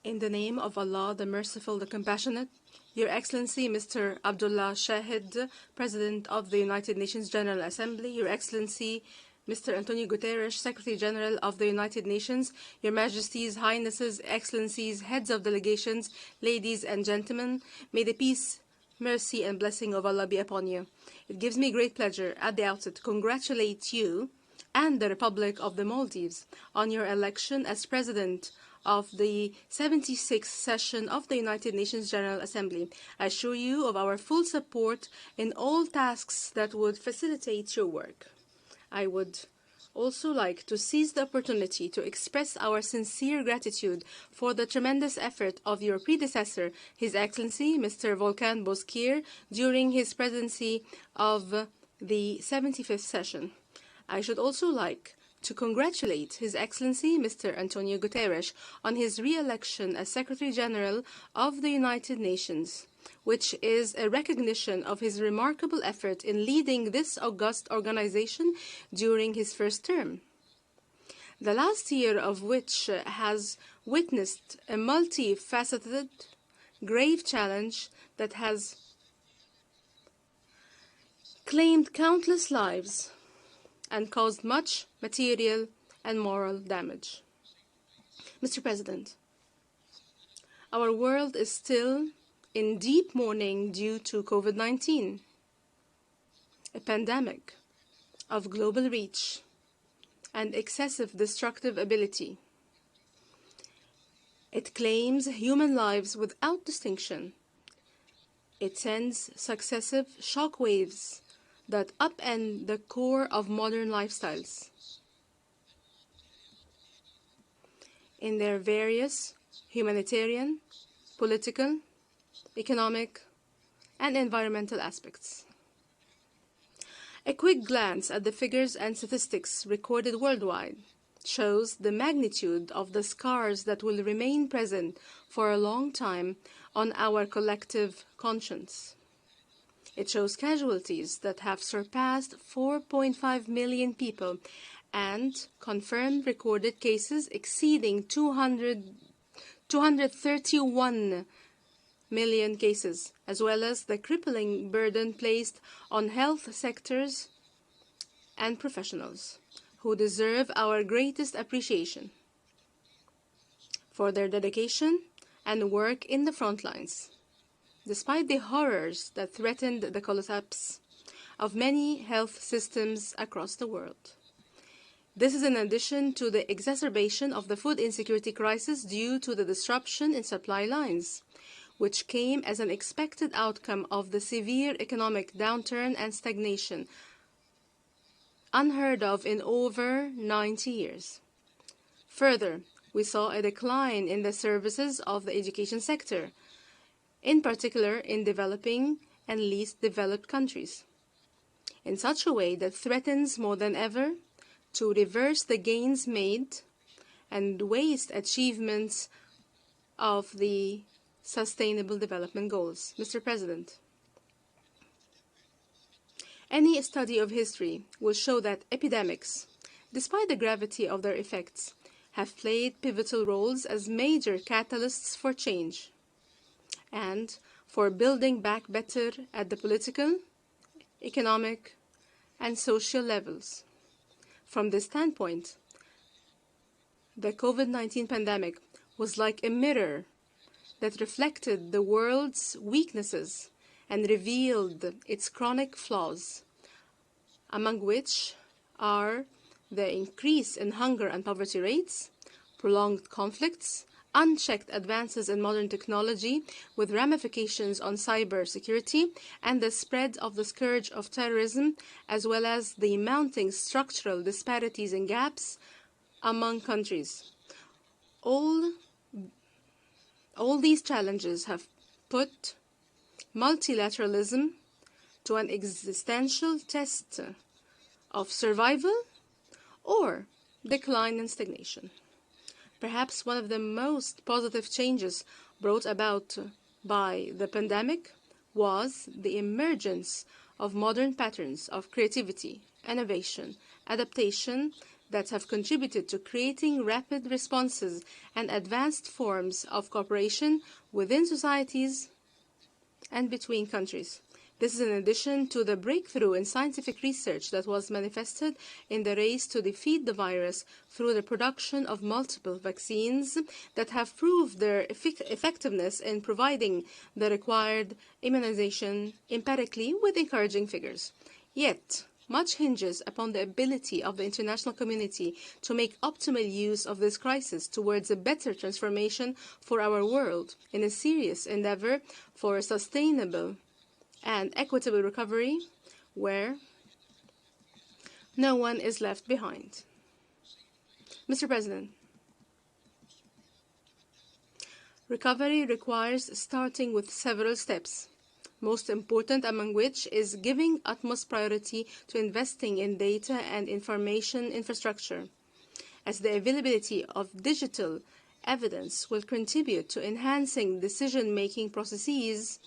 In the name of Allah, the Merciful, the Compassionate, Your Excellency, Mr. Abdullah Shahid, President of the United Nations General Assembly, Your Excellency, Mr. Antonio Guterres, Secretary General of the United Nations, Your Majesties, Highnesses, Excellencies, Heads of Delegations, ladies and gentlemen, may the peace, mercy and blessing of Allah be upon you. It gives me great pleasure at the outset to congratulate you and the Republic of the Maldives on your election as President of the 76th session of the United Nations General Assembly. I assure you of our full support in all tasks that would facilitate your work. I would also like to seize the opportunity to express our sincere gratitude for the tremendous effort of your predecessor, His Excellency Mr. Volkan Bozkir, during his presidency of the 75th session. I should also like to congratulate His Excellency Mr. Antonio Guterres on his re-election as Secretary General of the United Nations, which is a recognition of his remarkable effort in leading this august organization during his first term. The last year of which has witnessed a multifaceted, grave challenge that has claimed countless lives and caused much material and moral damage. Mr. President, our world is still in deep mourning due to COVID-19, a pandemic of global reach and excessive destructive ability. It claims human lives without distinction. It sends successive shock waves that upend the core of modern lifestyles in their various humanitarian, political, economic, and environmental aspects. A quick glance at the figures and statistics recorded worldwide shows the magnitude of the scars that will remain present for a long time on our collective conscience. It shows casualties that have surpassed 4.5 million people and confirmed recorded cases exceeding 231 million cases, as well as the crippling burden placed on health sectors and professionals who deserve our greatest appreciation for their dedication and work in the front lines, despite the horrors that threatened the collapse of many health systems across the world. This is in addition to the exacerbation of the food insecurity crisis due to the disruption in supply lines, which came as an expected outcome of the severe economic downturn and stagnation unheard of in over 90 years. Further, we saw a decline in the services of the education sector, in particular in developing and least developed countries, in such a way that threatens more than ever to reverse the gains made and waste achievements of the Sustainable Development Goals. Mr. President, any study of history will show that epidemics, despite the gravity of their effects, have played pivotal roles as major catalysts for change and for building back better at the political, economic, and social levels. From this standpoint, the COVID-19 pandemic was like a mirror that reflected the world's weaknesses and revealed its chronic flaws, among which are the increase in hunger and poverty rates, prolonged conflicts, unchecked advances in modern technology with ramifications on cybersecurity and the spread of the scourge of terrorism, as well as the mounting structural disparities and gaps among countries. All these challenges have put multilateralism to an existential test of survival or decline and stagnation. Perhaps one of the most positive changes brought about by the pandemic was the emergence of modern patterns of creativity, innovation, adaptation that have contributed to creating rapid responses and advanced forms of cooperation within societies and between countries. This is in addition to the breakthrough in scientific research that was manifested in the race to defeat the virus through the production of multiple vaccines that have proved their effectiveness in providing the required immunization empirically with encouraging figures. Yet, much hinges upon the ability of the international community to make optimal use of this crisis towards a better transformation for our world in a serious endeavor for a sustainable and equitable recovery where no one is left behind. Mr. President, recovery requires starting with several steps, most important among which is giving utmost priority to investing in data and information infrastructure, as the availability of digital evidence will contribute to enhancing decision-making processes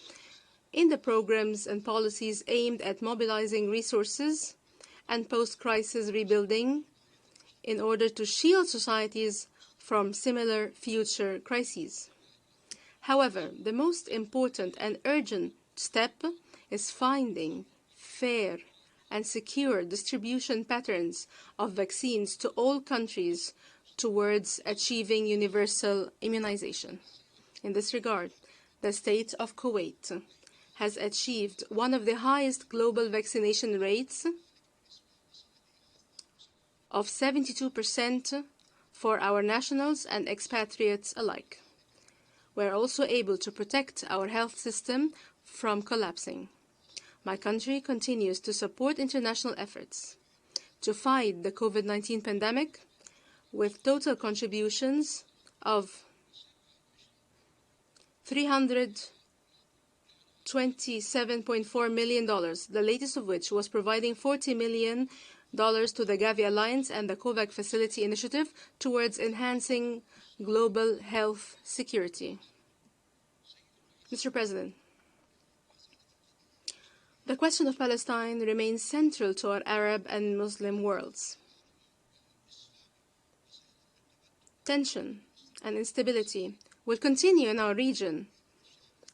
in the programs and policies aimed at mobilizing resources and post-crisis rebuilding in order to shield societies from similar future crises. However, the most important and urgent step is finding fair and secure distribution patterns of vaccines to all countries towards achieving universal immunization. In this regard, the state of Kuwait has achieved one of the highest global vaccination rates of 72% for our nationals and expatriates alike. We are also able to protect our health system from collapsing. My country continues to support international efforts to fight the COVID-19 pandemic with total contributions of $327.4 million, the latest of which was providing $40 million to the Gavi Alliance and the COVAX Facility Initiative towards enhancing global health security. Mr. President, the question of Palestine remains central to our Arab and Muslim worlds. Tension and instability will continue in our region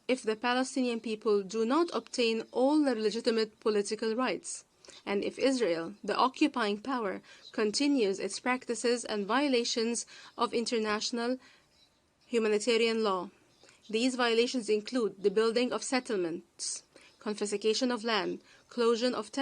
if the Palestinian people do not obtain all their legitimate political rights, and if Israel, the occupying power, continues its practices and violations of international humanitarian law. These violations include the building of settlements, confiscation of land, closure of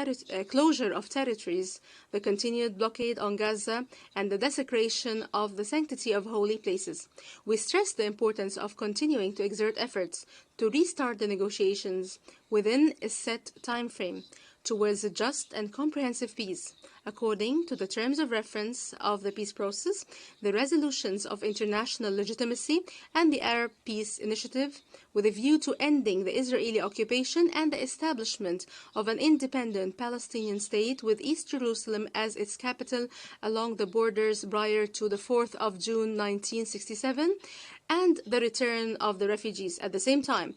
territories, the continued blockade on Gaza, and the desecration of the sanctity of holy places. We stress the importance of continuing to exert efforts to restart the negotiations within a set time frame towards a just and comprehensive peace, according to the terms of reference of the peace process, the resolutions of international legitimacy, and the Arab Peace Initiative, with a view to ending the Israeli occupation and the establishment of an independent Palestinian state with East Jerusalem as its capital along the borders prior to the 4th of June 1967, and the return of the refugees. At the same time,